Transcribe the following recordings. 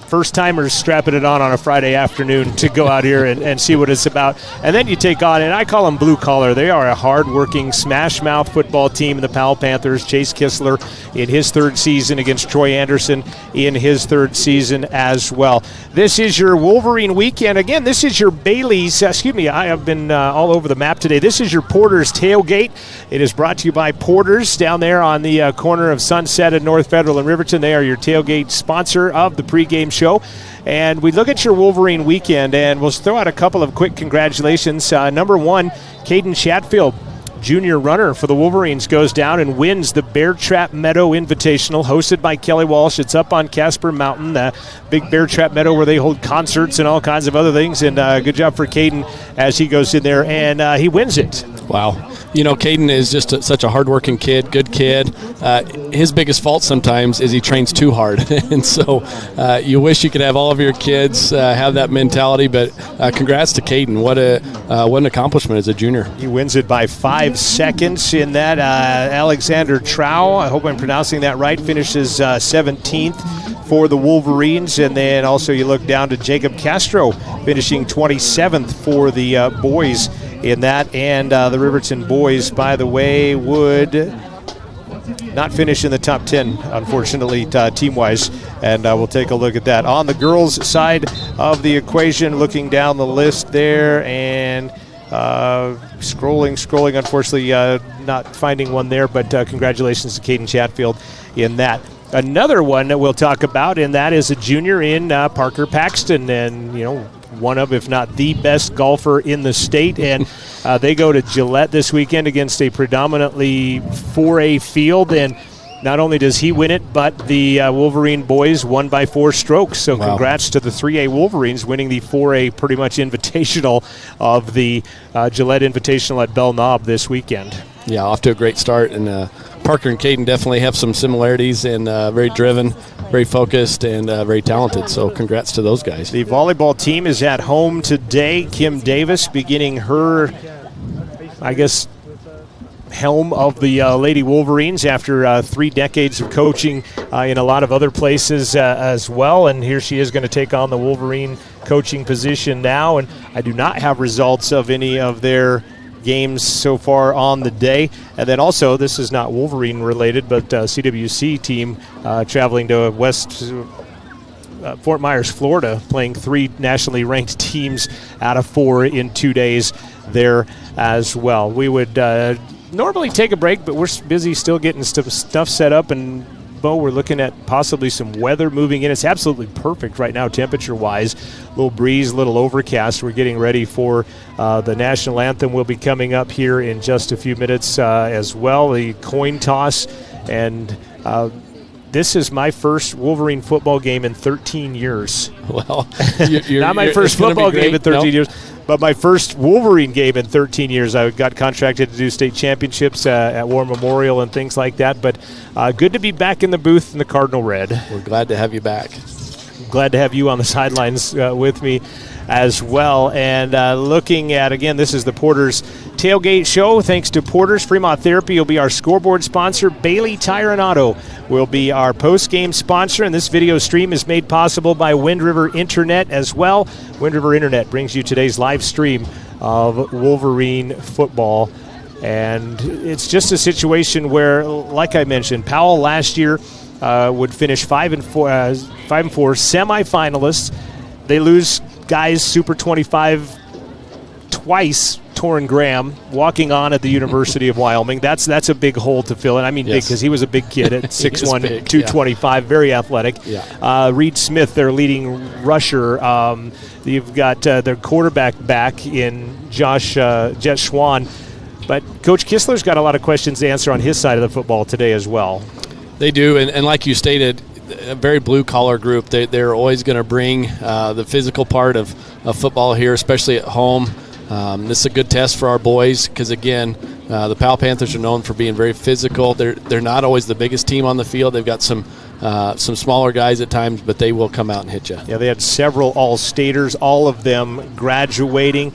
first-timers strapping it on a Friday afternoon to go out here and see what it's about. And then you take on, and I call them blue-collar. They are a hard-working, smash-mouth football team, the Powell Panthers. Chase Kistler in his third season against Troy Anderson in his third season as well. This is your Wolverine weekend. Again, this is your Bailey's, I have been all over the map today. This is your Porter's Tailgate. It is brought to you by Porter's down there on the corner of Sunset and North Federal and Riverton. They are your tailgate sponsor of the pregame show. And we look at your Wolverine weekend, and we'll throw out a couple of quick congratulations. Number one, Caden Chatfield, junior runner for the Wolverines, goes down and wins the Bear Trap Meadow Invitational, hosted by Kelly Walsh. It's up on Casper Mountain, the big Bear Trap Meadow where they hold concerts and all kinds of other things. And good job for Caden as he goes in there, and he wins it. Wow. You know, Caden is just such a hardworking kid, good kid. His biggest fault sometimes is he trains too hard. And so you wish you could have all of your kids have that mentality, but congrats to Caden. What an accomplishment as a junior. He wins it by 5 seconds in that. Alexander Trow, I hope I'm pronouncing that right, finishes 17th for the Wolverines. And then also you look down to Jacob Castro finishing 27th for the boys in that. And the Riverton boys, by the way, would not finish in the top 10, unfortunately, team-wise. And we'll take a look at that. On the girls' side of the equation, looking down the list there and scrolling, unfortunately not finding one there, but congratulations to Caden Chatfield in that. Another one that we'll talk about, and that is a junior in Parker Paxton, and, you know, one of, if not the best golfer in the state. And they go to Gillette this weekend against a predominantly 4A field. And not only does he win it, but the Wolverine boys won by 4 strokes. So congrats to the 3A Wolverines winning the 4A pretty much invitational of the Gillette Invitational at Bell Knob this weekend. Yeah, off to a great start. And Parker and Caden definitely have some similarities, and very driven, very focused, and very talented. So congrats to those guys. The volleyball team is at home today. Kim Davis beginning her, helm of the Lady Wolverines after 3 decades of coaching in a lot of other places as well. And here she is going to take on the Wolverine coaching position now. And I do not have results of any of their games so far on the day. And then also, this is not Wolverine related, but CWC team traveling to Fort Myers, Florida, playing 3 nationally ranked teams out of 4 in 2 days there as well. We would normally take a break, but we're busy still getting stuff set up. And Bo, we're looking at possibly some weather moving in. It's absolutely perfect right now temperature-wise. A little breeze, a little overcast. We're getting ready for the national anthem will be coming up here in just a few minutes as well. The coin toss, and this is my first Wolverine football game in 13 years. Well, not my first football game in 13 years, but my first Wolverine game in 13 years. I got contracted to do state championships at War Memorial and things like that. But good to be back in the booth in the Cardinal Red. We're glad to have you back. Glad to have you on the sidelines with me as well. And looking at, again, this is the Porter's Tailgate Show. Thanks to Porter's. Fremont Therapy will be our scoreboard sponsor. Bailey Tire and Auto will be our post-game sponsor. And this video stream is made possible by Wind River Internet as well. Wind River Internet brings you today's live stream of Wolverine football. And it's just a situation where, like I mentioned, Powell last year would finish 5-4 semifinalists. They lose guys Super 25 twice. Torrin Graham walking on at the University of Wyoming. That's a big hole to fill, and I mean big because he was a big kid at 6'1", 225, very athletic. Yeah. Reed Smith, their leading rusher. You've got their quarterback back in Jet Schwan. But Coach Kistler's got a lot of questions to answer on his side of the football today as well. They do, and like you stated, a very blue-collar group. They're always going to bring the physical part of football here, especially at home. This is a good test for our boys because, again, the Powell Panthers are known for being very physical. They're not always the biggest team on the field. They've got some smaller guys at times, but they will come out and hit you. Yeah, they had several All-Staters, all of them graduating.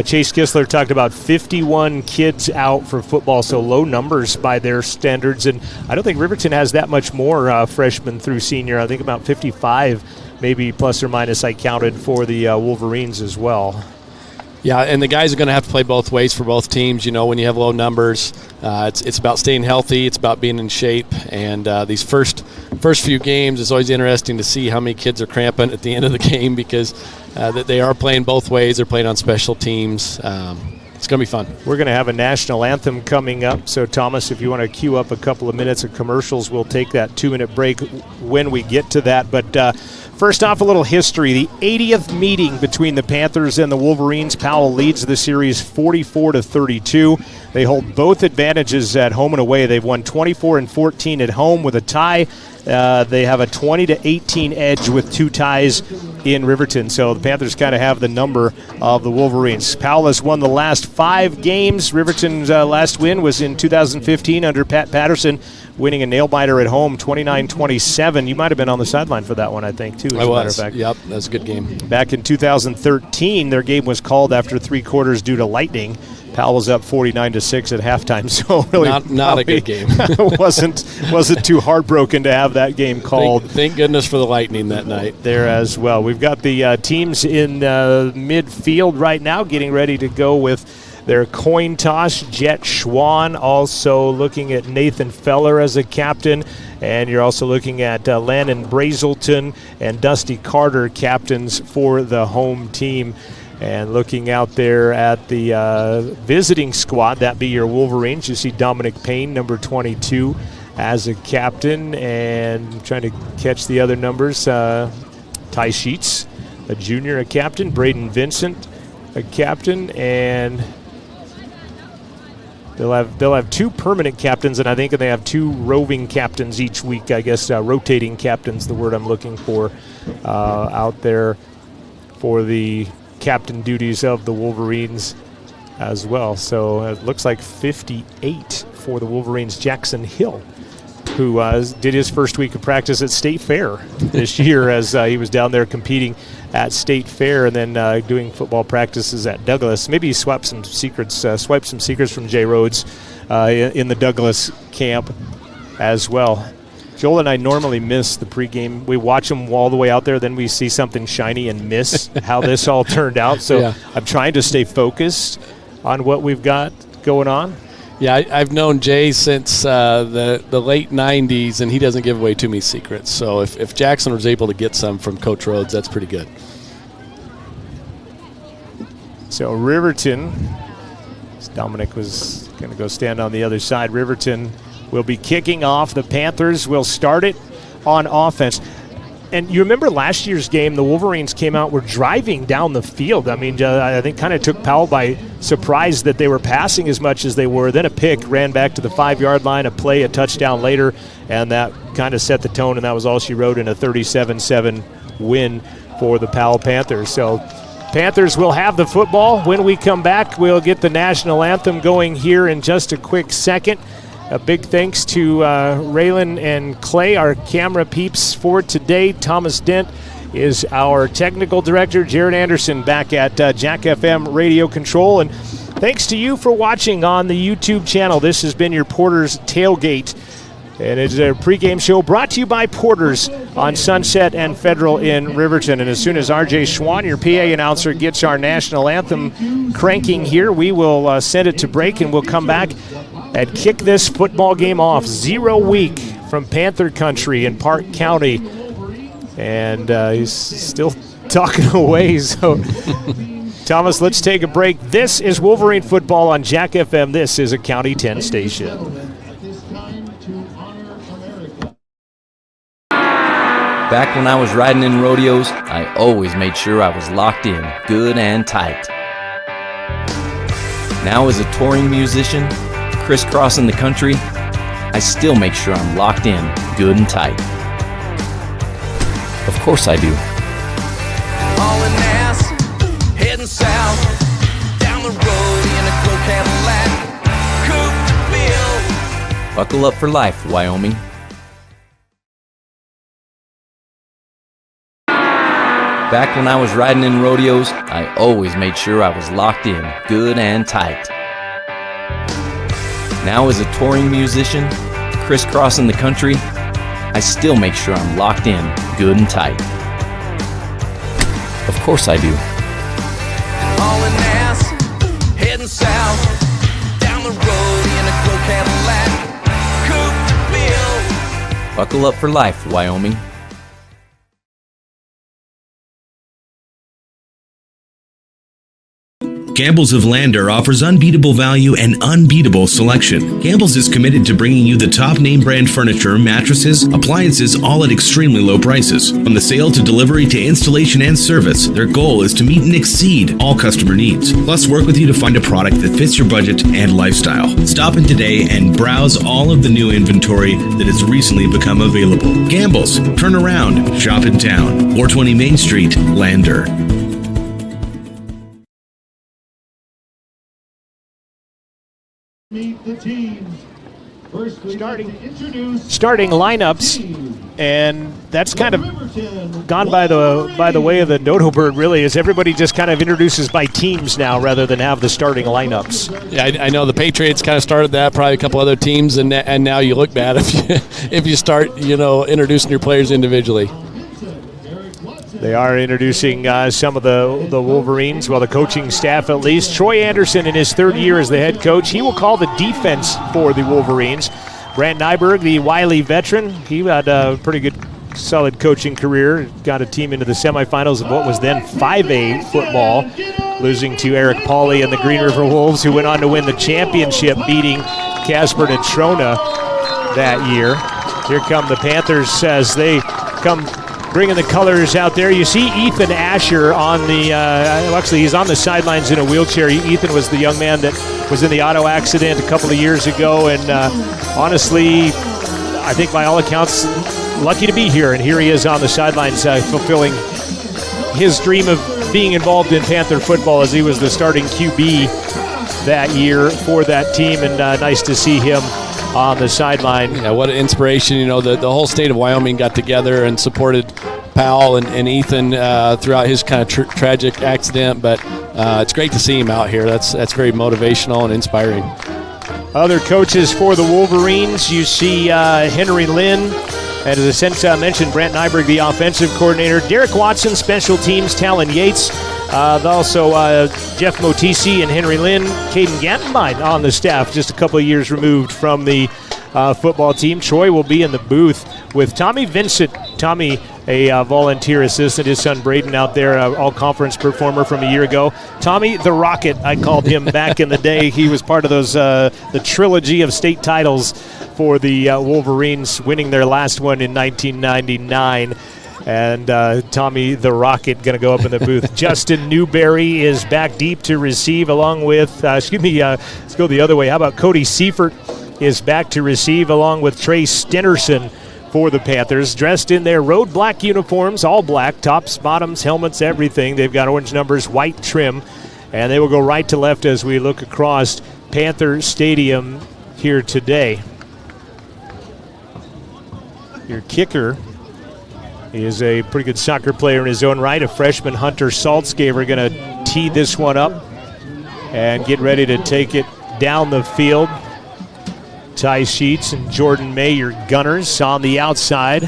Chase Kistler talked about 51 kids out for football, so low numbers by their standards. And I don't think Riverton has that much more freshman through senior. I think about 55 maybe plus or minus I counted for the Wolverines as well. Yeah, and the guys are going to have to play both ways for both teams. When you have low numbers, it's about staying healthy. It's about being in shape. And these first few games, it's always interesting to see how many kids are cramping at the end of the game because they are playing both ways. They're playing on special teams. It's going to be fun. We're going to have a national anthem coming up. So, Thomas, if you want to queue up a couple of minutes of commercials, we'll take that 2-minute break when we get to that. But first off, a little history. The 80th meeting between the Panthers and the Wolverines. Powell leads the series 44-32. They hold both advantages at home and away. They've won 24-14 at home with a tie. They have a 20-18 edge with 2 ties in Riverton. So the Panthers kind of have the number of the Wolverines. Powell has won the last 5 games. Riverton's last win was in 2015 under Pat Patterson, winning a nail-biter at home, 29-27. You might have been on the sideline for that one, I think, too, as a matter of fact. Yep, that's a good game. Back in 2013, their game was called after 3 quarters due to lightning. Powell was up 49-6 at halftime, so really not a good game. wasn't too heartbroken to have that game called. Thank goodness for the lightning that night there as well. We've got the teams in midfield right now getting ready to go with their coin toss. Jet Schwan also looking at Nathan Feller as a captain, and you're also looking at Landon Brazelton and Dusty Carter captains for the home team. And looking out there at the visiting squad, that be your Wolverines, you see Dominic Payne, number 22, as a captain. And trying to catch the other numbers, Ty Sheets, a junior, a captain. Braden Vincent, a captain. And they'll have 2 permanent captains, and I think they have 2 roving captains each week. I guess rotating captains, the word I'm looking for, out there for the captain duties of the Wolverines as well. So it looks like 58 for the Wolverines. Jackson Hill, who did his first week of practice at State Fair this year as he was down there competing at State Fair and then doing football practices at Douglas. Maybe he swiped some secrets from Jay Rhodes in the Douglas camp as well. Joel and I normally miss the pregame. We watch them all the way out there, then we see something shiny and miss how this all turned out. So yeah. I'm trying to stay focused on what we've got going on. Yeah, I've known Jay since the late 90s, and he doesn't give away too many secrets. So if Jackson was able to get some from Coach Rhodes, that's pretty good. So Riverton, Dominic was going to go stand on the other side. Riverton will be kicking off. The Panthers will start it on offense. And you remember last year's game, the Wolverines came out, were driving down the field. I mean, I think kind of took Powell by surprise that they were passing as much as they were. Then a pick, ran back to the 5-yard line, a touchdown later, and that kind of set the tone, and that was all she wrote in a 37-7 win for the Powell Panthers. So Panthers will have the football. When we come back, we'll get the national anthem going here in just a quick second. A big thanks to Raylan and Clay, our camera peeps for today. Thomas Dent is our technical director. Jared Anderson back at Jack FM Radio Control. And thanks to you for watching on the YouTube channel. This has been your Porter's Tailgate. And it's a pregame show brought to you by Porter's on Sunset and Federal in Riverton. And as soon as R.J. Schwan, your PA announcer, gets our national anthem cranking here, we will send it to break and we'll come back and kick this football game off. 0 week from Panther Country in Park County. And he's still talking away. So, Thomas, let's take a break. This is Wolverine football on Jack FM. This is a County 10 station. Back when I was riding in rodeos, I always made sure I was locked in, good and tight. Now as a touring musician, crisscrossing the country, I still make sure I'm locked in, good and tight. Of course I do. Hauling ass, heading south, down the road in a cool Cadillac, coupe to bill. Buckle up for life, Wyoming. Back when I was riding in rodeos, I always made sure I was locked in, good and tight. Now as a touring musician, crisscrossing the country, I still make sure I'm locked in, good and tight. course I do. Hauling ass, heading south, down the road in a gold Cadillac, coupe to build. Buckle up for life, Wyoming. Campbell's of Lander offers unbeatable value and unbeatable selection. Campbell's is committed to bringing you the top name brand furniture, mattresses, appliances, all at extremely low prices. From the sale to delivery to installation and service, their goal is to meet and exceed all customer needs. Plus, work with you to find a product that fits your budget and lifestyle. Stop in today and browse all of the new inventory that has recently become available. Campbell's, turn around, shop in town. 420 Main Street, Lander. Meet the teams. First, Starting lineups, and that's kind of gone by the way of the dodo bird, really, as everybody just kind of introduces by teams now rather than have the starting lineups. Yeah, I know the Patriots kind of started that, probably a couple other teams, and now you look bad if you start, introducing your players individually. They are introducing some of the Wolverines, the coaching staff at least. Troy Anderson in his third year as the head coach. He will call the defense for the Wolverines. Brant Nyberg, the Wiley veteran, he had a pretty good, solid coaching career. Got a team into the semifinals of what was then 5A football, losing to Eric Pauley and the Green River Wolves, who went on to win the championship, beating Casper and Trona that year. Here come the Panthers as they come bringing the colors out there. You see Ethan Asher on the, actually he's on the sidelines in a wheelchair. Ethan was the young man that was in the auto accident a couple of years ago, and honestly, I think by all accounts, lucky to be here. And here he is on the sidelines fulfilling his dream of being involved in Panther football, as he was the starting QB that year for that team, and nice to see him on the sideline. Yeah, what an inspiration. The whole state of Wyoming got together and supported Powell and Ethan throughout his kind of tragic accident, but it's great to see him out here. That's very motivational and inspiring. Other coaches for the Wolverines, you see Henry Lynn, and as I mentioned, Brant Nyberg, the offensive coordinator, Derek Watson, special teams, Talon Yates, also Jeff Motisi and Henry Lynn, Caden Gantenbein on the staff, just a couple of years removed from the football team. Troy will be in the booth with Tommy Vincent. Tommy, a volunteer assistant, his son Braden out there, all-conference performer from a year ago. Tommy the Rocket, I called him back in the day. He was part of those the trilogy of state titles for the Wolverines, winning their last one in 1999. And Tommy the Rocket going to go up in the booth. Justin Newberry is back deep to receive, along with, let's go the other way. How about Cody Seifert is back to receive, along with Trey Stenerson for the Panthers, dressed in their road black uniforms, all black, tops, bottoms, helmets, everything. They've got orange numbers, white trim, and they will go right to left as we look across Panther Stadium here today. Your kicker is a pretty good soccer player in his own right, a freshman, Hunter Saltzgaver, going to tee this one up and get ready to take it down the field. Ty Sheets and Jordan May, your gunners, on the outside.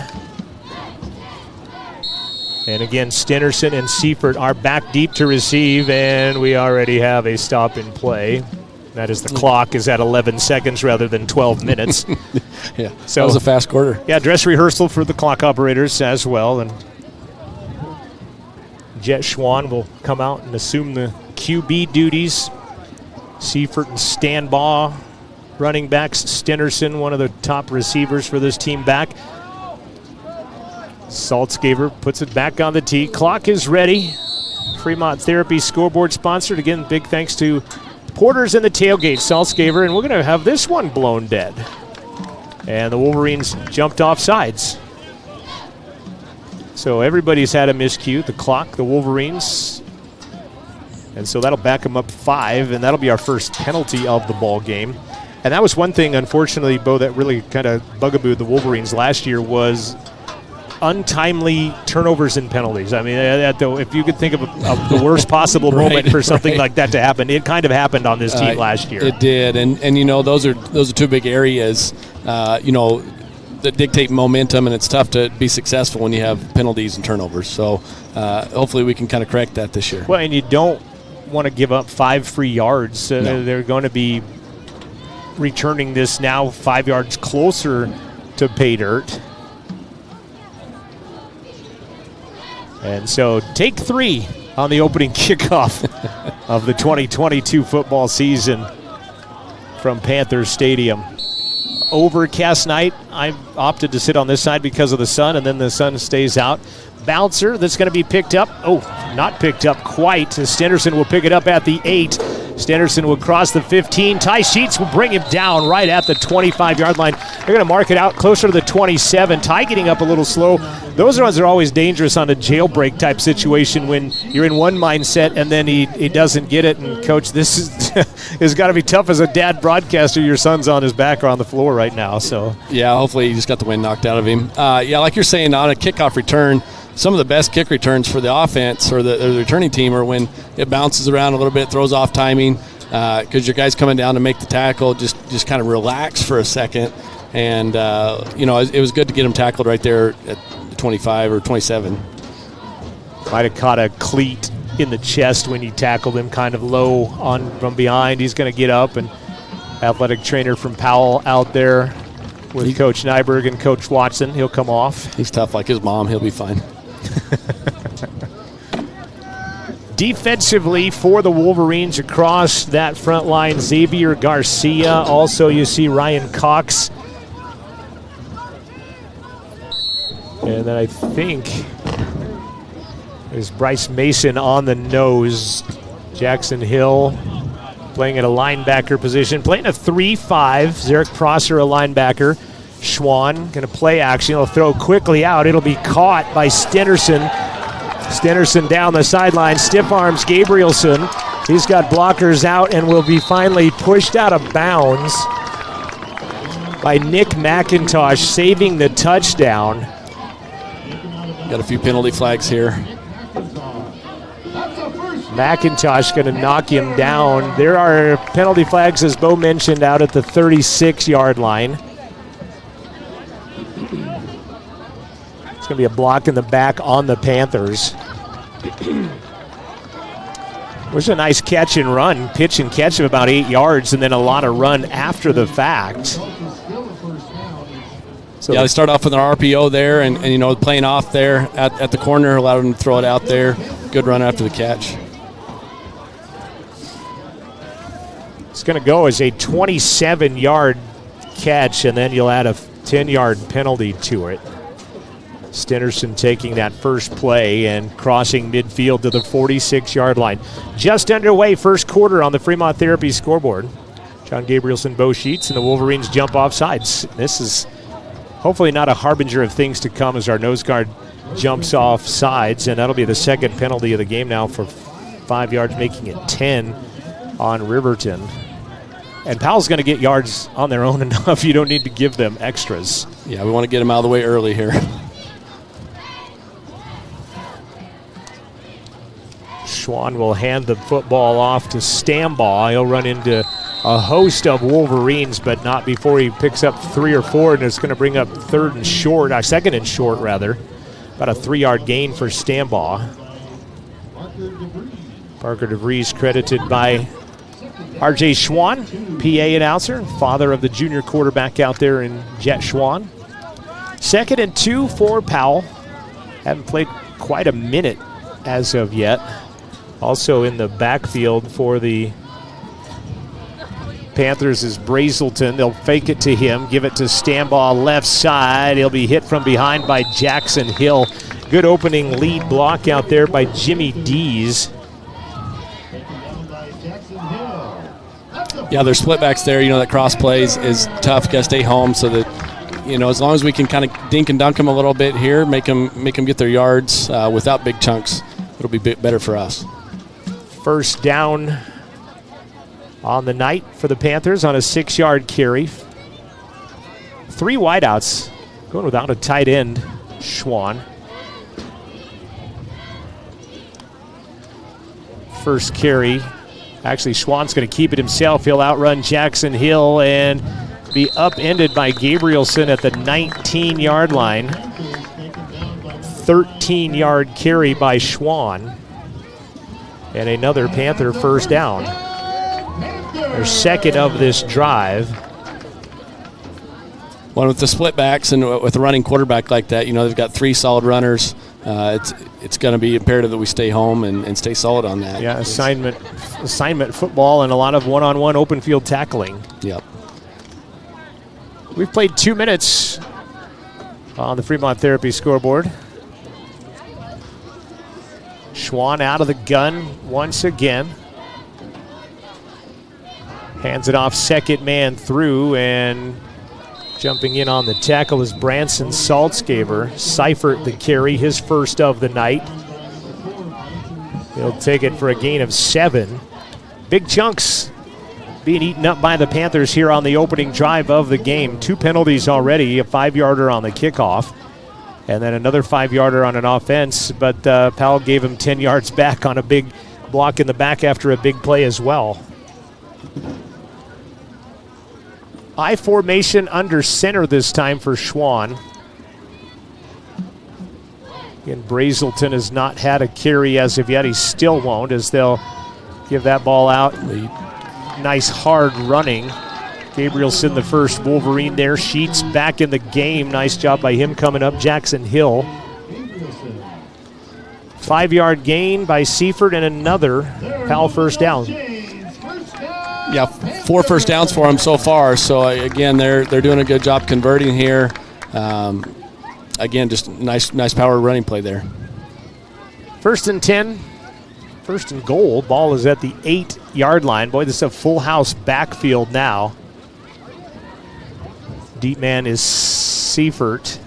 And again, Stenerson and Seifert are back deep to receive, and we already have a stop in play. That is, the clock is at 11 seconds rather than 12 minutes. Yeah, so that was a fast quarter. Yeah, dress rehearsal for the clock operators as well. And Jet Schwan will come out and assume the QB duties. Seifert and Stanbaugh, running backs. Stenerson, one of the top receivers for this team, back. Saltzgaver puts it back on the tee. Clock is ready. Fremont Therapy scoreboard sponsored. Again, big thanks to Porters in the tailgate, Saltzgaver, and we're going to have this one blown dead. And the Wolverines jumped off sides. So everybody's had a miscue. The clock, the Wolverines. And so that'll back them up 5, and that'll be our first penalty of the ball game. And that was one thing, unfortunately, Bo, that really kind of bugabooed the Wolverines last year was untimely turnovers and penalties. I mean, if you could think of the worst possible moment for something like that to happen, it kind of happened on this team last year. It did, and those are two big areas. that dictate momentum, and it's tough to be successful when you have penalties and turnovers. So hopefully we can kind of correct that this year. Well, and you don't want to give up 5 free yards. No. They're going to be returning this now 5 yards closer to pay dirt. And so take 3 on the opening kickoff of the 2022 football season from Panthers Stadium. Overcast night. I opted to sit on this side because of the sun, and then the sun stays out. Bouncer that's going to be picked up. Oh, not picked up quite. Stenderson will pick it up at the 8. Stenderson will cross the 15. Ty Sheets will bring him down right at the 25-yard line. They're going to mark it out closer to the 27. Ty getting up a little slow. Those runs are always dangerous on a jailbreak type situation when you're in one mindset and then he doesn't get it. And, Coach, this is has got to be tough as a dad broadcaster. Your son's on his back or on the floor right now. So yeah, hopefully he just got the wind knocked out of him. Yeah, like you're saying, on a kickoff return, some of the best kick returns for the offense or the returning team are when it bounces around a little bit, throws off timing, because your guy's coming down to make the tackle, just kind of relax for a second. And, it was good to get him tackled right there at 25 or 27. Might have caught a cleat in the chest when you tackled him kind of low on from behind. He's going to get up, and athletic trainer from Powell out there with Coach Nyberg and Coach Watson. He'll come off. He's tough like his mom. He'll be fine. Defensively for the Wolverines across that front line, Xavier Garcia. Also, you see Ryan Cox. And then I think there's Bryce Mason on the nose. Jackson Hill playing at a linebacker position. Playing a 3-5. Zarek Prosser, a linebacker. Schwann going to play action. He'll throw quickly out. It'll be caught by Stenderson. Stenderson down the sideline. Stiff arms Gabrielson. He's got blockers out and will be finally pushed out of bounds by Nick McIntosh, saving the touchdown. Got a few penalty flags here. McIntosh going to knock him down. There are penalty flags, as Bo mentioned, out at the 36-yard line. It's going to be a block in the back on the Panthers. It was a nice catch and run, pitch and catch of about 8 yards, and then a lot of run after the fact. So yeah, they start off with an RPO there, and playing off there at the corner allowed them to throw it out there. Good run after the catch. It's going to go as a 27-yard catch, and then you'll add a 10-yard penalty to it. Stenderson taking that first play and crossing midfield to the 46-yard line. Just underway, first quarter on the Fremont Therapy scoreboard. John Gabrielson, Bo Sheets, and the Wolverines jump off sides. This is hopefully not a harbinger of things to come as our nose guard jumps off sides, and that'll be the second penalty of the game now for 5 yards, making it 10 on Riverton. And Powell's going to get yards on their own enough. You don't need to give them extras. Yeah, we want to get them out of the way early here. Schwann will hand the football off to Stambaugh. He'll run into a host of Wolverines, but not before he picks up 3 or 4, and it's going to bring up second and short, rather. About a 3-yard gain for Stambaugh. Parker DeVries credited by R.J. Schwann, PA announcer, father of the junior quarterback out there in Jet Schwann. 2nd and 2 for Powell. Haven't played quite a minute as of yet. Also in the backfield for the Panthers is Brazelton. They'll fake it to him, give it to Stambaugh left side. He'll be hit from behind by Jackson Hill. Good opening lead block out there by Jimmy Dees. Yeah, there's split backs there. That cross plays is tough. Got to stay home so that, as long as we can kind of dink and dunk them a little bit here, make them get their yards without big chunks, it'll be a bit better for us. First down on the night for the Panthers on a 6-yard carry. 3 wideouts going without a tight end, Schwann. First carry. Actually, Schwann's going to keep it himself. He'll outrun Jackson Hill and be upended by Gabrielson at the 19-yard line. 13-yard carry by Schwann. And another Panther first down. Their second of this drive. Well, with the split backs and with a running quarterback like that, they've got 3 solid runners. It's going to be imperative that we stay home and stay solid on that. Yeah, assignment football and a lot of one-on-one open field tackling. Yep. We've played 2 minutes on the Fremont Therapy scoreboard. Schwann out of the gun once again. Hands it off, second man through, and jumping in on the tackle is Branson Saltzgaber. Seifert the carry, his first of the night. He'll take it for a gain of 7. Big chunks being eaten up by the Panthers here on the opening drive of the game. 2 penalties already, a 5-yarder on the kickoff, and then another 5-yarder on an offense, but Powell gave him 10 yards back on a big block in the back after a big play as well. I formation under center this time for Schwann. Again, Brazelton has not had a carry as of yet. He still won't, as they'll give that ball out. Nice hard running. Gabrielson, the first Wolverine there. Sheets back in the game. Nice job by him coming up. Jackson Hill. 5-yard gain by Seifert and another Powell first down. Yeah, 4 first downs for them so far. So again, they're doing a good job converting here. Again, just nice power running play there. 1st and 10, 1st and goal. Ball is at the 8-yard line. Boy, this is a full house backfield now. Deep man is Seifert.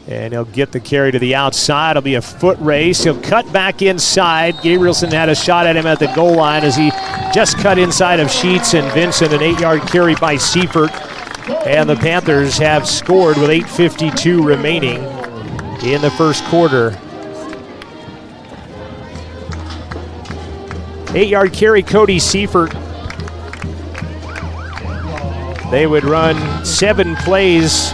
And he'll get the carry to the outside. It'll be a foot race. He'll cut back inside. Gabrielson had a shot at him at the goal line as he just cut inside of Sheets and Vincent. An 8-yard carry by Seifert. And the Panthers have scored with 8:52 remaining in the first quarter. 8-yard carry, Cody Seifert. They would run 7 plays,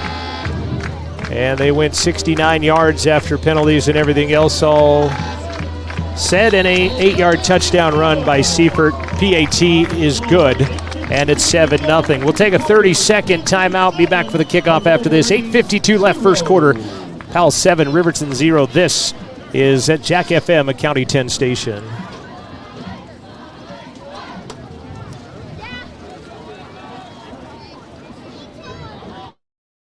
and they went 69 yards after penalties and everything else all said, and a 8-yard touchdown run by Seifert. PAT is good, and it's 7-0. We'll take a 30-second timeout, be back for the kickoff after this. 8:52 left first quarter. Powell 7, Riverton 0. This is at Jack FM, a County 10 station.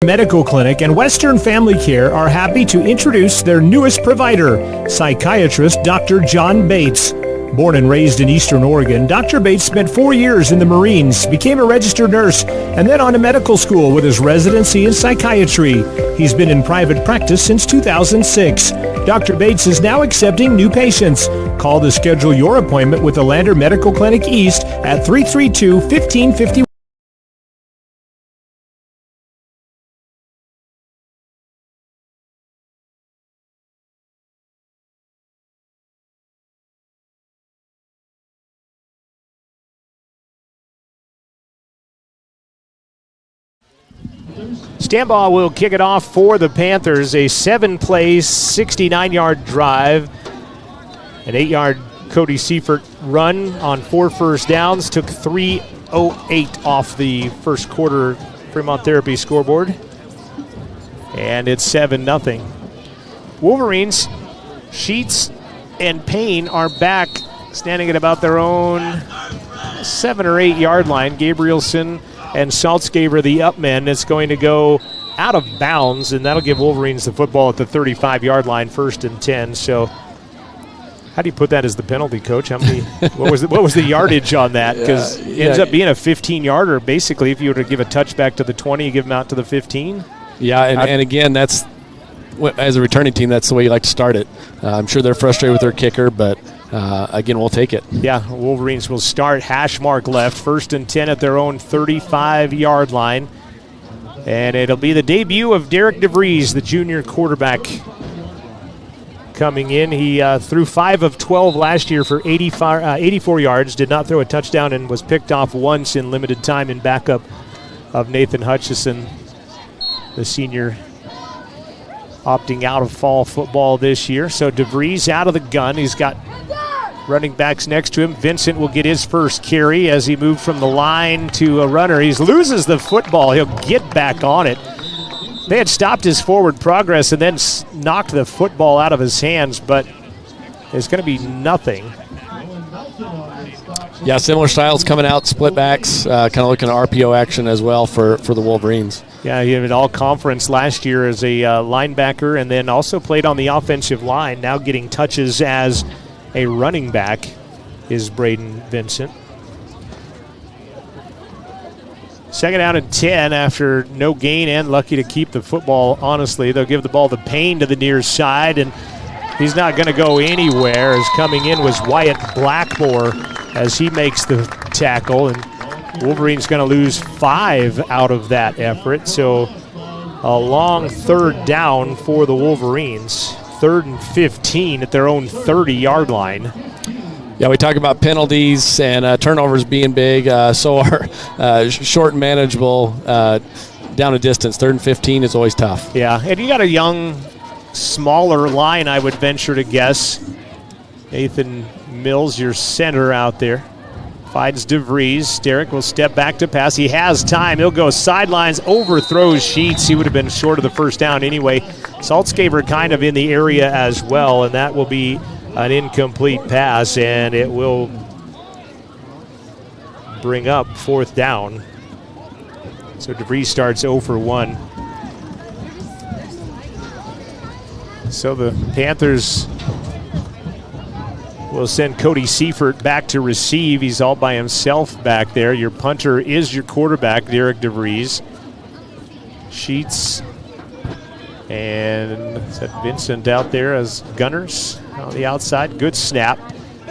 Medical Clinic and Western Family Care are happy to introduce their newest provider, psychiatrist Dr. John Bates. Born and raised in Eastern Oregon, Dr. Bates spent 4 years in the Marines, became a registered nurse, and then on to medical school with his residency in psychiatry. He's been in private practice since 2006. Dr. Bates is now accepting new patients. Call to schedule your appointment with the Lander Medical Clinic East at 332-1551. Stambaugh will kick it off for the Panthers. A 7-play, 69-yard drive. An 8-yard Cody Seifert run on 4 first downs. Took 3:08 off the first quarter Fremont Therapy scoreboard. And it's 7-0. Wolverines, Sheets and Payne are back, standing at about their own 7 or 8 yard line. Gabrielson and Saltzgaber, the up men, is going to go out of bounds, and that'll give Wolverines the football at the 35-yard line, 1st and 10. So how do you put that as the penalty, Coach? How many? What was the yardage on that? Because it ends up being a 15-yarder. Basically, if you were to give a touchback to the 20, you give them out to the 15. Yeah, and again, that's as a returning team, that's the way you like to start it. I'm sure they're frustrated with their kicker, but again, we'll take it. Yeah, Wolverines will start hash mark left, 1st and 10 at their own 35-yard line. And it'll be the debut of Derek DeVries, the junior quarterback, coming in. He threw 5 of 12 last year for 84 yards, did not throw a touchdown, and was picked off once in limited time in backup of Nathan Hutchison, the senior, opting out of fall football this year. So DeVries out of the gun. He's got running backs next to him. Vincent will get his first carry as he moved from the line to a runner. He loses the football. He'll get back on it. They had stopped his forward progress and then knocked the football out of his hands, but there's going to be nothing. Yeah, similar styles coming out, split backs, kind of looking at RPO action as well for the Wolverines. Yeah, he had an all-conference last year as a linebacker and then also played on the offensive line, now getting touches as a running back is Braden Vincent. Second down and 10 after no gain and lucky to keep the football, honestly. They'll give the ball to Payne to the near side, and he's not going to go anywhere. As coming in was Wyatt Blackmore as he makes the tackle, and Wolverine's going to lose 5 out of that effort. So a long third down for the Wolverines. 3rd and 15 at their own 30-yard line. Yeah, we talk about penalties and turnovers being big, so are short and manageable down a distance. 3rd and 15 is always tough. Yeah, and you got a young, smaller line, I would venture to guess. Nathan Mills, your center out there. Finds DeVries. Derek will step back to pass. He has time. He'll go sidelines, overthrows Sheets. He would have been short of the first down anyway. Saltzgaver kind of in the area as well, and that will be an incomplete pass, and it will bring up 4th down. So DeVries starts 0 for 1. So the Panthers will send Cody Seifert back to receive. He's all by himself back there. Your punter is your quarterback, Derek DeVries. Sheets and is that Vincent out there as gunners on the outside. Good snap.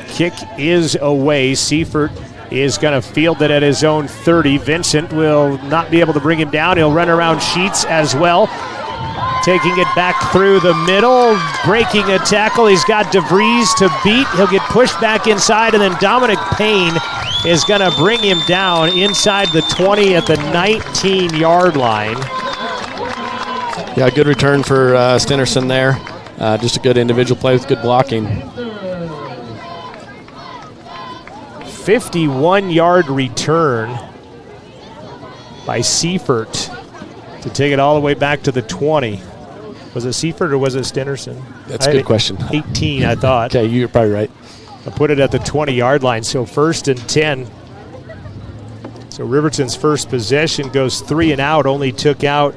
Kick is away. Seifert is going to field it at his own 30. Vincent will not be able to bring him down. He'll run around Sheets as well. Taking it back through the middle, breaking a tackle. He's got DeVries to beat. He'll get pushed back inside, and then Dominic Payne is going to bring him down inside the 20 at the 19-yard line. Yeah, good return for Stennerson there. Just a good individual play with good blocking. 51-yard return by Seifert to take it all the way back to the 20. Was it Seifert or was it Stennerson? That's a good question. 18, I thought. Okay, you're probably right. I put it at the 20-yard line, so 1st and 10. So Riverton's first possession goes 3 and out, only took a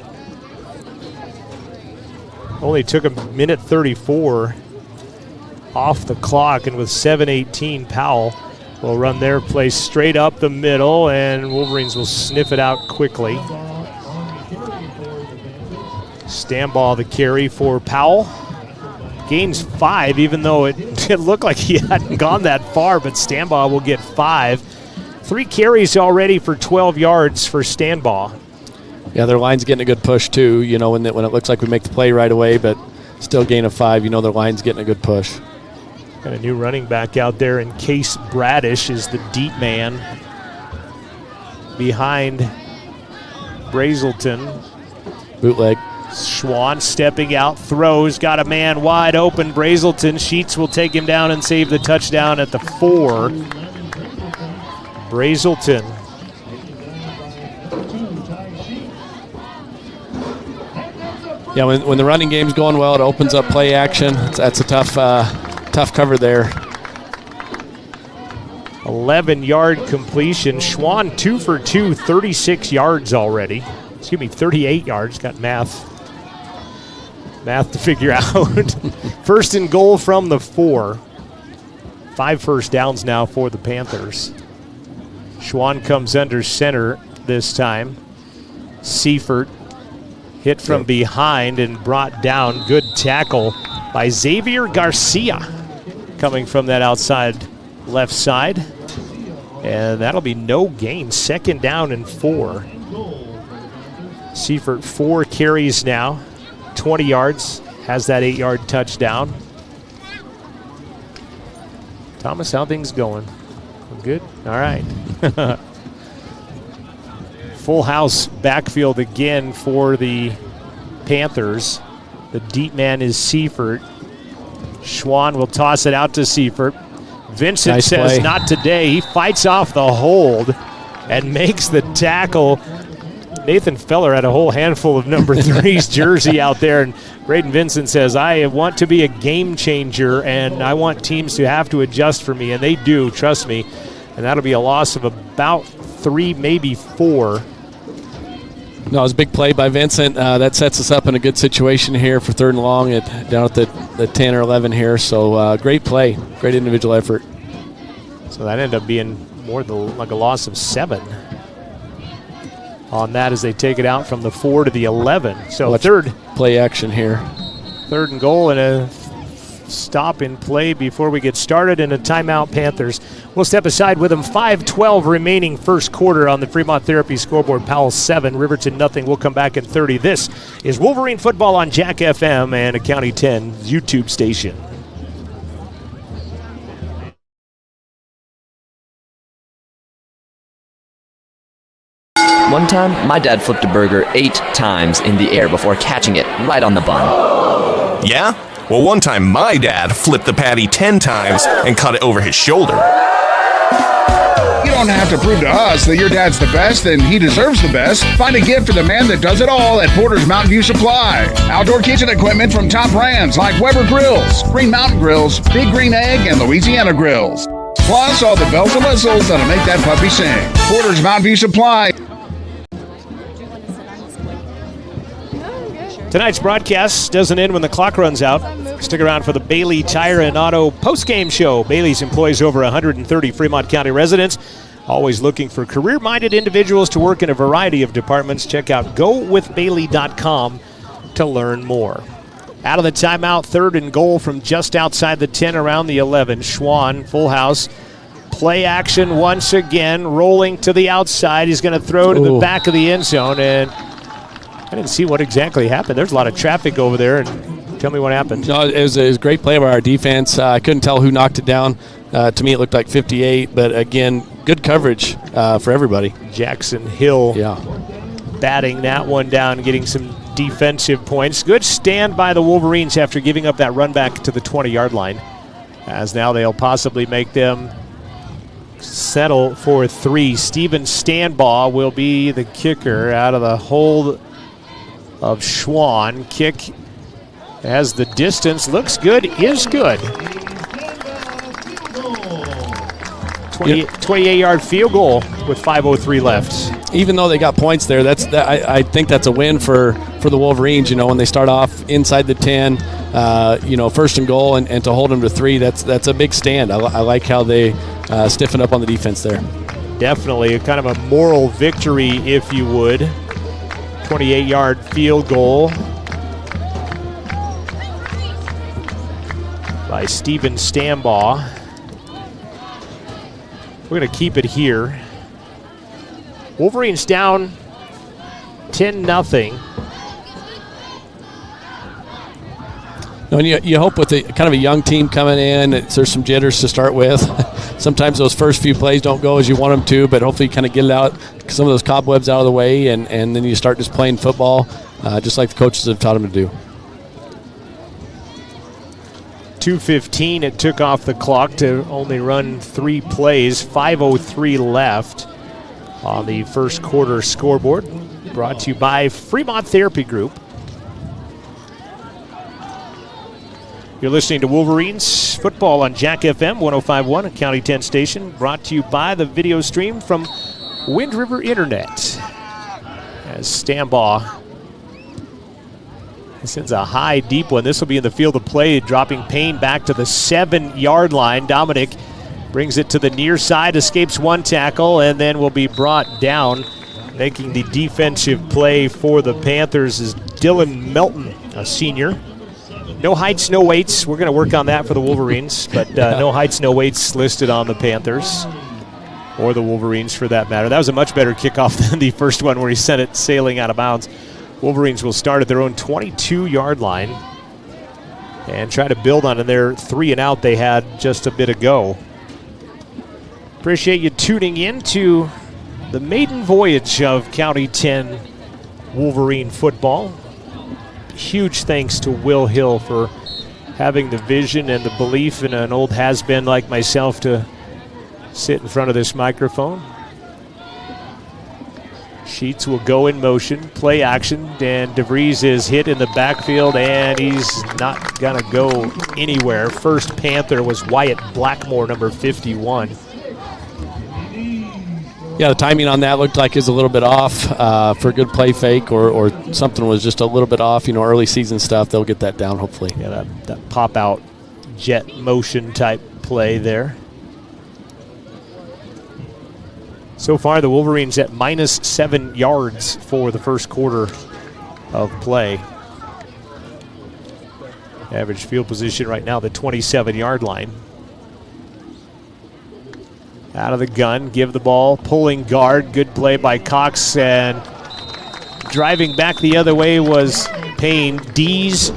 minute 34 off the clock, and with 7:18, Powell will run their play straight up the middle, and Wolverines will sniff it out quickly. Stambaugh the carry for Powell. Gains 5, even though it looked like he hadn't gone that far, but Stambaugh will get 5. 3 carries already for 12 yards for Stambaugh. Yeah, their line's getting a good push too, you know, when it looks like we make the play right away, but still gain of 5, you know their line's getting a good push. Got a new running back out there, and Case Bradish is the deep man behind Brazelton. Bootleg. Schwann stepping out, throws, got a man wide open. Brazelton, Sheets will take him down and save the touchdown at the 4. Brazelton. Yeah, when the running game's going well, it opens up play action. That's a tough cover there. 11-yard completion. Schwann 2 for 2, 36 yards already. 38 yards. Got math to figure out. 1st and goal from the 4. 5 first downs now for the Panthers. Schwann comes under center this time. Seifert hit from behind and brought down. Good tackle by Xavier Garcia coming from that outside left side. And that'll be no gain. 2nd down and 4. Seifert 4 carries now. 20 yards. Has that 8-yard touchdown. Thomas, how things going? Good? All right. Full house backfield again for the Panthers. The deep man is Seifert. Schwann will toss it out to Seifert. Vincent Nice says play. not today. He fights off the hold and makes the tackle. Nathan Feller had a whole handful of number 3's jersey out there, and Braden Vincent says, I want to be a game changer, and I want teams to have to adjust for me, and they do, trust me. And that'll be a loss of about 3, maybe 4. No, it was a big play by Vincent. That sets us up in a good situation here for 3rd and long down at the 10 or 11 here. So great play, great individual effort. So that ended up being more than like a loss of 7 on that as they take it out from the 4 to the 11. So Watch third play action here. 3rd and goal and a stop in play before we get started and a timeout Panthers. We'll step aside with them. 5:12 remaining first quarter on the Fremont Therapy scoreboard. Powell 7, Riverton nothing. We'll come back in 30. This is Wolverine football on Jack FM and a County 10 YouTube station. One time, my dad flipped a burger 8 times in the air before catching it right on the bun. Yeah? Well, one time my dad flipped the patty 10 times and cut it over his shoulder. You don't have to prove to us that your dad's the best and he deserves the best. Find a gift for the man that does it all at Porter's Mountain View Supply. Outdoor kitchen equipment from top brands like Weber Grills, Green Mountain Grills, Big Green Egg, and Louisiana Grills. Plus all the bells and whistles that'll make that puppy sing. Porter's Mountain View Supply. Tonight's broadcast doesn't end when the clock runs out. Stick around for the Bailey Tire and Auto postgame show. Bailey's employs over 130 Fremont County residents, always looking for career-minded individuals to work in a variety of departments. Check out gowithbailey.com to learn more. Out of the timeout, 3rd and goal from just outside the 10 around the 11. Schwann, full house. Play action once again, rolling to the outside. He's going to throw to the back of the end zone, and I didn't see what exactly happened. There's a lot of traffic over there, and tell me what happened. No, it was a great play by our defense. I couldn't tell who knocked it down. To me, it looked like 58, but again, good coverage for everybody. Jackson Hill batting that one down, getting some defensive points. Good stand by the Wolverines after giving up that run back to the 20-yard line, as now they'll possibly make them settle for 3. Steven Stanbaugh will be the kicker out of the hold of Schwann. Kick as the distance looks good, is good. 28-yard field goal with 5:03 left. Even though they got points there, I think that's a win for the Wolverines. You know, when they start off inside the 10, 1st and goal, and to hold them to 3, that's a big stand. I like how they stiffen up on the defense there. Definitely a kind of a moral victory, if you would. 28-yard field goal by Steven Stanbaugh. We're going to keep it here. Wolverines down 10-0. And you hope with kind of a young team coming in, there's some jitters to start with. Sometimes those first few plays don't go as you want them to, but hopefully you kind of get it out, some of those cobwebs out of the way, and then you start just playing football just like the coaches have taught them to do. 2:15 it took off the clock to only run 3 plays. 5:03 left on the first quarter scoreboard. Brought to you by Fremont Therapy Group. You're listening to Wolverines football on Jack FM 105.1, a County 10 station. Brought to you by the video stream from Wind River Internet. As Stanbaugh sends a high, deep one. This will be in the field of play, dropping Payne back to the 7-yard line. Dominic brings it to the near side, escapes one tackle, and then will be brought down. Making the defensive play for the Panthers is Dylan Melton, a senior. No heights, no weights. We're going to work on that for the Wolverines, but no heights, no weights listed on the Panthers, or the Wolverines for that matter. That was a much better kickoff than the first one where he sent it sailing out of bounds. Wolverines will start at their own 22-yard line and try to build on their 3-and-out they had just a bit ago. Appreciate you tuning in to the maiden voyage of County 10 Wolverine football. Huge thanks to Will Hill for having the vision and the belief in an old has-been like myself to sit in front of this microphone. Sheets will go in motion, play action, and DeVries is hit in the backfield, and he's not going to go anywhere. First Panther was Wyatt Blackmore, number 51. Yeah, the timing on that looked like it was a little bit off for a good play fake, or something was just a little bit off. Early season stuff, they'll get that down hopefully. Yeah, that pop-out jet motion type play there. So far, the Wolverines at -7 yards for the first quarter of play. Average field position right now, the 27-yard line. Out of the gun, give the ball, pulling guard. Good play by Cox, and driving back the other way was Payne. Dees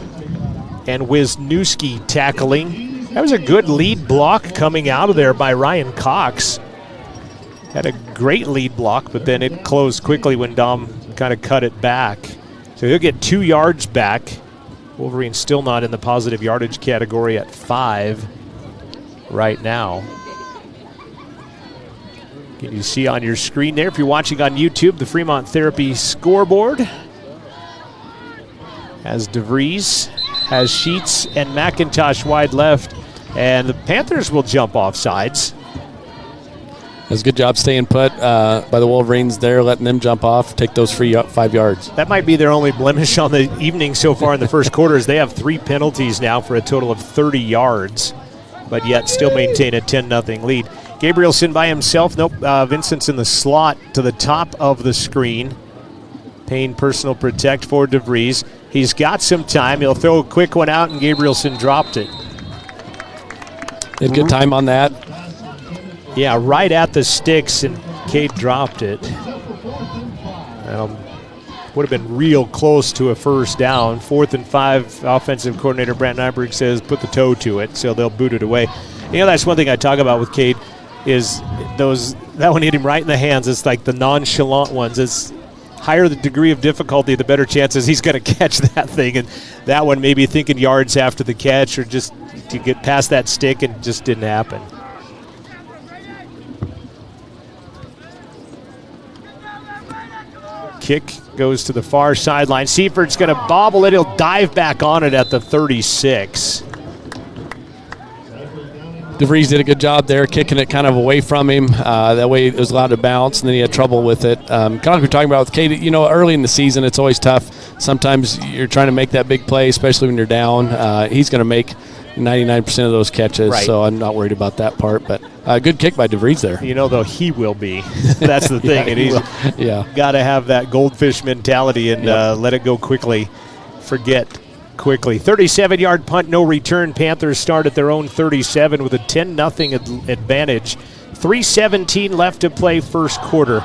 and Wisniewski tackling. That was a good lead block coming out of there by Ryan Cox. Had a great lead block, but then it closed quickly when Dom kind of cut it back. So he'll get 2 yards back. Wolverine still not in the positive yardage category at 5 right now. Can you see on your screen there, if you're watching on YouTube, the Fremont Therapy scoreboard has DeVries, has Sheets and McIntosh wide left, and the Panthers will jump off sides. That's a good job staying put by the Wolverines there, letting them jump off, take those free 5 yards. That might be their only blemish on the evening so far in the first quarter, is they have 3 penalties now for a total of 30 yards, but yet still maintain a 10-0 lead. Gabrielson by himself. Nope, Vincent's in the slot to the top of the screen. Payne personal protect for DeVries. He's got some time. He'll throw a quick one out, and Gabrielson dropped it. Had good time on that. Yeah, right at the sticks, and Cade dropped it. Would have been real close to a first down. 4th and 5, offensive coordinator Brant Nyberg says put the toe to it, so they'll boot it away. That's one thing I talk about with Cade is that one hit him right in the hands. It's like the nonchalant ones. It's higher the degree of difficulty, the better chances he's going to catch that thing. And that one maybe thinking yards after the catch or just to get past that stick, and just didn't happen. Kick goes to the far sideline. Seiferd's going to bobble it. He'll dive back on it at the 36. DeVries did a good job there, kicking it kind of away from him. That way it was allowed to bounce, and then he had trouble with it. Kind of like we're talking about with Cade, early in the season, it's always tough. Sometimes you're trying to make that big play, especially when you're down. He's going to make 99% of those catches, right. So I'm not worried about that part. But good kick by DeVries there. Though he will be. That's the thing. And he's got to have that goldfish mentality and let it go quickly. Forget quickly. 37-yard punt, no return. Panthers start at their own 37 with a 10-0 advantage. 3:17 left to play first quarter.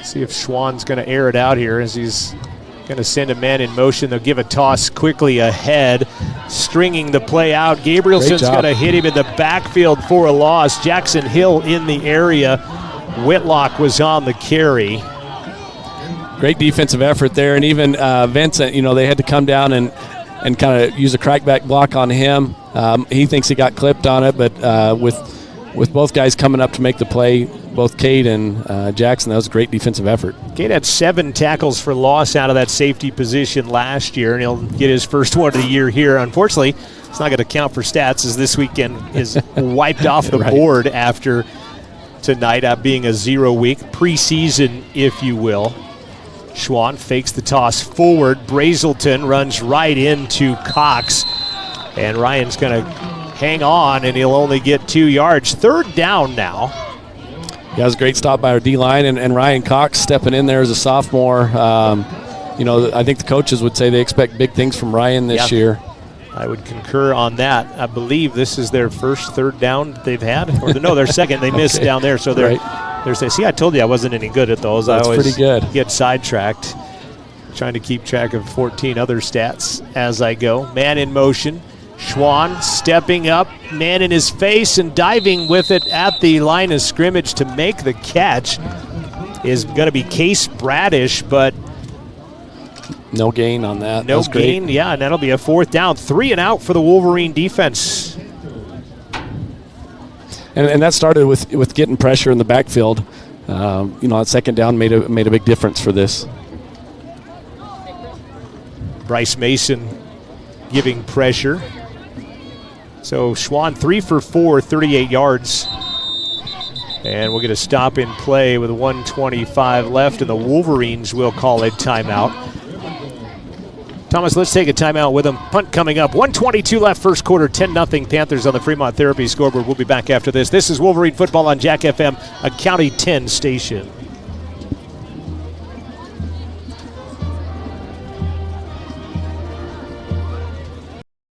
See if Schwann's going to air it out here as he's going to send a man in motion. They'll give a toss quickly ahead, stringing the play out. Gabrielson's going to hit him in the backfield for a loss. Jackson Hill in the area. Whitlock was on the carry. Great defensive effort there, and even Vincent, they had to come down and kind of use a crackback block on him. He thinks he got clipped on it, but with both guys coming up to make the play, both Cade and Jackson, that was a great defensive effort. Cade had 7 tackles for loss out of that safety position last year, and he'll get his first one of the year here. Unfortunately, it's not going to count for stats, as this weekend is wiped off the board after tonight being a 0 week preseason, if you will. Schwann fakes the toss forward. Brazelton runs right into Cox, and Ryan's going to hang on, and he'll only get 2 yards. 3rd down now. Yeah, it was a great stop by our D-line, and Ryan Cox stepping in there as a sophomore. I think the coaches would say they expect big things from Ryan this year. I would concur on that. I believe this is their first 3rd down they've had. Or no, their second. They missed down there, so they're see, I told you I wasn't any good at those. That's I always pretty good. Get sidetracked, trying to keep track of 14 other stats as I go. Man in motion. Schwann stepping up, man in his face, and diving with it at the line of scrimmage to make the catch. is going to be Case Bradish, but no gain on that. No gain, great. yeah, and that'll be a 4th down. 3 and out for the Wolverine defense. And that started with getting pressure in the backfield. That 2nd down made a big difference for this. Bryce Mason giving pressure. So Schwann 3 for 4, 38 yards. And we'll get a stop in play with 1:25 left, and the Wolverines will call a timeout. Thomas, let's take a timeout with them. Punt coming up. 1:22 left, first quarter, 10-0 Panthers on the Fremont Therapy scoreboard. We'll be back after this. This is Wolverine football on Jack FM, a County 10 station.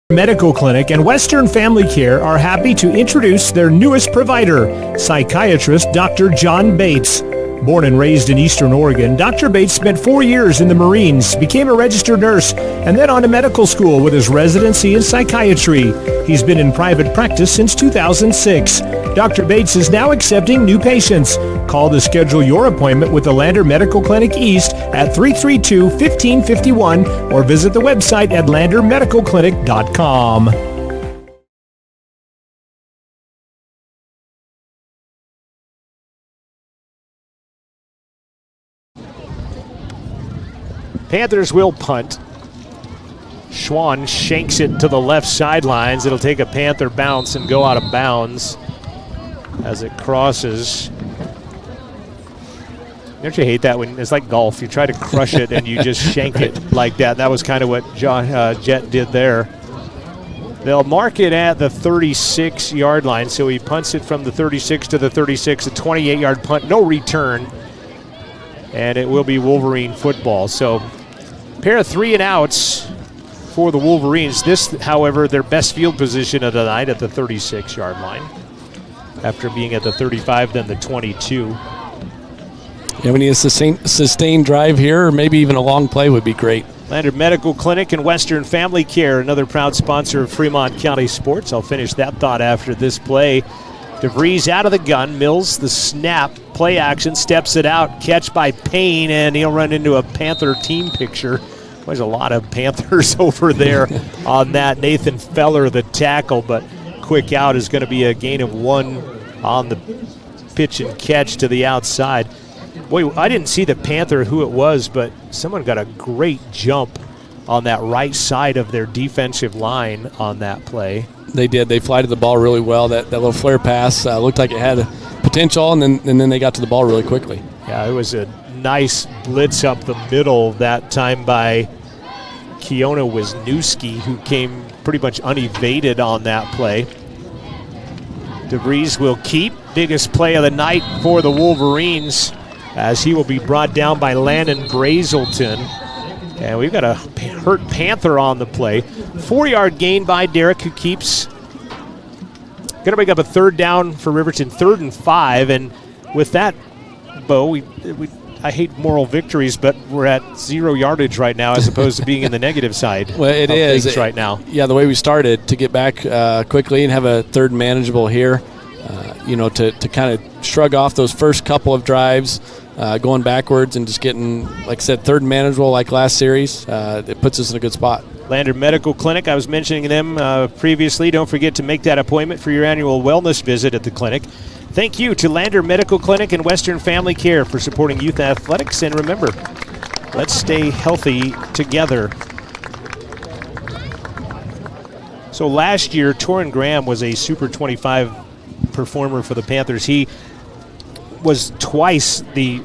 Medical Clinic and Western Family Care are happy to introduce their newest provider, psychiatrist Dr. John Bates. Born and raised in Eastern Oregon, Dr. Bates spent 4 years in the Marines, became a registered nurse, and then on to medical school with his residency in psychiatry. He's been in private practice since 2006. Dr. Bates is now accepting new patients. Call to schedule your appointment with the Lander Medical Clinic East at 332-1551 or visit the website at landermedicalclinic.com. Panthers will punt. Schwann shanks it to the left sidelines. It'll take a Panther bounce and go out of bounds as it crosses. Don't you hate that when it's like golf? You try to crush it and you just shank it like that. That was kind of what Jet did there. They'll mark it at the 36-yard line, so he punts it from the 36 to the 36, a 28-yard punt, no return, and it will be Wolverine football. So pair of 3 and outs for the Wolverines. This, however, their best field position of the night at the 36-yard line after being at the 35, then the 22. Yeah, we need a sustained drive here, or maybe even a long play would be great. Lander Medical Clinic and Western Family Care, another proud sponsor of Fremont County Sports. I'll finish that thought after this play. DeVries out of the gun. Mills, the snap, play action, steps it out, catch by Payne, and he'll run into a Panther team picture. There's a lot of Panthers over there on that. Nathan Feller, the tackle, but quick out is going to be a gain of 1 on the pitch and catch to the outside. Boy, I didn't see the Panther who it was, but someone got a great jump on that right side of their defensive line on that play. They did. They flighted the ball really well. That little flare pass looked like it had potential, and then they got to the ball really quickly. Yeah, it was a nice blitz up the middle that time by Keona Wisniewski, who came pretty much unevaded on that play. DeVries will keep. Biggest play of the night for the Wolverines as he will be brought down by Landon Brazelton. And we've got a hurt Panther on the play. 4-yard gain by Derek, who keeps. Going to make up a 3rd down for Riverton, 3rd and 5. And with that, Bo, I hate moral victories, but we're at 0 yardage right now as opposed to being in the negative side. Well, it is right now. Yeah, the way we started to get back quickly and have a 3rd manageable here, to kind of shrug off those first couple of drives, going backwards and just getting, like I said, 3rd manageable like last series. It puts us in a good spot. Lander Medical Clinic, I was mentioning them previously. Don't forget to make that appointment for your annual wellness visit at the clinic. Thank you to Lander Medical Clinic and Western Family Care for supporting youth athletics. And remember, let's stay healthy together. So last year, Torrin Graham was a Super 25 performer for the Panthers. He was twice the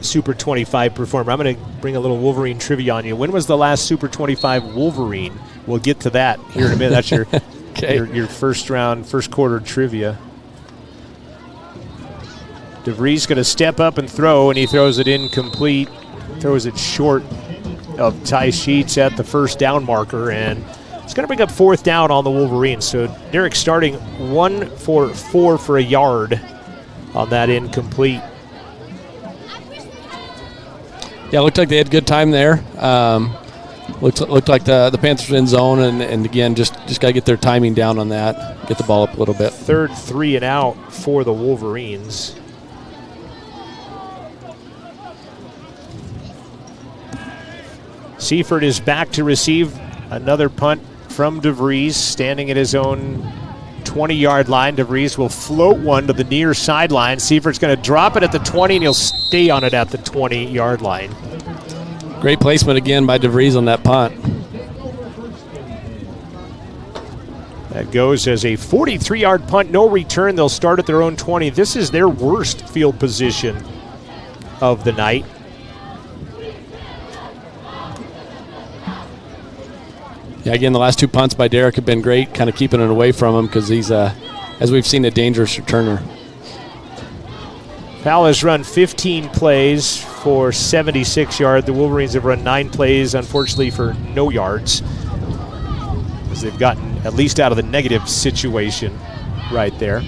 Super 25 performer. I'm going to bring a little Wolverine trivia on you. When was the last Super 25 Wolverine? We'll get to that here in a minute. That's your okay. your first quarter trivia. DeVries going to step up and throw, and he throws it incomplete. Throws it short of Ty Sheets at the 1st down marker, and it's going to bring up 4th down on the Wolverines. So Derek starting 1 for 4 for a yard on that incomplete. Yeah, it looked like they had good time there. Looked like the Panthers were in zone, and again, just got to get their timing down on that, get the ball up a little bit. 3rd 3 and out for the Wolverines. Seifert is back to receive another punt from DeVries, standing at his own 20-yard line. DeVries will float one to the near sideline. Seifert's going to drop it at the 20, and he'll stay on it at the 20-yard line. Great placement again by DeVries on that punt. That goes as a 43-yard punt, no return. They'll start at their own 20. This is their worst field position of the night. Yeah, again, the last two punts by Derek have been great, kind of keeping it away from him because he's, as we've seen, a dangerous returner. Powell has run 15 plays for 76 yards. The Wolverines have run 9 plays, unfortunately, for no yards, as they've gotten at least out of the negative situation right there.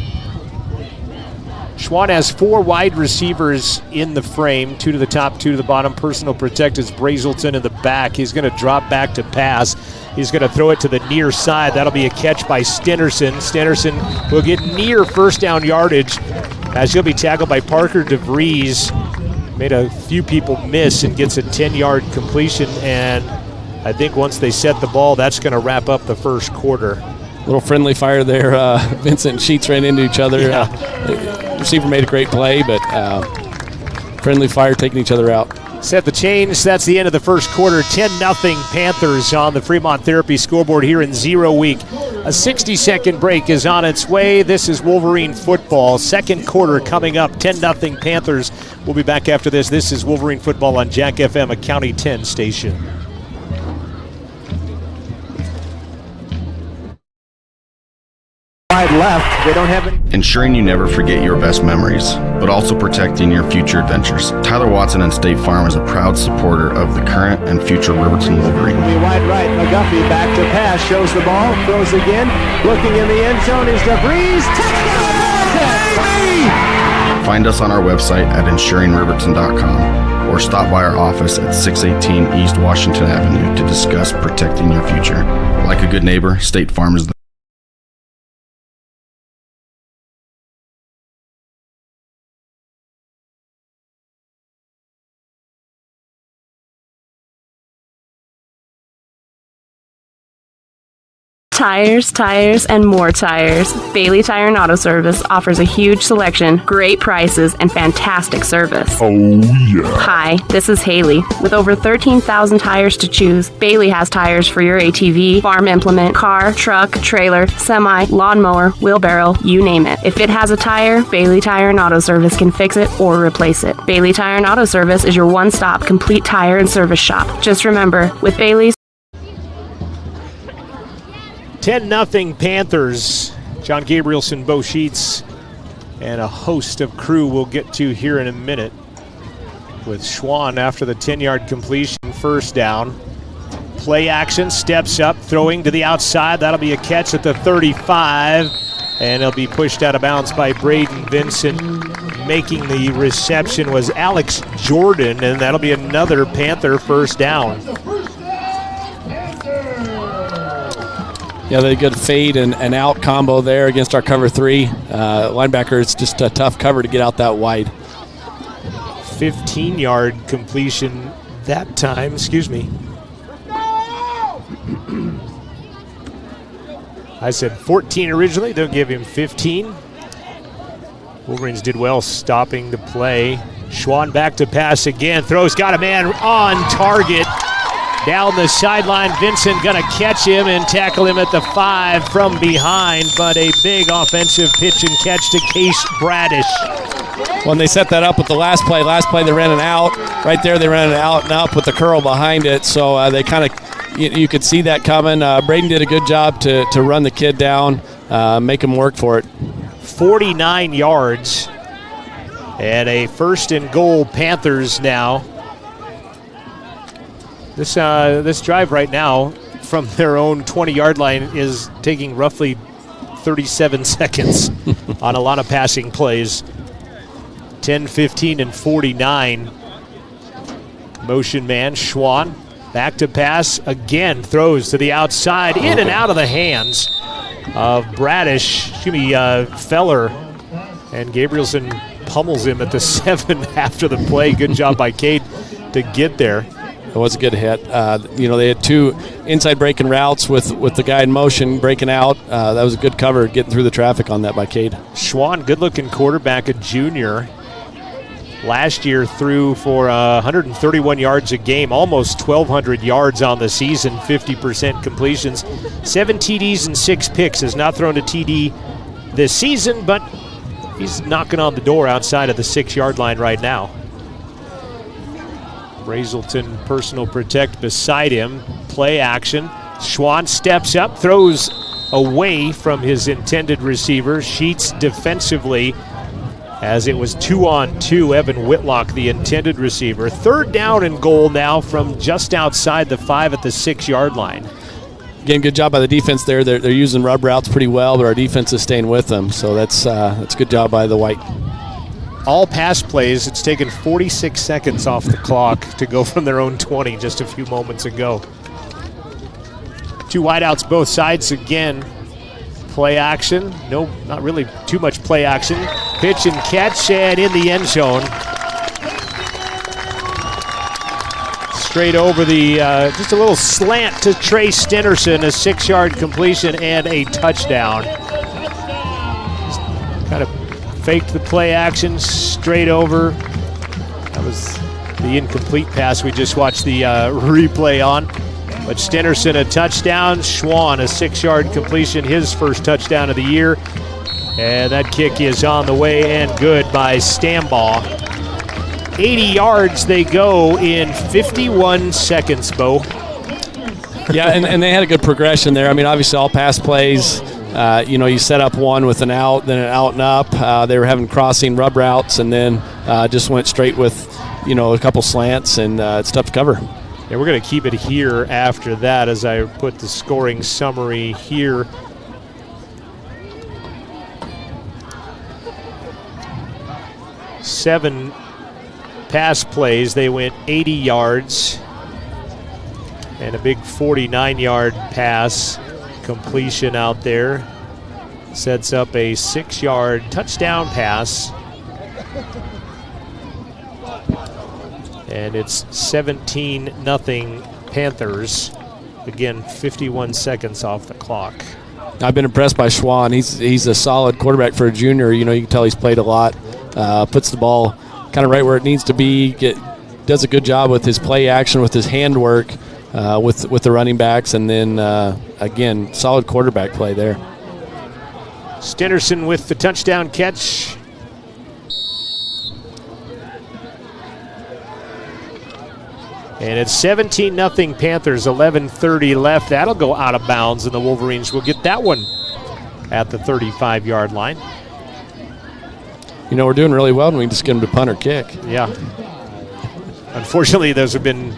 Schwann has 4 wide receivers in the frame, 2 to the top, 2 to the bottom. Personal protect is Brazelton in the back. He's going to drop back to pass. He's going to throw it to the near side. That'll be a catch by Stenerson. Stenerson will get near first down yardage as he'll be tackled by Parker DeVries. Made a few people miss and gets a 10-yard completion. And I think once they set the ball, that's going to wrap up the first quarter. Little friendly fire there. Vincent and Sheets ran into each other. Yeah. Receiver made a great play, but friendly fire taking each other out. Set the change. That's the end of the first quarter. 10-0 Panthers on the Fremont Therapy scoreboard here in 0 week. A 60-second break is on its way. This is Wolverine football. Second quarter coming up. 10-0 Panthers. We'll be back after this. This is Wolverine football on Jack FM, a County 10 station. Wide left. They don't have any. Ensuring you never forget your best memories, but also protecting your future adventures. Tyler Watson and State Farm is a proud supporter of the current and future Riverton Wolverine. Wide right. McGuffey back to pass. Shows the ball. Throws again. Looking in the end zone is DeVries. Touchdown! Find us on our website at insuringriverton.com or stop by our office at 618 East Washington Avenue to discuss protecting your future. Like a good neighbor, State Farm is the Tires, and more tires. Bailey Tire and Auto Service offers a huge selection, great prices, and fantastic service. Oh, yeah. Hi, this is Haley. With over 13,000 tires to choose, Bailey has tires for your ATV, farm implement, car, truck, trailer, semi, lawnmower, wheelbarrow, you name it. If it has a tire, Bailey Tire and Auto Service can fix it or replace it. Bailey Tire and Auto Service is your one-stop complete tire and service shop. Just remember, with Bailey's 10-0 Panthers. John Gabrielson, Bo Sheets, and a host of crew we'll get to here in a minute. With Schwann after the 10-yard completion, first down. Play action, steps up, throwing to the outside. That'll be a catch at the 35, and it'll be pushed out of bounds by Braden Vincent. Making the reception was Alex Jordan, and that'll be another Panther first down. Yeah, they good fade and out combo there against our cover 3. Linebacker, it's just a tough cover to get out that wide. 15-yard completion that time, excuse me. I said 14 originally, they'll give him 15. Wolverines did well stopping the play. Schwann back to pass again, throws, got a man on target. Down the sideline, Vincent going to catch him and tackle him at the 5 from behind, but a big offensive pitch and catch to Case Bradish. When they set that up with the last play they ran an out. Right there they ran an out and up with the curl behind it, so they kind of, you could see that coming. Braden did a good job to run the kid down, make him work for it. 49 yards and a first and goal Panthers now. This drive right now from their own 20-yard line is taking roughly 37 seconds on a lot of passing plays. 10, 15, and 49. Motion man, Schwann, back to pass again, throws to the outside, in and out of the hands of Feller, and Gabrielson pummels him at the 7 after the play. Good job by Cade to get there. It was a good hit. They had 2 inside breaking routes with the guy in motion breaking out. That was a good cover getting through the traffic on that by Cade. Schwann, good-looking quarterback, a junior. Last year threw for 131 yards a game, almost 1,200 yards on the season, 50% completions, 7 TDs and 6 picks. Has not thrown a TD this season, but he's knocking on the door outside of the 6-yard line right now. Brazelton personal protect beside him. Play action. Schwann steps up, throws away from his intended receiver. Sheets defensively as it was 2-on-2. Evan Whitlock, the intended receiver. 3rd down and goal now from just outside the 5 at the 6-yard line. Again, good job by the defense there. They're using rub routes pretty well, but our defense is staying with them. So that's a good job by the White. All pass plays, it's taken 46 seconds off the clock to go from their own 20 just a few moments ago. 2 wideouts both sides again. Play action. No, not really too much play action. Pitch and catch, and in the end zone. Straight over the, just a little slant to Trey Stennerson, a 6-yard completion and a touchdown. Just kind of faked the play action straight over. That was the incomplete pass we just watched the replay on. But Stennerson a touchdown. Schwann a 6-yard completion, his first touchdown of the year. And that kick is on the way and good by Stambaugh. 80 yards they go in 51 seconds, Bo. Yeah, and they had a good progression there. I mean, obviously all pass plays, you set up one with an out, then an out and up. They were having crossing rub routes, and then just went straight with, a couple slants, and it's tough to cover. Yeah, we're going to keep it here after that as I put the scoring summary here. Seven pass plays, they went 80 yards, and a big 49-yard pass completion out there sets up a 6-yard touchdown pass. And it's 17-0 Panthers. Again, 51 seconds off the clock. I've been impressed by Schwann. He's a solid quarterback for a junior. You can tell he's played a lot. Puts the ball kind of right where it needs to be. Does a good job with his play action, with his handwork, with the running backs, and then again, solid quarterback play there. Stennerson with the touchdown catch. And it's 17-0 Panthers, 11:30 left. That'll go out of bounds, and the Wolverines will get that one at the 35-yard line. We're doing really well when we just get them to punt or kick. Yeah. Unfortunately, those have been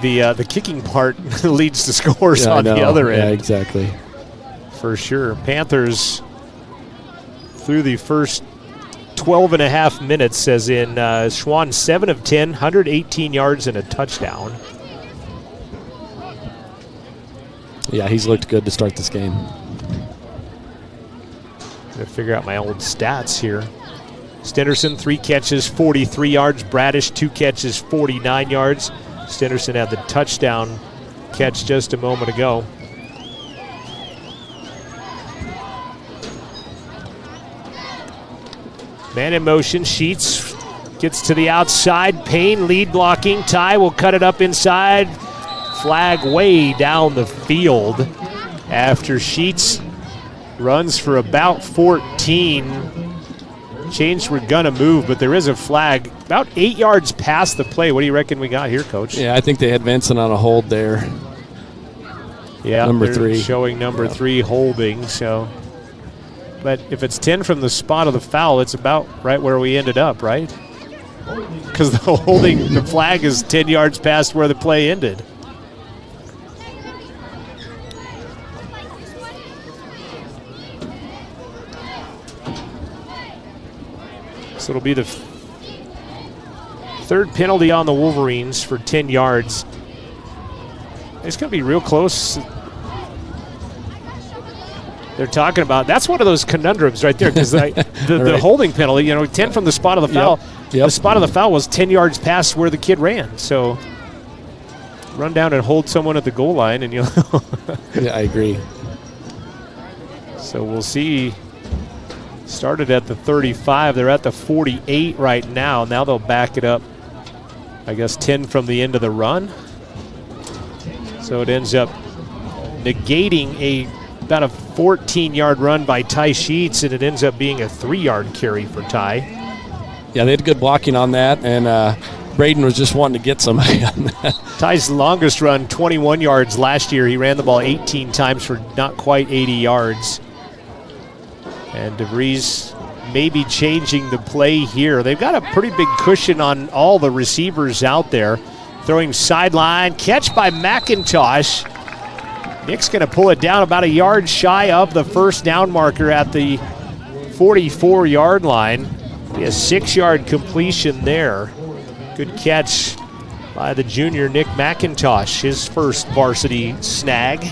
the kicking part leads to scores on the other end. Yeah, exactly. For sure. Panthers through the first 12 and a half minutes, as in Schwann 7 of 10, 118 yards and a touchdown. Yeah, he's looked good to start this game. Gotta figure out my old stats here. Stennerson 3 catches, 43 yards. Bradish 2 catches, 49 yards. Stennerson had the touchdown catch just a moment ago. Man in motion, Sheets gets to the outside. Payne lead blocking. Ty will cut it up inside. Flag way down the field after Sheets runs for about 14. Chains were gonna move, but there is a flag about 8 yards past the play. What do you reckon we got here, Coach? Yeah, I think they had Vincent on a hold there. Yeah, number 3. Showing number 3 holding, so. But if it's 10 from the spot of the foul, it's about right where we ended up, right? Because the flag is 10 yards past where the play ended. So it'll be the third penalty on the Wolverines for 10 yards. It's going to be real close. They're talking about, that's one of those conundrums right there, because the holding penalty, 10 from the spot of the foul. Yep. The spot of the foul was 10 yards past where the kid ran. So run down and hold someone at the goal line, and you'll. Yeah, I agree. So we'll see. Started at the 35. They're at the 48 right now. Now they'll back it up, I guess, 10 from the end of the run. So it ends up negating about a 14-yard run by Ty Sheets, and it ends up being a 3-yard carry for Ty. Yeah, they had good blocking on that, and Braden was just wanting to get somebody on that. Ty's longest run, 21 yards last year. He ran the ball 18 times for not quite 80 yards. And DeVries maybe changing the play here. They've got a pretty big cushion on all the receivers out there. Throwing sideline, catch by McIntosh. Nick's going to pull it down about a yard shy of the first down marker at the 44-yard line. Be a 6-yard completion there. Good catch by the junior Nick McIntosh, his first varsity snag.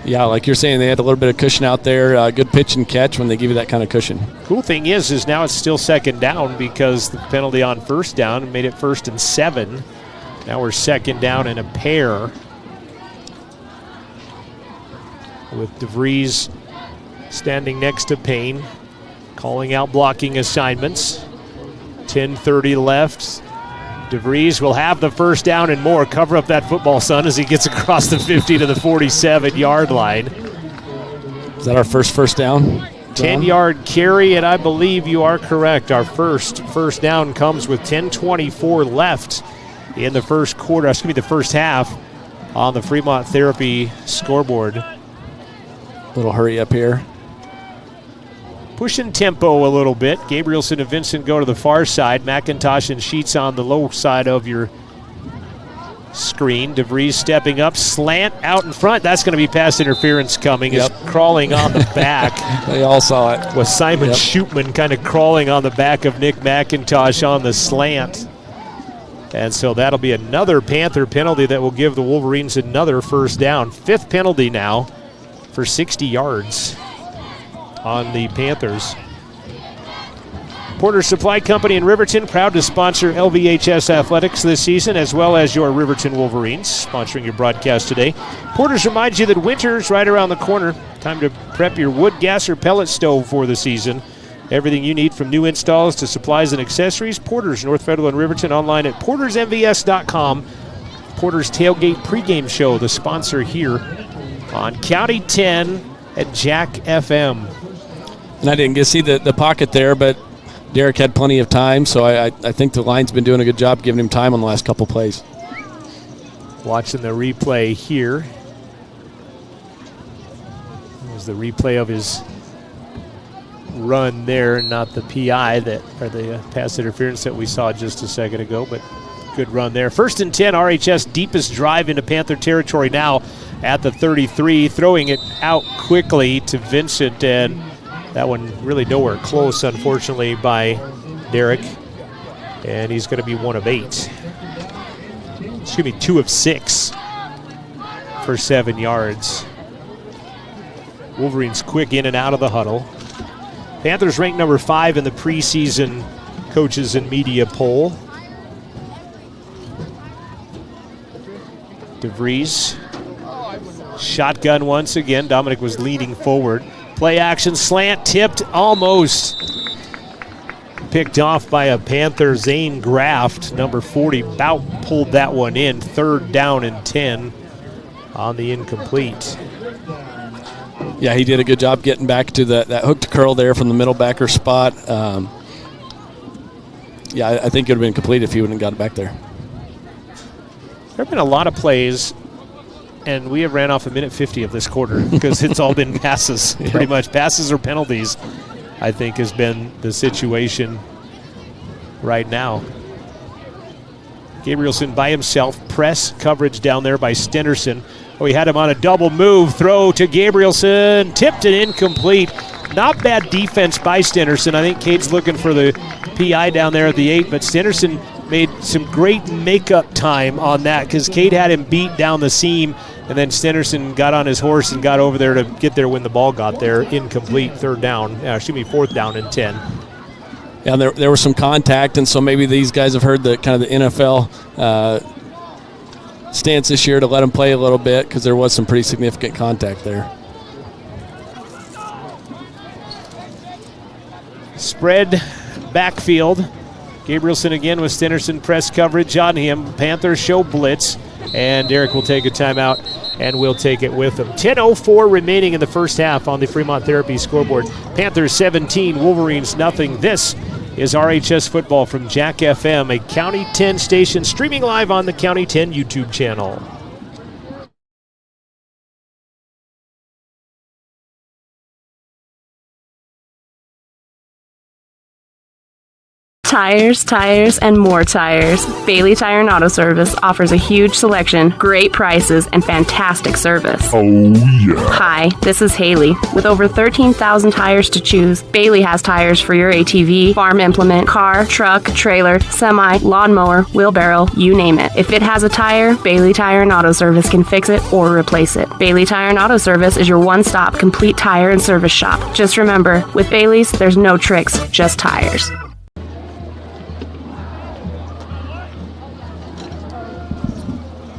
Yeah, like you're saying, they had a little bit of cushion out there. Good pitch and catch when they give you that kind of cushion. Cool thing is now it's still second down because the penalty on first down made it 1st and 7. Now we're second down and a pair. With DeVries standing next to Payne, calling out blocking assignments. 10:30 left. DeVries will have the first down and more. Cover up that football, son, as he gets across the 50 to the 47-yard line. Is that our first down? 10-yard carry, and I believe you are correct. Our first down comes with 10:24 left in the first quarter. That's going to be the first half on the Fremont Therapy scoreboard. Little hurry up here. Pushing tempo a little bit. Gabrielson and Vincent go to the far side. McIntosh and Sheets on the low side of your screen. DeVries stepping up. Slant out in front. That's going to be pass interference coming. Yep. Is crawling on the back. They all saw it. With Simon Shootman kind of crawling on the back of Nick McIntosh on the slant. And so that'll be another Panther penalty that will give the Wolverines another first down. 5th penalty now for 60 yards on the Panthers. Porter Supply Company in Riverton, proud to sponsor LVHS Athletics this season, as well as your Riverton Wolverines, sponsoring your broadcast today. Porter's reminds you that winter's right around the corner. Time to prep your wood, gas, or pellet stove for the season. Everything you need from new installs to supplies and accessories. Porter's, North Federal and Riverton, online at portersmvs.com. Porter's Tailgate pregame show, the sponsor here on County 10 at Jack FM. And I didn't get to see the pocket there, but Derek had plenty of time, so I think the line's been doing a good job giving him time on the last couple plays. Watching the replay here. There's the replay of his run there, not the PI or the pass interference that we saw just a second ago, but good run there. 1st and 10, RHS deepest drive into Panther territory now at the 33, throwing it out quickly to Vincent, and that one really nowhere close, unfortunately, by Derek. And he's going to be 1 of 8. Excuse me, 2 of 6 for 7 yards. Wolverines quick in and out of the huddle. Panthers ranked number 5 in the preseason coaches and media poll. DeVries, shotgun once again. Dominic was leaning forward. Play action, slant, tipped, almost picked off by a Panther. Zane Graft, number 40, about pulled that one in. 3rd down and 10 on the incomplete. Yeah, he did a good job getting back to that hook to curl there from the middle backer spot. Yeah, I think it would have been complete if he wouldn't have got it back there. There have been a lot of plays, and we have ran off 1:50 of this quarter because it's all been passes, pretty much. Passes or penalties, I think, has been the situation right now. Gabrielson by himself, press coverage down there by Stenderson. Oh, he had him on a double move, throw to Gabrielson, tipped and incomplete. Not bad defense by Stenderson. I think Cade's looking for the PI down there at the 8, but Stenderson made some great makeup time on that because Cade had him beat down the seam, and then Stenderson got on his horse and got over there to get there when the ball got there. Incomplete, 4th down and 10. Yeah, there was some contact, and so maybe these guys have heard the kind of the NFL stance this year to let them play a little bit because there was some pretty significant contact there. Spread backfield. Gabrielson again with Stennerson press coverage on him. Panthers show blitz, and Derek will take a timeout, and we'll take it with him. 10:04 remaining in the first half on the Fremont Therapy scoreboard. Panthers 17, Wolverines nothing. This is RHS Football from Jack FM, a County 10 station, streaming live on the County 10 YouTube channel. Tires, and more tires. Bailey Tire and Auto Service offers a huge selection, great prices, and fantastic service. Oh, yeah. Hi, this is Haley. With over 13,000 tires to choose, Bailey has tires for your ATV, farm implement, car, truck, trailer, semi, lawnmower, wheelbarrow, you name it. If it has a tire, Bailey Tire and Auto Service can fix it or replace it. Bailey Tire and Auto Service is your one-stop complete tire and service shop. Just remember, with Bailey's, there's no tricks, just tires.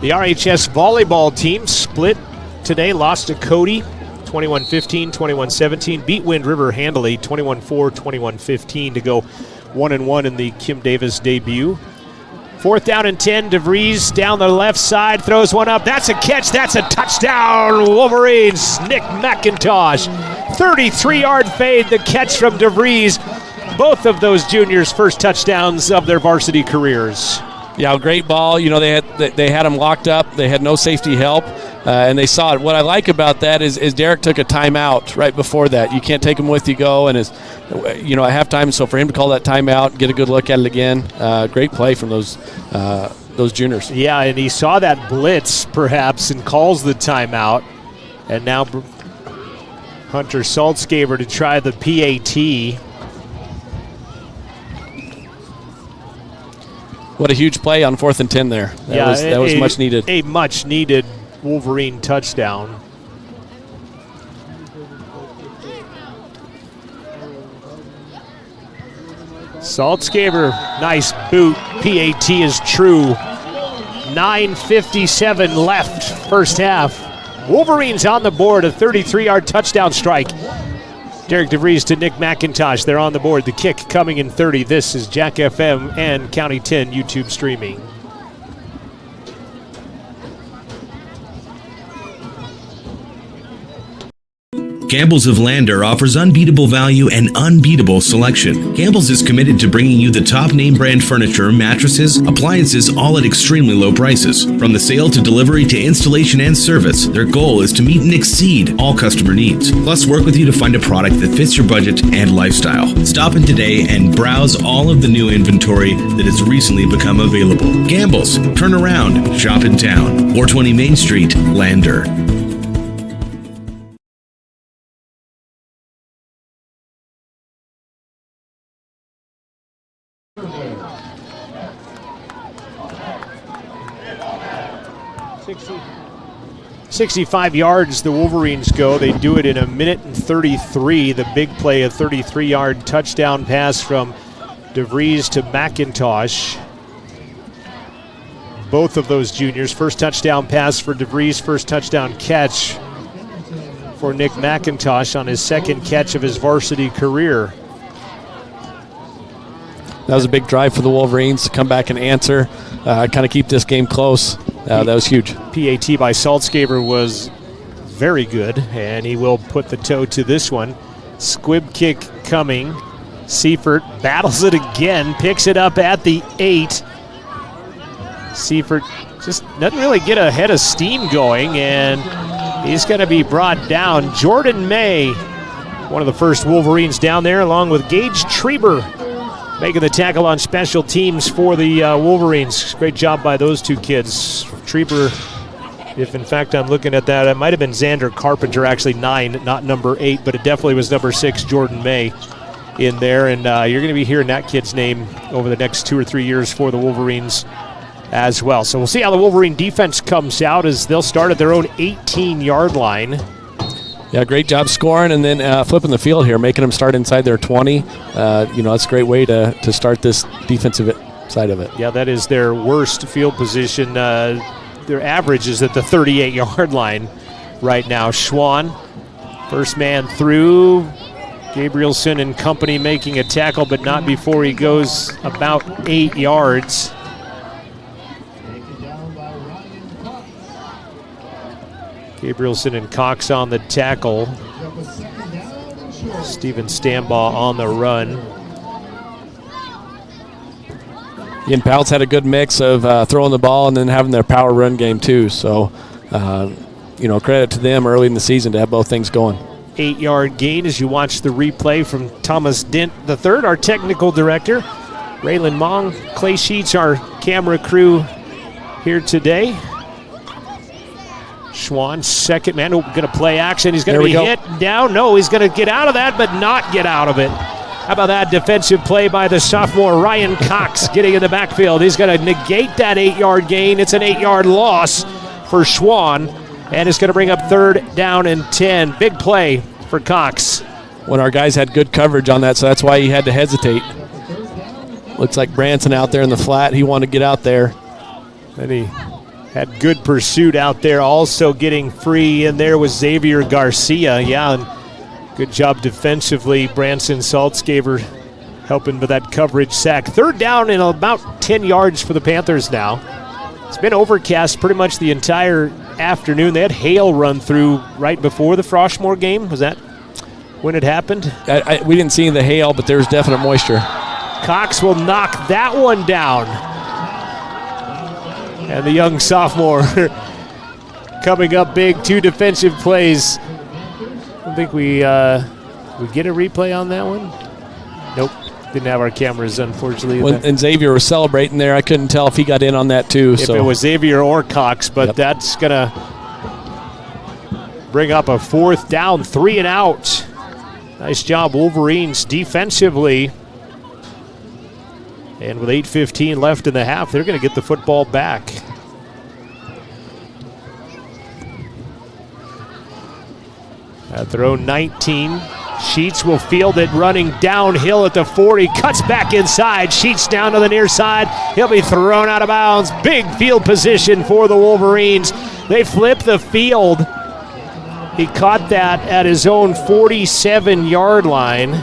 The RHS volleyball team split today, lost to Cody 21-15, 21-17, beat Wind River handily 21-4, 21-15 to go 1-1 in the Kim Davis debut. 4th down and 10, DeVries down the left side, throws one up. That's a catch, that's a touchdown, Wolverines. Nick McIntosh, 33-yard fade, the catch from DeVries. Both of those juniors' first touchdowns of their varsity careers. Yeah, great ball. You know, they had them locked up. They had no safety help, and they saw it. What I like about that is Derek took a timeout right before that. You can't take them with you go, and at halftime. So for him to call that timeout, get a good look at it again, great play from those juniors. Yeah, and he saw that blitz perhaps and calls the timeout, and now Hunter Saltzgaber to try the PAT. What a huge play on 4th and 10 there. That was much needed. A much needed Wolverine touchdown. Saltzgaber, nice boot. PAT is true. 9:57 left, first half. Wolverines on the board, a 33-yard touchdown strike. Derek DeVries to Nick McIntosh. They're on the board. The kick coming in 30. This is Jack FM and County 10 YouTube streaming. Campbell's of Lander offers unbeatable value and unbeatable selection. Campbell's is committed to bringing you the top name brand furniture, mattresses, appliances, all at extremely low prices. From the sale to delivery to installation and service, their goal is to meet and exceed all customer needs. Plus, work with you to find a product that fits your budget and lifestyle. Stop in today and browse all of the new inventory that has recently become available. Campbell's, turn around, shop in town. 420 Main Street, Lander. $60. 65 yards the Wolverines go. They do it in 1:33. The big play, a 33-yard touchdown pass from DeVries to McIntosh. Both of those juniors. First touchdown pass for DeVries, first touchdown catch for Nick McIntosh on his second catch of his varsity career. That was a big drive for the Wolverines to come back and answer, kind of keep this game close. That was huge. PAT by Saltzgaber was very good, and he will put the toe to this one. Squib kick coming. Seifert battles it again, picks it up at the 8. Seifert just doesn't really get a head of steam going, and he's going to be brought down. Jordan May, one of the first Wolverines down there, along with Gage Treber, making the tackle on special teams for the Wolverines. Great job by those two kids. Treber, if in fact I'm looking at that, it might have been Xander Carpenter, actually 9, not number 8, but it definitely was number 6, Jordan May, in there. And you're going to be hearing that kid's name over the next 2 or 3 years for the Wolverines as well. So we'll see how the Wolverine defense comes out as they'll start at their own 18-yard line. Yeah, great job scoring and then flipping the field here, making them start inside their 20. That's a great way to start this defensive side of it. Yeah, that is their worst field position. their average is at the 38-yard line right now. Schwann, first man through. Gabrielson and company making a tackle, but not before he goes about 8 yards. Gabrielson and Cox on the tackle. Steven Stambaugh on the run. And Powell's had a good mix of throwing the ball and then having their power run game too. So, credit to them early in the season to have both things going. 8-yard gain as you watch the replay from Thomas Dent III, our technical director. Raylan Mong, Clay Sheets, our camera crew here today. Schwann, second man, going to play action. He's going to be hit down. No, he's going to get out of that, but not get out of it. How about that defensive play by the sophomore Ryan Cox getting in the backfield? He's going to negate that 8-yard gain. It's an 8-yard loss for Schwann, and it's going to bring up 3rd down and 10. Big play for Cox. When our guys had good coverage on that, so that's why he had to hesitate. Looks like Branson out there in the flat. He wanted to get out there. And he had good pursuit out there. Also getting free in there was Xavier Garcia. Yeah, and good job defensively. Branson Saltzgaver helping with that coverage sack. 3rd down and about 10 yards for the Panthers now. It's been overcast pretty much the entire afternoon. They had hail run through right before the Froshmore game. Was that when it happened? We didn't see the hail, but there's definite moisture. Cox will knock that one down. And the young sophomore coming up big. 2 defensive plays. I don't think we get a replay on that one. Nope. Didn't have our cameras, unfortunately. And Xavier was celebrating there. I couldn't tell if he got in on that too. If it was Xavier or Cox, but that's going to bring up a 4th down, 3 and out. Nice job, Wolverines, defensively. And with 8:15 left in the half, they're going to get the football back. At their own 19, Sheets will field it running downhill at the 40, cuts back inside. Sheets down to the near side. He'll be thrown out of bounds. Big field position for the Wolverines. They flip the field. He caught that at his own 47-yard line.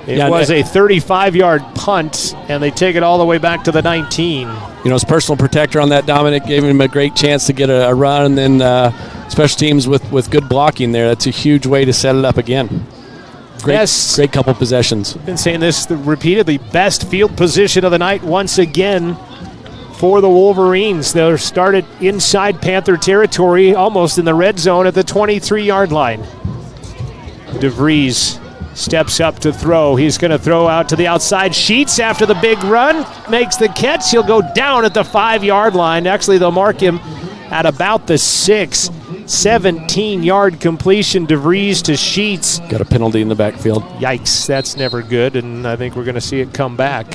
It was a 35-yard punt, and they take it all the way back to the 19. His personal protector on that, Dominic, gave him a great chance to get a run, and then special teams with good blocking there. That's a huge way to set it up again. Great couple possessions. I've been saying this repeatedly. Best field position of the night once again for the Wolverines. They're started inside Panther territory, almost in the red zone at the 23-yard line. DeVries steps up to throw. He's going to throw out to the outside. Sheets after the big run makes the catch. He'll go down at the 5-yard line. Actually, they'll mark him at about the 6. 17-yard completion. DeVries to Sheets. Got a penalty in the backfield. Yikes, that's never good, and I think we're going to see it come back.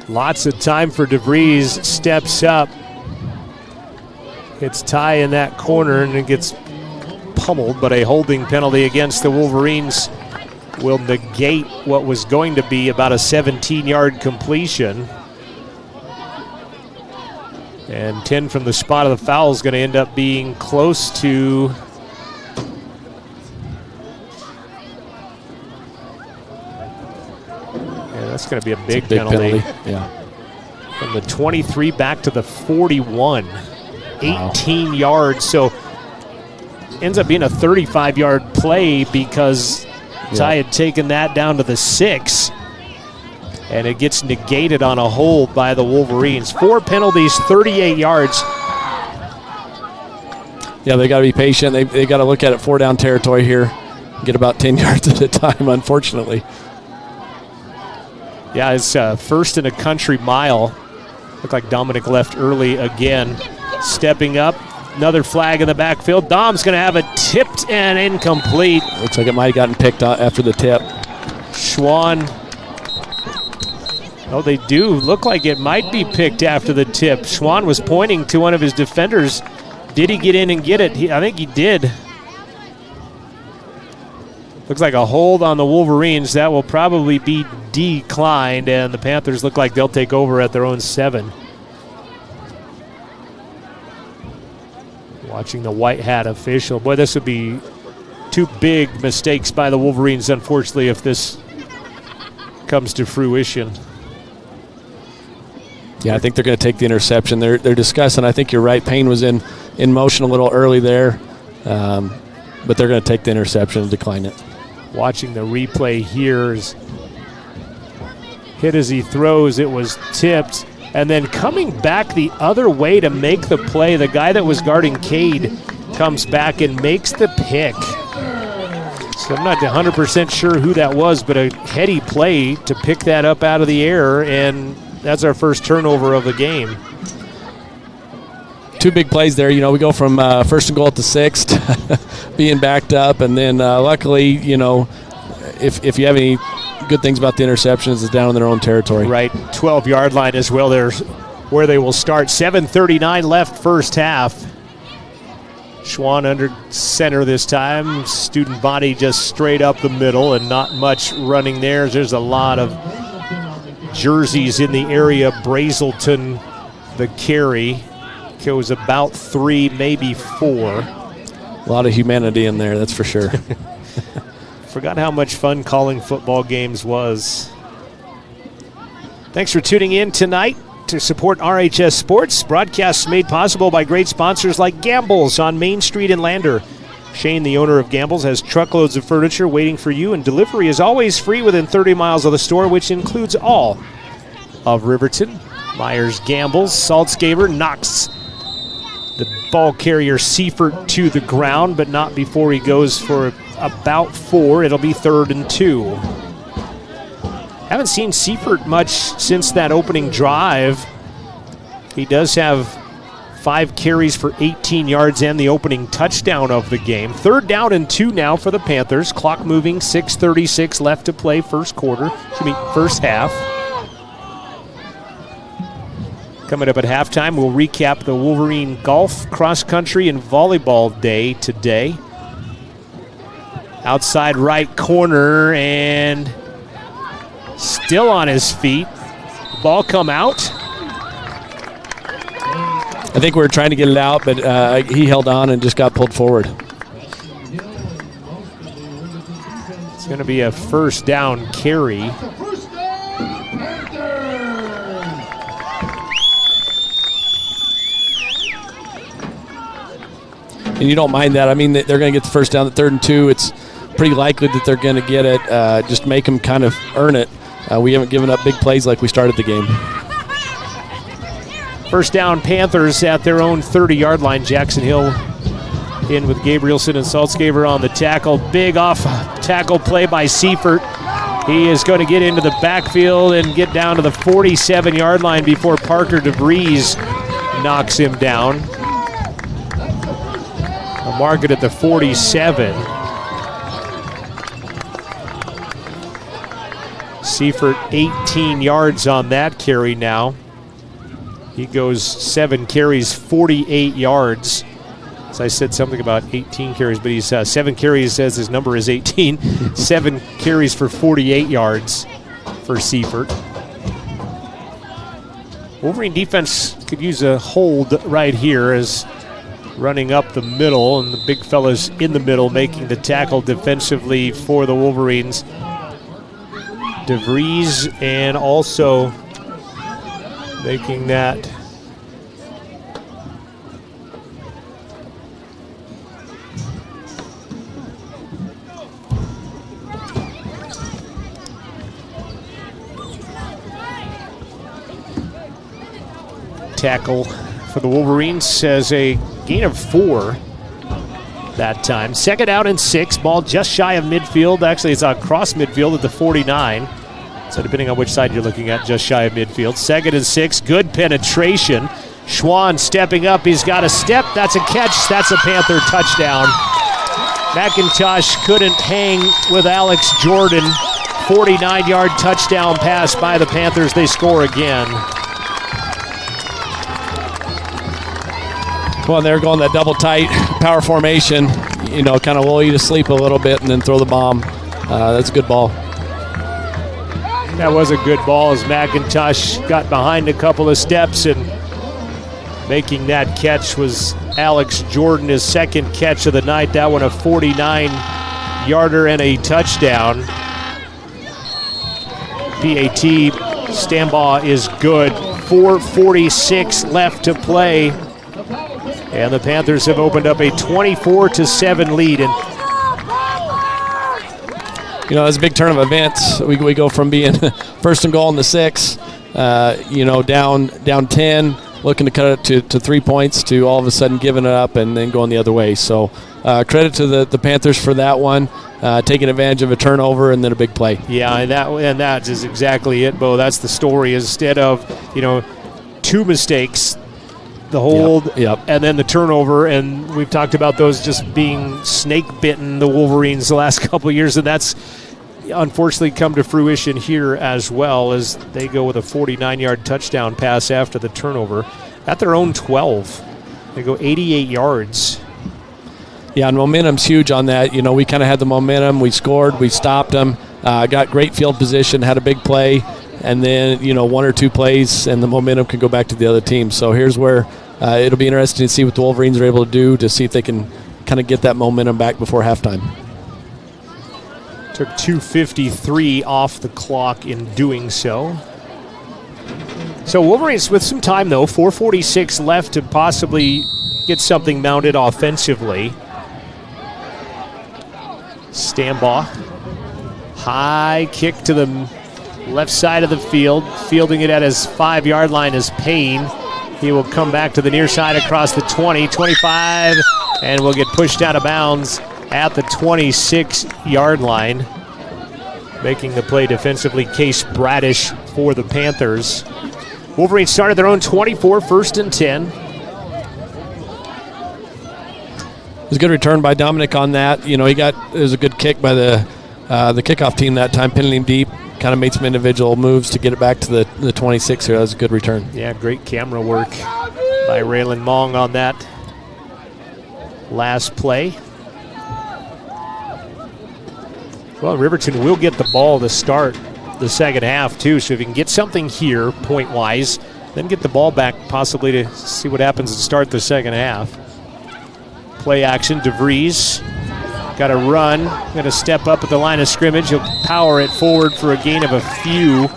Lots of time for DeVries. Steps up. It's Ty in that corner, and it gets pummeled, but a holding penalty against the Wolverines will negate what was going to be about a 17-yard completion. And 10 from the spot of the foul is going to end up being close to that's going to be a big penalty. Yeah. From the 23 back to the 41. 18 yards. So ends up being a 35-yard play because Ty had taken that down to the 6. And it gets negated on a hold by the Wolverines. 4 penalties, 38 yards. Yeah, they got to be patient. They got to look at it 4-down territory here. Get about 10 yards at a time, unfortunately. Yeah, it's first in a country mile. Looked like Dominic left early again. Stepping up, another flag in the backfield. Dom's going to have it tipped and incomplete. Looks like it might have gotten picked after the tip. Schwann. Oh, they do look like it might be picked after the tip. Schwann was pointing to one of his defenders. Did he get in and get it? I think he did. Looks like a hold on the Wolverines. That will probably be declined, and the Panthers look like they'll take over at their own 7. Watching the white hat official. Boy, this would be 2 big mistakes by the Wolverines, unfortunately, if this comes to fruition. Yeah, I think they're going to take the interception. They're discussing. I think you're right. Payne was in motion a little early there, but they're going to take the interception and decline it. Watching the replay here, is hit as he throws. It was tipped. And then coming back the other way to make the play, the guy that was guarding Cade comes back and makes the pick. So I'm not 100% sure who that was, but a heady play to pick that up out of the air, and that's our first turnover of the game. 2 big plays there. We go from first and goal at the 6th, being backed up, and then luckily, if you have any good things about the interceptions, it's down in their own territory. Right, 12-yard line as well. There's where they will start. 7:39 left first half. Schwann under center this time. Student body just straight up the middle and not much running there. There's a lot of jerseys in the area. Brazelton, the carry, goes about 3, maybe 4. A lot of humanity in there, that's for sure. Forgot how much fun calling football games was. Thanks for tuning in tonight to support RHS Sports. Broadcasts made possible by great sponsors like Gamble's on Main Street in Lander. Shane, the owner of Gamble's, has truckloads of furniture waiting for you, and delivery is always free within 30 miles of the store, which includes all of Riverton. Myers Gamble's. Saltzgaber knocks the ball carrier Seifert to the ground, but not before he goes for about 4. It'll be 3rd and 2. Haven't seen Seifert much since that opening drive. He does have 5 carries for 18 yards and the opening touchdown of the game. 3rd down and 2 now for the Panthers. Clock moving, 6:36 left to play first half. Coming up at halftime, we'll recap the Wolverine golf, cross country, and volleyball day today. Outside right corner, and still on his feet. Ball come out. I think we were trying to get it out, but he held on and just got pulled forward. It's going to be a first down carry. And you don't mind that. I mean, they're going to get the first down at 3rd and 2. It's pretty likely that they're going to get it. Just make them kind of earn it. We haven't given up big plays like we started the game. First down, Panthers at their own 30-yard line. Jackson Hill in with Gabrielson and Saltzgaber on the tackle. Big off tackle play by Seifert. He is going to get into the backfield and get down to the 47-yard line before Parker DeVries knocks him down. A mark it at the 47. Seifert 18 yards on that carry now. He goes 7 carries, 48 yards. As I said something about 18 carries, but he's 7 carries, says his number is 18. 7 carries for 48 yards for Seifert. Wolverine defense could use a hold right here as running up the middle, and the big fella's in the middle making the tackle defensively for the Wolverines. DeVries, and also making that tackle for the Wolverines as a gain of 4 that time. 2nd out and 6, ball just shy of midfield. Actually, it's across midfield at the 49. So depending on which side you're looking at, just shy of midfield. 2nd and 6, good penetration. Schwann stepping up, he's got a step, that's a catch, that's a Panther touchdown. McIntosh couldn't hang with Alex Jordan. 49-yard touchdown pass by the Panthers, they score again. Well, they're going that double tight power formation, kind of lull you to sleep a little bit and then throw the bomb. that's a good ball. That was a good ball as McIntosh got behind a couple of steps, and making that catch was Alex Jordan, his second catch of the night. That one a 49-yarder and a touchdown. PAT Stambaugh is good. 4:46 left to play. And the Panthers have opened up a 24-7 lead. And it's a big turn of events. We go from being first and goal in the 6, down 10, looking to cut it to 3 points, to all of a sudden giving it up and then going the other way. So credit to the Panthers for that one, taking advantage of a turnover and then a big play. Yeah, and that is exactly it, Bo. That's the story. Instead of, 2 mistakes, the hold, and then the turnover, and we've talked about those just being snake-bitten, the Wolverines, the last couple of years, and that's unfortunately come to fruition here as well, as they go with a 49-yard touchdown pass after the turnover at their own 12. They go 88 yards. Yeah, and momentum's huge on that. We kind of had the momentum. We scored. We stopped them. Got great field position, had a big play, and then, 1 or 2 plays, and the momentum can go back to the other team. So here's where it'll be interesting to see what the Wolverines are able to do to see if they can kind of get that momentum back before halftime. Took 2:53 off the clock in doing so. So Wolverines with some time, though. 4:46 left to possibly get something mounted offensively. Stambaugh. High kick to the left side of the field. Fielding it at his 5-yard line is Payne. He will come back to the near side across the 20, 25, and will get pushed out of bounds at the 26-yard line. Making the play defensively, Case Bradish for the Panthers. Wolverines started their own 24, 1st and 10. It was a good return by Dominic on that. It was a good kick by the kickoff team that time, pinning him deep. Kind of made some individual moves to get it back to the 26 here. That was a good return. Yeah, great camera work by Raylan Mong on that last play. Well, Riverton will get the ball to start the second half, too. So if you can get something here, point-wise, then get the ball back possibly to see what happens and start the second half. Play action, DeVries. Got to run, got to step up at the line of scrimmage. He'll power it forward for a gain of a few.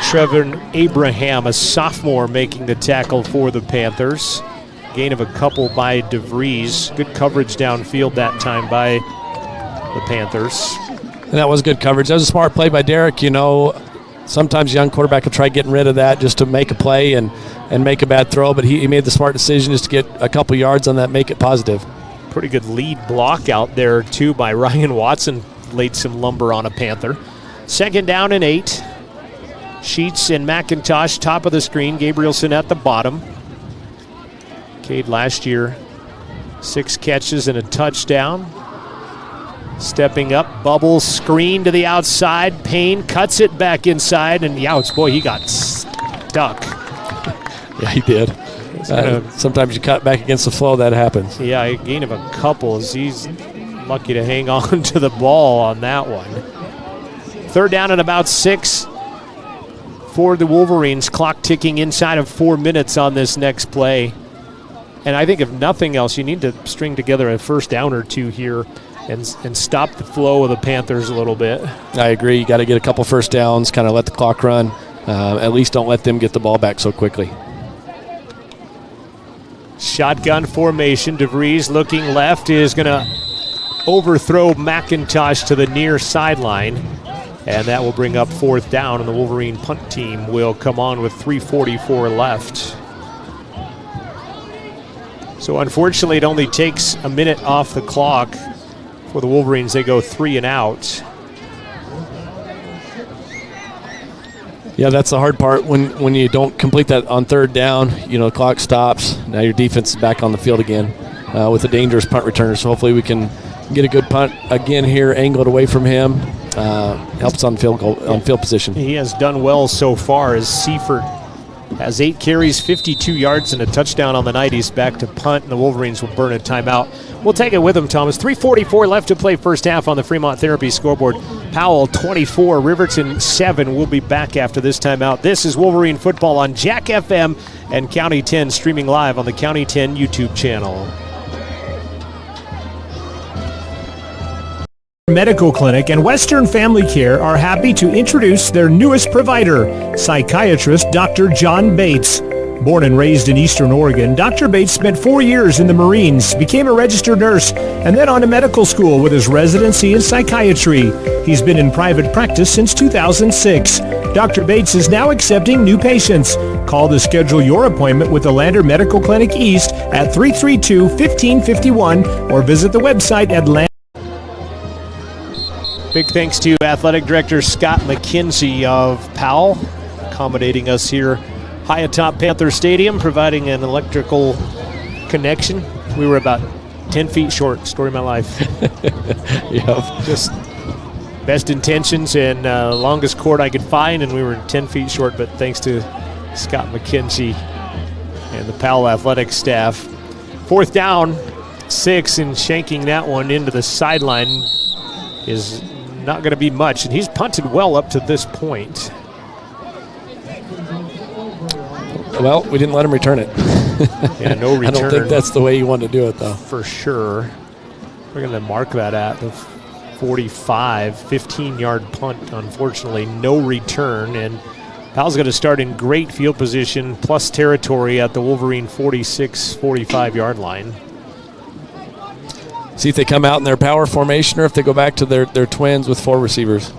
Trevor Abraham, a sophomore, making the tackle for the Panthers. Gain of a couple by DeVries. Good coverage downfield that time by the Panthers. And that was good coverage. That was a smart play by Derek. Sometimes a young quarterback will try getting rid of that just to make a play and make a bad throw, but he made the smart decision just to get a couple yards on that, make it positive. Pretty good lead block out there, too, by Ryan Watson. Laid some lumber on a Panther. 2nd down and 8. Sheets and McIntosh, top of the screen. Gabrielson at the bottom. Cade last year, 6 catches and a touchdown. Stepping up, bubble screen to the outside. Payne cuts it back inside, and Youts, boy, he got stuck. Yeah, he did. Sometimes you cut back against the flow, that happens. Yeah, a gain of a couple as he's lucky to hang on to the ball on that one. 3rd down and about 6 for the Wolverines. Clock ticking inside of 4 minutes on this next play. And I think if nothing else, you need to string together a first down or two here and stop the flow of the Panthers a little bit. I agree. You got to get a couple first downs, kind of let the clock run. At least don't let them get the ball back so quickly. Shotgun formation. DeVries looking left is going to overthrow McIntosh to the near sideline. And that will bring up 4th down, and the Wolverine punt team will come on with 3:44 left. So unfortunately, it only takes a minute off the clock for the Wolverines. They go 3 and out. Yeah, that's the hard part when you don't complete that on 3rd down. The clock stops. Now your defense is back on the field again with a dangerous punt returner. So hopefully we can get a good punt again here, angled away from him. Helps on field position. He has done well so far as Seifert has 8 carries, 52 yards, and a touchdown on the night. He's back to punt, and the Wolverines will burn a timeout. We'll take it with him, Thomas. 3:44 left to play first half on the Fremont Therapy scoreboard. Powell 24, Riverton 7. We'll be back after this timeout. This is Wolverine football on Jack FM and County 10, streaming live on the County 10 YouTube channel. Medical Clinic and Western Family Care are happy to introduce their newest provider, psychiatrist Dr. John Bates. Born and raised in Eastern Oregon, Dr. Bates spent 4 years in the Marines, became a registered nurse, and then on to medical school with his residency in psychiatry. He's been in private practice since 2006. Dr. Bates is now accepting new patients. Call to schedule your appointment with the Lander Medical Clinic East at 332-1551 or visit the website at Lander. Big thanks to Athletic Director Scott McKenzie of Powell, accommodating us here high atop Panther Stadium, providing an electrical connection. We were about 10 feet short, story of my life. Yep. Just best intentions and longest cord I could find, and we were 10 feet short, but thanks to Scott McKenzie and the Powell athletic staff. 4th down, 6, and shanking that one into the sideline is not going to be much, and he's punted well up to this point. Well, we didn't let him return it. Yeah, no return. I don't think that's the way you want to do it, though. For sure. We're going to mark that at the 45, 15-yard punt. Unfortunately, no return, and Powell's going to start in great field position plus territory at the Wolverine 46, 45-yard line. See if they come out in their power formation or if they go back to their twins with 4 receivers.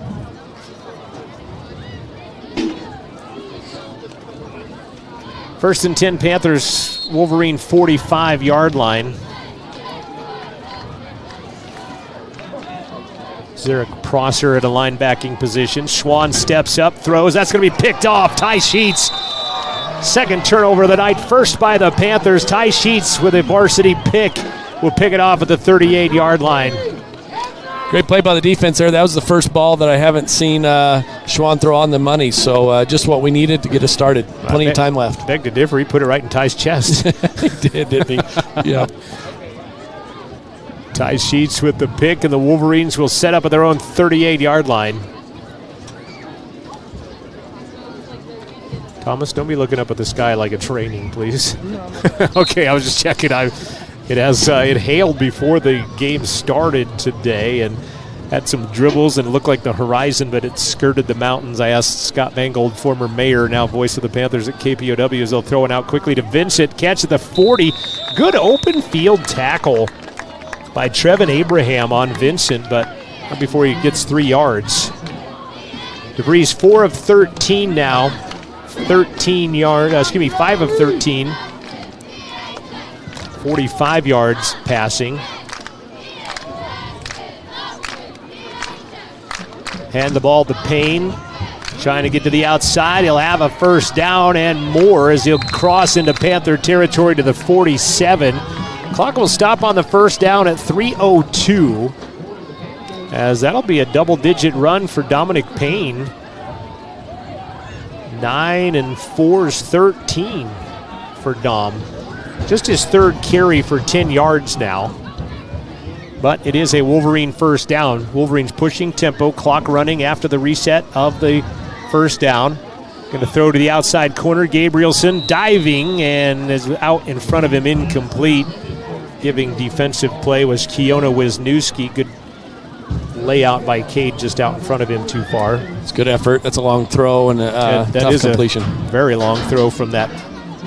First and 10, Panthers, Wolverine 45-yard line. Zarek Prosser at a linebacking position. Schwann steps up, throws. That's going to be picked off. Ty Sheets, second turnover of the night. First by the Panthers. Ty Sheets with a varsity pick. Will pick it off at the 38-yard line. Great play by the defense there. That was the first ball that I haven't seen Schwann throw on the money, so just what we needed to get us started. Plenty of time left. Beg to differ. He put it right in Ty's chest. He did, didn't he? Yeah. Ty Sheets with the pick, and the Wolverines will set up at their own 38-yard line. Thomas, don't be looking up at the sky like a training, please. Okay, I was just checking. It hailed before the game started today and had some dribbles and looked like the horizon, but it skirted the mountains. I asked Scott Mangold, former mayor, now voice of the Panthers at KPOW, as they'll throw it out quickly to Vincent. Catch at the 40. Good open field tackle by Trevin Abraham on Vincent, but not before he gets 3 yards. DeVries 4 of 13 now. 5 of 13. 45 yards passing. Hand the ball to Payne. Trying to get to the outside. He'll have a first down and more as he'll cross into Panther territory to the 47. Clock will stop on the first down at 3:02. As that'll be a double-digit run for Dominic Payne. 9 and 4 is 13 for Dom. Just his 3rd carry for 10 yards now. But it is a Wolverine first down. Wolverines pushing tempo, clock running after the reset of the first down. Going to throw to the outside corner. Gabrielson diving and is out in front of him, incomplete. Giving defensive play was Keona Wisniewski. Good layout by Cade just out in front of him too far. It's good effort. That's a long throw and a tough completion. A very long throw from that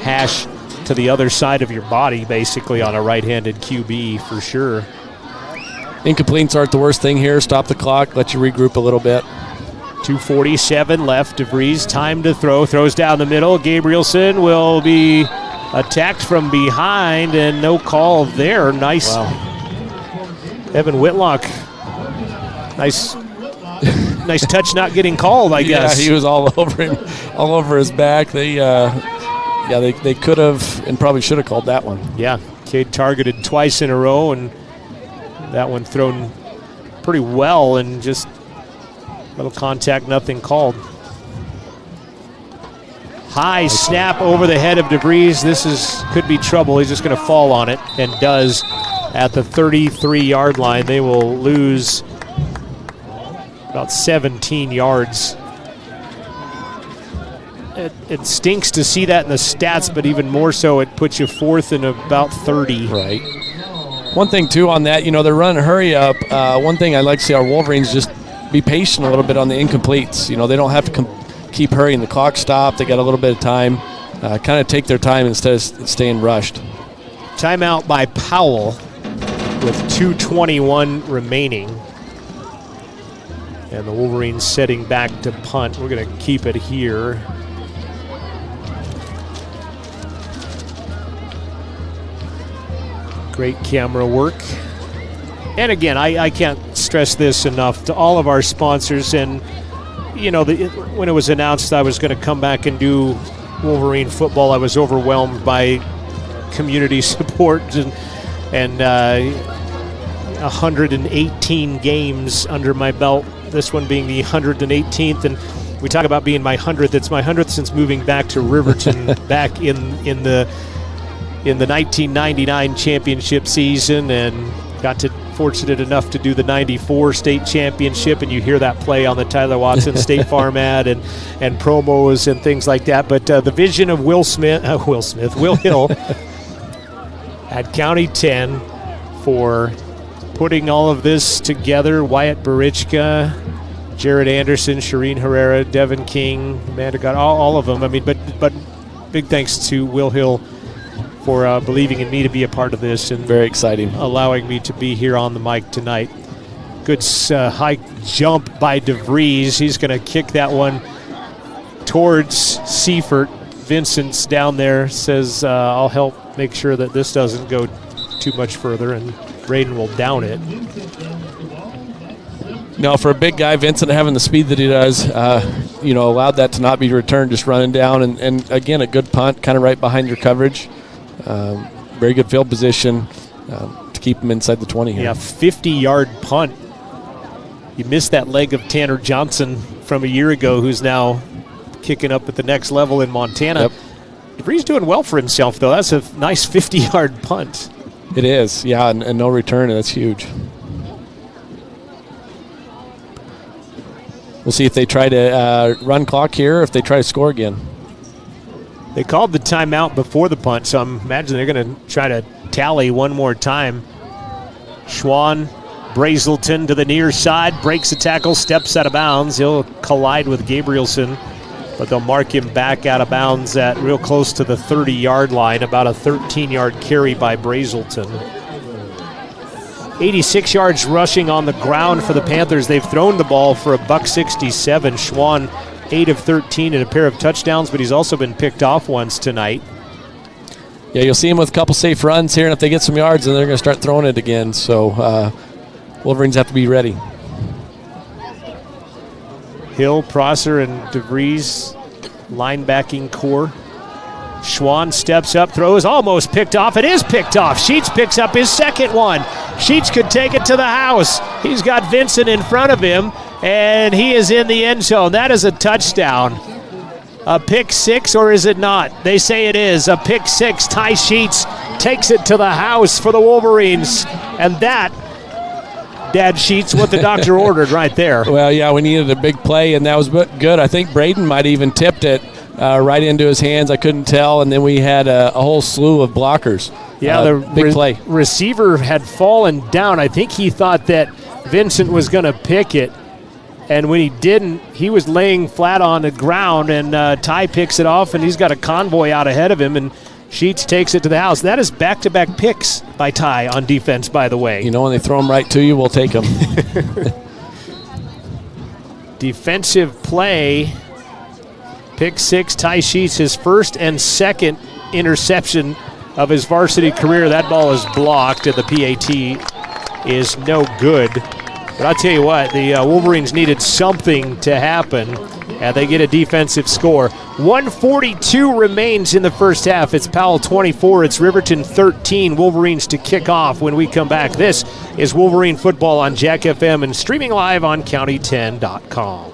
hash to the other side of your body, basically, on a right-handed QB for sure. Incompletes aren't the worst thing here. Stop the clock, let you regroup a little bit. 2:47 left. DeVries, time to throw. Throws down the middle. Gabrielson will be attacked from behind, and no call there. Nice. Wow. Evan Whitlock. Nice touch not getting called, I guess. Yeah, he was all over him, all over his back. They could have and probably should have called that one. Yeah, Cade targeted twice in a row, and that one thrown pretty well, and just little contact, nothing called. High snap over the head of DeVries. Could be trouble. He's just going to fall on it, and does at the 33-yard line. They will lose about 17 yards. It stinks to see that in the stats, but even more so, it puts you fourth and about 30. Right. One thing, too, on that, they're running hurry up. One thing I'd like to see our Wolverines just be patient a little bit on the incompletes. They don't have to keep hurrying. The clock stopped. They got a little bit of time. Kind of take their time instead of staying rushed. Timeout by Powell with 2:21 remaining. And the Wolverines setting back to punt. We're going to keep it here. Great camera work. And again, I can't stress this enough to all of our sponsors. And, when it was announced I was going to come back and do Wolverine football, I was overwhelmed by community support and 118 games under my belt, this one being the 118th. And we talk about being my 100th. It's my 100th since moving back to Riverton back in the 1999 championship season, and got fortunate enough to do the 94 state championship, and you hear that play on the Tyler Watson State Farm ad and promos and things like that. But the vision of Will Hill at County 10 for putting all of this together. Wyatt Barichka, Jared Anderson, Shireen Herrera, Devin King, Amanda got all of them. I mean, but big thanks to Will Hill for believing in me to be a part of this, and very exciting, allowing me to be here on the mic tonight. Good high jump by DeVries. He's going to kick that one towards Seifert. Vincent's down there, says, I'll help make sure that this doesn't go too much further, and Braden will down it. No, for a big guy, Vincent having the speed that he does, allowed that to not be returned, just running down. And again, a good punt, kind of right behind your coverage. Very good field position to keep him inside the 20 here. Yeah, 50-yard punt. You missed that leg of Tanner Johnson from a year ago, who's now kicking up at the next level in Montana. Yep. DeVries doing well for himself, though. That's a nice 50-yard punt. It is, yeah, and no return, and that's huge. We'll see if they try to run clock here or if they try to score again. They called the timeout before the punt, so I'm imagining they're going to try to tally one more time. Schwann, Brazelton to the near side, breaks the tackle, steps out of bounds. He'll collide with Gabrielson, but they'll mark him back out of bounds at real close to the 30-yard line, about a 13-yard carry by Brazelton. 86 yards rushing on the ground for the Panthers. They've thrown the ball for $167. Schwann, 8 of 13 and a pair of touchdowns, but he's also been picked off once tonight. Yeah, you'll see him with a couple safe runs here, and if they get some yards, then they're going to start throwing it again. So Wolverines have to be ready. Hill, Prosser, and DeVries, linebacking core. Schwann steps up, throws, almost picked off. It is picked off. Sheets picks up his second one. Sheets could take it to the house. He's got Vincent in front of him, and he is in the end zone. That is a touchdown. A pick six, or is it not? They say it is. A pick six. Ty Sheets takes it to the house for the Wolverines. And that, Dad Sheets, what the doctor ordered right there. Well, yeah, we needed a big play, and that was good. I think Braden might have even tipped it right into his hands. I couldn't tell, and then we had a whole slew of blockers. Yeah, the big play. Receiver had fallen down. I think he thought that Vincent was going to pick it, and when he didn't, he was laying flat on the ground, and Ty picks it off, and he's got a convoy out ahead of him, and Sheets takes it to the house. That is back-to-back picks by Ty on defense, by the way. You know, when they throw them right to you, we'll take them. Defensive play. Pick six, Ty Sheets, his first and second interception of his varsity career. That ball is blocked, and the PAT is no good. But I'll tell you what, the Wolverines needed something to happen, and they get a defensive score. 1:42 remains in the first half. It's Powell 24, it's Riverton 13. Wolverines to kick off when we come back. This is Wolverine Football on Jack FM and streaming live on county10.com.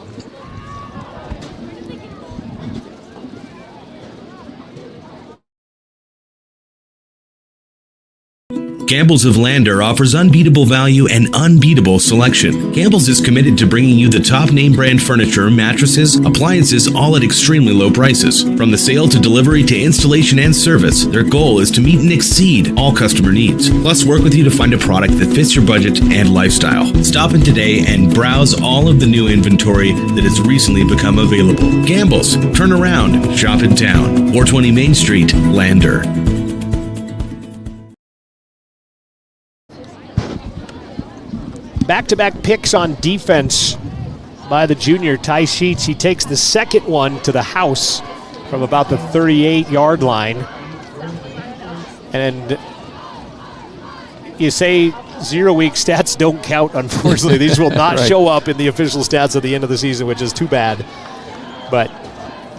Campbell's of Lander offers unbeatable value and unbeatable selection. Campbell's is committed to bringing you the top name brand furniture, mattresses, appliances, all at extremely low prices. From the sale to delivery to installation and service, their goal is to meet and exceed all customer needs. Plus, work with you to find a product that fits your budget and lifestyle. Stop in today and browse all of the new inventory that has recently become available. Campbell's, turn around, shop in town. 420 Main Street, Lander. Back-to-back picks on defense by the junior, Ty Sheets. He takes the second one to the house from about the 38-yard line. And you say 0 week stats don't count, unfortunately. These will not right. show up in the official stats at the end of the season, which is too bad. But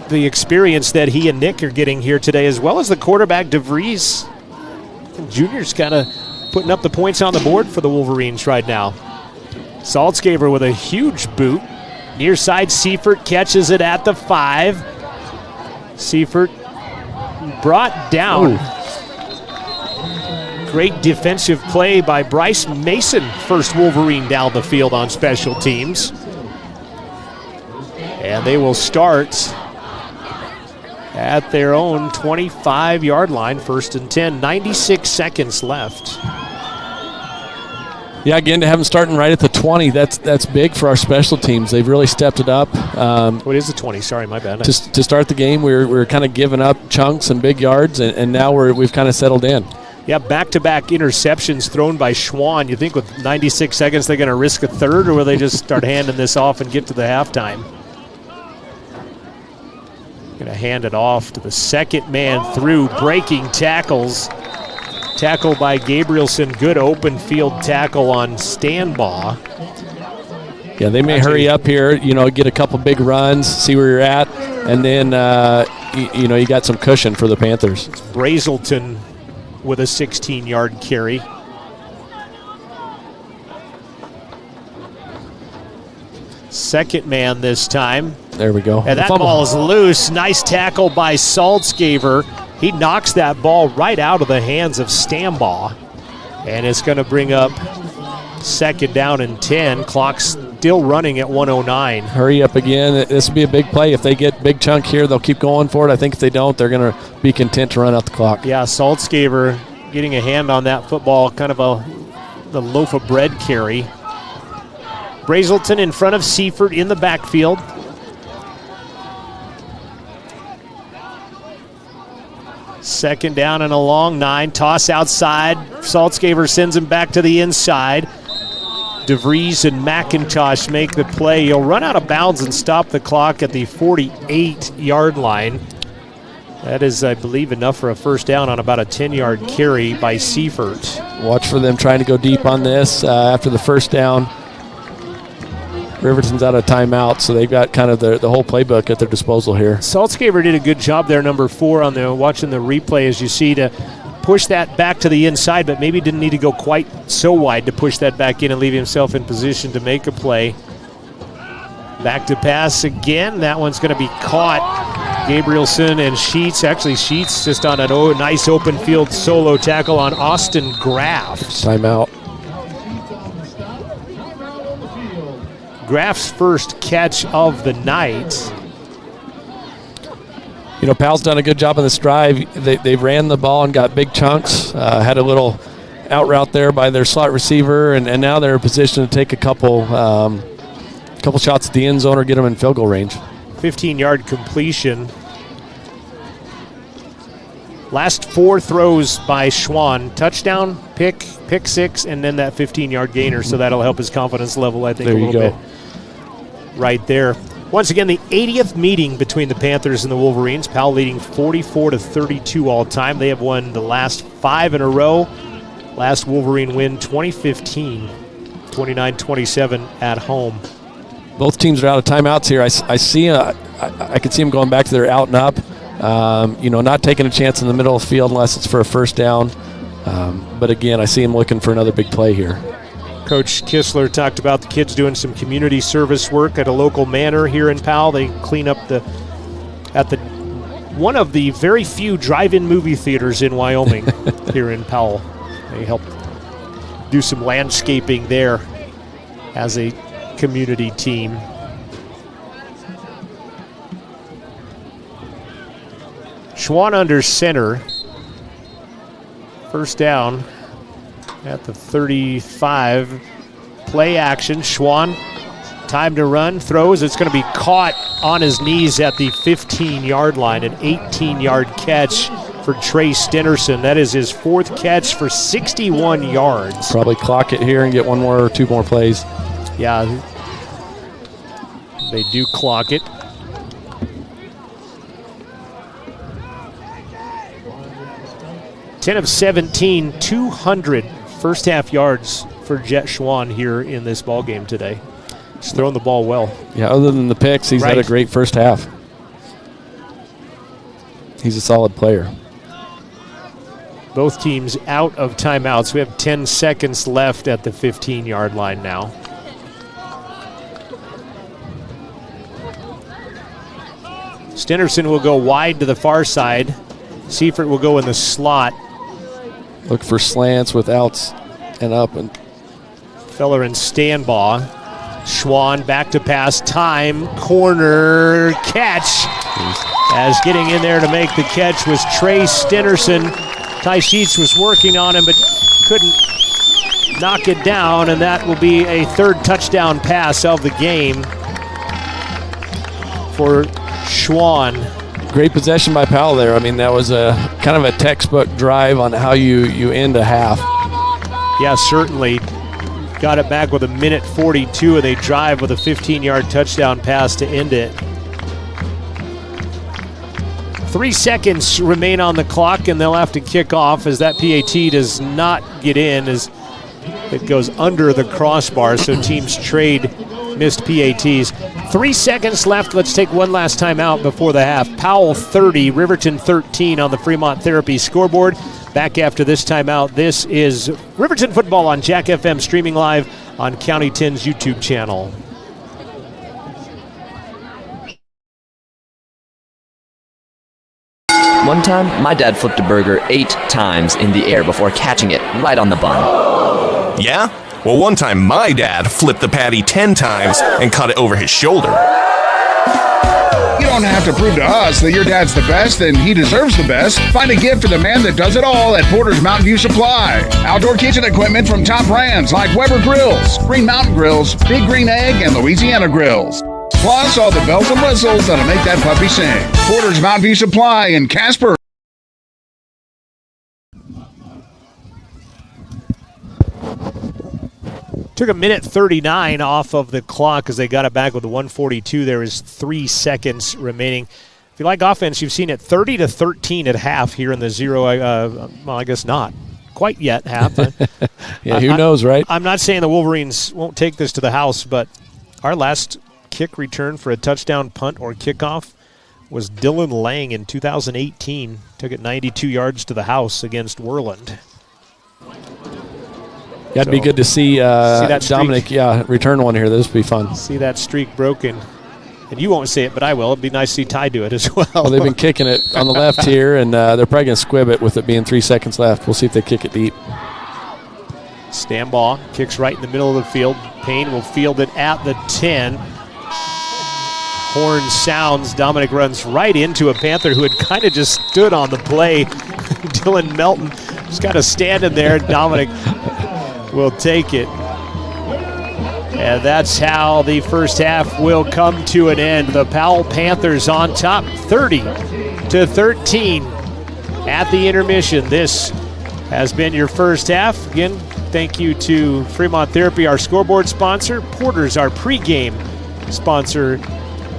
the experience that he and Nick are getting here today, as well as the quarterback, DeVries, junior's kind of putting up the points on the board for the Wolverines right now. Saltzgaber with a huge boot. Near side, Seifert catches it at the 5. Seifert brought down. Ooh. Great defensive play by Bryce Mason. First Wolverine down the field on special teams. And they will start at their own 25-yard line, 1st and 10. 96 seconds left. Yeah, again, to have them starting right at the 20, that's big for our special teams. They've really stepped it up. What is the 20? Sorry, my bad. To start the game, we were kind of giving up chunks and big yards, and now we've kind of settled in. Yeah, back-to-back interceptions thrown by Schwann. You think with 96 seconds they're going to risk a third, or will they just start handing this off and get to the halftime? Going to hand it off to the second man through, breaking tackles. Tackle by Gabrielson. Good open field tackle on Stanbaugh. Yeah, they may hurry up here, get a couple big runs, see where you're at, and then, you got some cushion for the Panthers. It's Brazelton with a 16-yard carry. Second man this time. There we go. And that ball is loose. Nice tackle by Saltzgaber. He knocks that ball right out of the hands of Stanbaugh. And it's going to bring up 2nd down and 10. Clock's still running at 1:09. Hurry up again. This will be a big play. If they get big chunk here, they'll keep going for it. I think if they don't, they're going to be content to run out the clock. Yeah, Saltzgaber getting a hand on that football, kind of the loaf of bread carry. Brazelton in front of Seifert in the backfield. Second down and a long 9. Toss outside. Saltzgaber sends him back to the inside. DeVries and McIntosh make the play. He'll run out of bounds and stop the clock at the 48-yard line. That is, I believe, enough for a first down on about a 10-yard carry by Seifert. Watch for them trying to go deep on this after the first down. Riverton's out of timeout, so they've got kind of the whole playbook at their disposal here. Saltzgaber did a good job there, number 4, on watching the replay, as you see, to push that back to the inside, but maybe didn't need to go quite so wide to push that back in and leave himself in position to make a play. Back to pass again. That one's going to be caught. Gabrielson and Sheets. Actually, Sheets just on a nice open field solo tackle on Austin Graff. Timeout. Graff's first catch of the night. Powell's done a good job on this drive. They ran the ball and got big chunks. Had a little out route there by their slot receiver, and now they're in a position to take a couple shots at the end zone or get them in field goal range. 15-yard completion. Last 4 throws by Schwann. Touchdown, pick 6, and then that 15-yard gainer, so that'll help his confidence level, I think, a little bit. Right there. Once again, the 80th meeting between the Panthers and the Wolverines. Powell leading 44-32 all time. They have won the last 5 in a row. Last Wolverine win 2015, 29-27 at home. Both teams are out of timeouts here. I could see them going back to their out and up. Not taking a chance in the middle of the field unless it's for a first down. But again, I see him looking for another big play here. Coach Kistler talked about the kids doing some community service work at a local manor here in Powell. They clean up one of the very few drive-in movie theaters in Wyoming here in Powell. They help do some landscaping there as a community team. Schwann under center. First down at the 35. Play action. Schwann, time to run, throws. It's going to be caught on his knees at the 15-yard line. An 18-yard catch for Trey Stenerson. That is his 4th catch for 61 yards. Probably clock it here and get one more or two more plays. Yeah, they do clock it. Ten of 17, 200 first half yards for Jet Schwann here in this ball game today. He's throwing the ball well. Yeah, other than the picks, he's had a great first half. He's a solid player. Both teams out of timeouts. We have 10 seconds left at the 15-yard line now. Stenerson will go wide to the far side. Seifert will go in the slot. Look for slants with outs and up. And Feller and Stanbaugh. Schwann back to pass. Time. Corner. Catch. As getting in there to make the catch was Trey Stenerson. Ty Sheets was working on him but couldn't knock it down, and that will be a 3rd touchdown pass of the game for Schwann. Great possession by Powell there. I mean, that was a kind of a textbook drive on how you end a half. Yeah, certainly. Got it back with 1:42, and they drive with a 15-yard touchdown pass to end it. 3 seconds remain on the clock, and they'll have to kick off as that PAT does not get in as it goes under the crossbar, so teams trade missed PATs. 3 seconds left. Let's take one last time out before the half. Powell 30, Riverton 13 on the Fremont Therapy scoreboard. Back after this timeout. This is Riverton football on Jack FM, streaming live on County 10's YouTube channel. One time, my dad flipped a burger 8 times in the air before catching it right on the bun. Yeah? Well, one time my dad flipped the patty 10 times and caught it over his shoulder. You don't have to prove to us that your dad's the best and he deserves the best. Find a gift for the man that does it all at Porter's Mountain View Supply. Outdoor kitchen equipment from top brands like Weber Grills, Green Mountain Grills, Big Green Egg, and Louisiana Grills. Plus all the bells and whistles that'll make that puppy sing. Porter's Mountain View Supply in Casper. Took 1:39 off of the clock as they got it back with the 1:42. There is 3 seconds remaining. If you like offense, you've seen it 30-13 at half here in the zero. Well, I guess not quite yet half. Yeah, who knows, right? I'm not saying the Wolverines won't take this to the house, but our last kick return for a touchdown, punt, or kickoff was Dylan Lang in 2018. Took it 92 yards to the house against Worland. Yeah, it'd be good to see Dominic, return one here. This would be fun. See that streak broken. And you won't say it, but I will. It'd be nice to see Ty do it as well. Well, they've been kicking it on the left here, and they're probably going to squib it with it being 3 seconds left. We'll see if they kick it deep. Stanbaugh kicks right in the middle of the field. Payne will field it at the 10. Horn sounds. Dominic runs right into a Panther who had kind of just stood on the play. Dylan Melton just kind of standing there. Dominic will take it. And that's how the first half will come to an end. The Powell Panthers on top, 30-13 at the intermission. This has been your first half. Again, thank you to Fremont Therapy, our scoreboard sponsor. Porter's, our pregame sponsor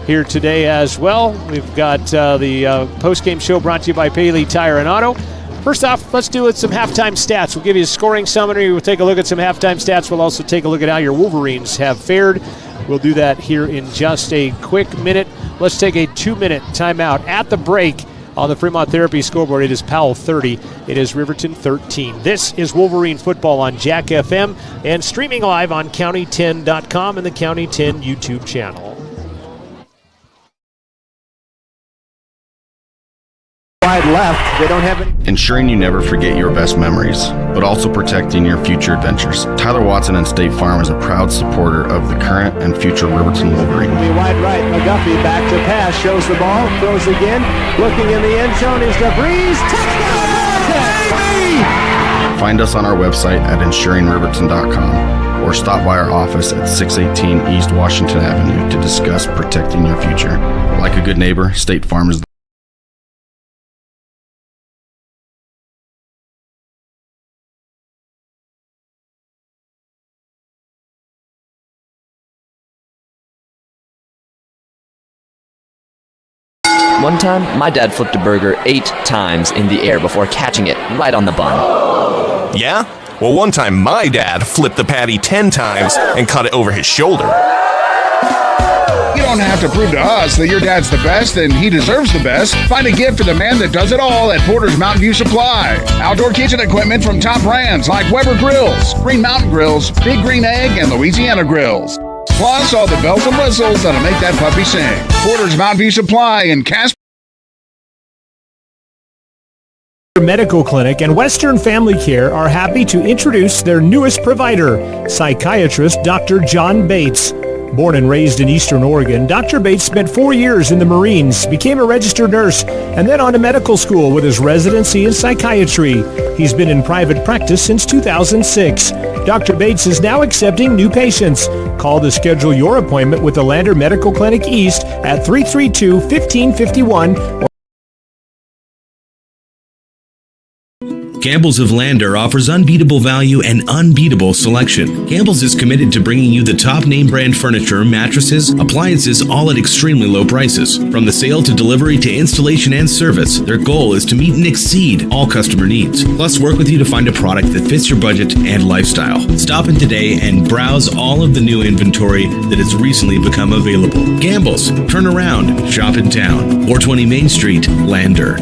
here today as well. We've got the postgame show brought to you by Paley Tire and Auto. First off, let's do some halftime stats. We'll give you a scoring summary. We'll take a look at some halftime stats. We'll also take a look at how your Wolverines have fared. We'll do that here in just a quick minute. Let's take a 2-minute timeout. At the break on the Fremont Therapy scoreboard, it is Powell 30. It is Riverton 13. This is Wolverine football on Jack FM and streaming live on County10.com and the County 10 YouTube channel. Wide left, they don't have any. Ensuring you never forget your best memories. but also protecting your future adventures. Tyler Watson and State Farm is a proud supporter of the current and future Riverton Wolverine. Wide right, McGuffey back to pass, shows the ball, throws again, looking in the end zone is DeVries, touchdown! Find us on our website at insuringriverton.com or stop by our office at 618 East Washington Avenue to discuss protecting your future. Like a good neighbor, State Farm is One time, my dad flipped a burger 8 times in the air before catching it right on the bun. Yeah? Well, one time my dad flipped the patty 10 times and caught it over his shoulder. You don't have to prove to us that your dad's the best and he deserves the best. Find a gift for the man that does it all at Porter's Mountain View Supply. Outdoor kitchen equipment from top brands like Weber Grills, Green Mountain Grills, Big Green Egg, and Louisiana Grills. Plus, all the bells and whistles that'll make that puppy sing. Porter's Mountain View Supply in Casper. Medical Clinic and Western Family Care are happy to introduce their newest provider, psychiatrist Dr. John Bates. Born and raised in Eastern Oregon, Dr. Bates spent 4 years in the Marines, became a registered nurse, and then on to medical school with his residency in psychiatry. He's been in private practice since 2006. Dr. Bates is now accepting new patients. Call to schedule your appointment with the Lander Medical Clinic East at 332-1551. Campbell's of Lander offers unbeatable value and unbeatable selection. Campbell's is committed to bringing you the top name brand furniture, mattresses, appliances, all at extremely low prices. From the sale to delivery to installation and service, their goal is to meet and exceed all customer needs. Plus, work with you to find a product that fits your budget and lifestyle. Stop in today and browse all of the new inventory that has recently become available. Campbell's, turn around, shop in town. 420 Main Street, Lander.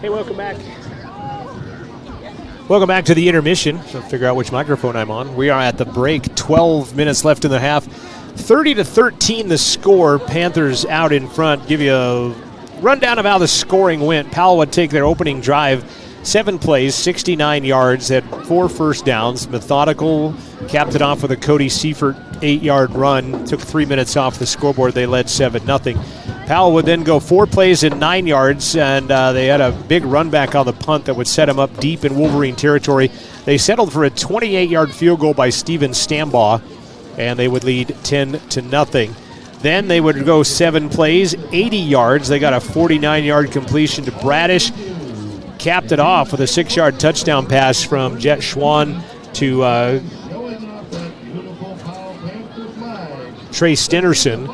Hey, welcome back. Welcome back to the intermission. So figure out which microphone I'm on. We are at the break. 12 minutes left in the half. 30-13 the score. Panthers out in front. Give you a rundown of how the scoring went. Powell would take their opening drive. 7 plays, 69 yards, had 4 first downs. Methodical, capped it off with a Cody Seifert 8-yard run. Took 3 minutes off the scoreboard. They led 7-0. Powell would then go 4 plays and 9 yards, and they had a big run back on the punt that would set him up deep in Wolverine territory. They settled for a 28-yard field goal by Steven Stambaugh, and they would lead 10-0. Then they would go 7 plays, 80 yards. They got a 49-yard completion to Bradish. Capped it off with a 6-yard touchdown pass from Jet Schwann to Trey Stenerson.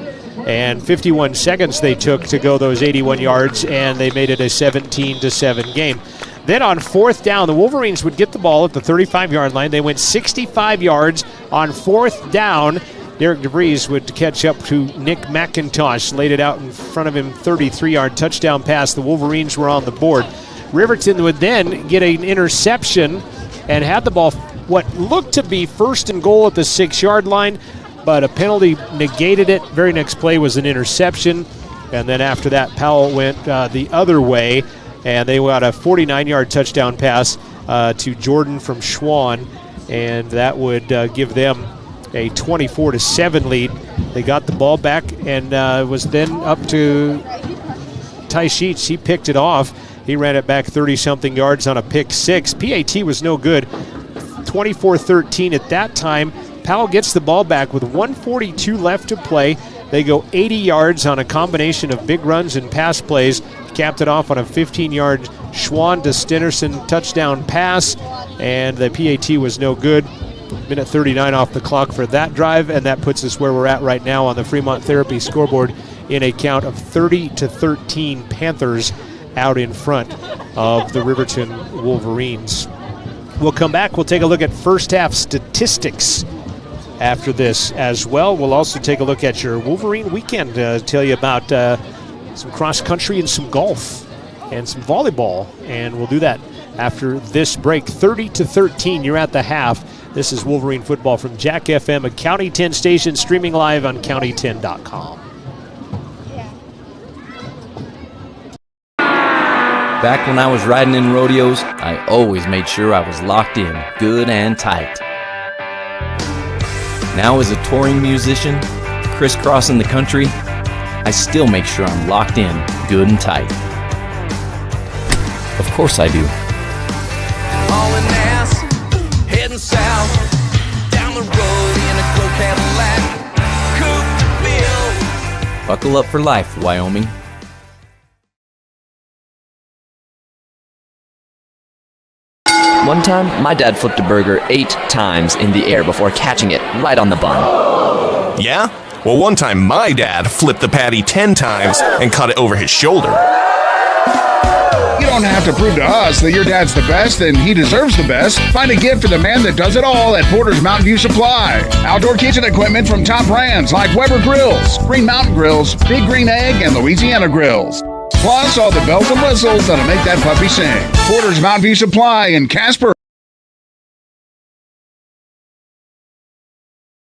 And 51 seconds they took to go those 81 yards, and they made it a 17-7 game. Then on 4th down, the Wolverines would get the ball at the 35-yard line. They went 65 yards on 4th down. Derek DeVries would catch up to Nick McIntosh, laid it out in front of him, 33-yard touchdown pass. The Wolverines were on the board. Riverton would then get an interception and had the ball, what looked to be 1st and goal at the 6-yard line, but a penalty negated it. Very next play was an interception, and then after that, Powell went the other way, and they got a 49-yard touchdown pass to Jordan from Schwann, and that would give them a 24-7 lead. They got the ball back, and was then up to Ty Sheets. He picked it off. He ran it back 30-something yards on a pick 6. PAT was no good. 24-13 at that time. Powell gets the ball back with 1:42 left to play. They go 80 yards on a combination of big runs and pass plays. Capped it off on a 15-yard Schwann to Stenerson touchdown pass, and the PAT was no good. Minute 39 off the clock for that drive, and that puts us where we're at right now on the Fremont Therapy scoreboard in a count of 30-13 Panthers out in front of the Riverton Wolverines. We'll come back. We'll take a look at first half statistics after this as well. We'll also take a look at your Wolverine weekend, tell you about some cross country and some golf and some volleyball, and we'll do that after this break. 30-13, you're at the half. This is Wolverine football from Jack FM, a County 10 station, streaming live on county10.com. Back when I was riding in rodeos, I always made sure I was locked in, good and tight. Now as a touring musician, crisscrossing the country, I still make sure I'm locked in, good and tight. Of course I do. Hauling ass, heading south, down the road in a gray Cadillac, coupe to bill. Buckle up for life, Wyoming. One time, my dad flipped a burger 8 times in the air before catching it right on the bun. Yeah? Well, one time my dad flipped the patty 10 times and caught it over his shoulder. You don't have to prove to us that your dad's the best and he deserves the best. Find a gift for the man that does it all at Porter's Mountain View Supply. Outdoor kitchen equipment from top brands like Weber Grills, Green Mountain Grills, Big Green Egg, and Louisiana Grills. Plus all the bells and whistles that'll make that puppy sing. Porter's Mountain View Supply in Casper.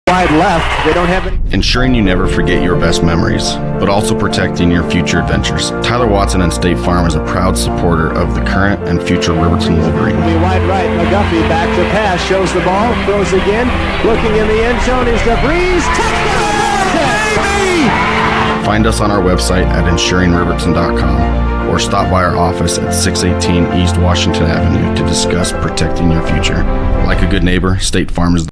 Wide left. They don't have any. Ensuring you never forget your best memories, but also protecting your future adventures. Tyler Watson and State Farm is a proud supporter of the current and future Riverton Wolverine. Wide right. McGuffey back to pass. Shows the ball. Throws again. Looking in the end zone is DeVries. Touchdown! Find us on our website at insuringriverton.com or stop by our office at 618 East Washington Avenue to discuss protecting your future. Like a good neighbor, State Farm is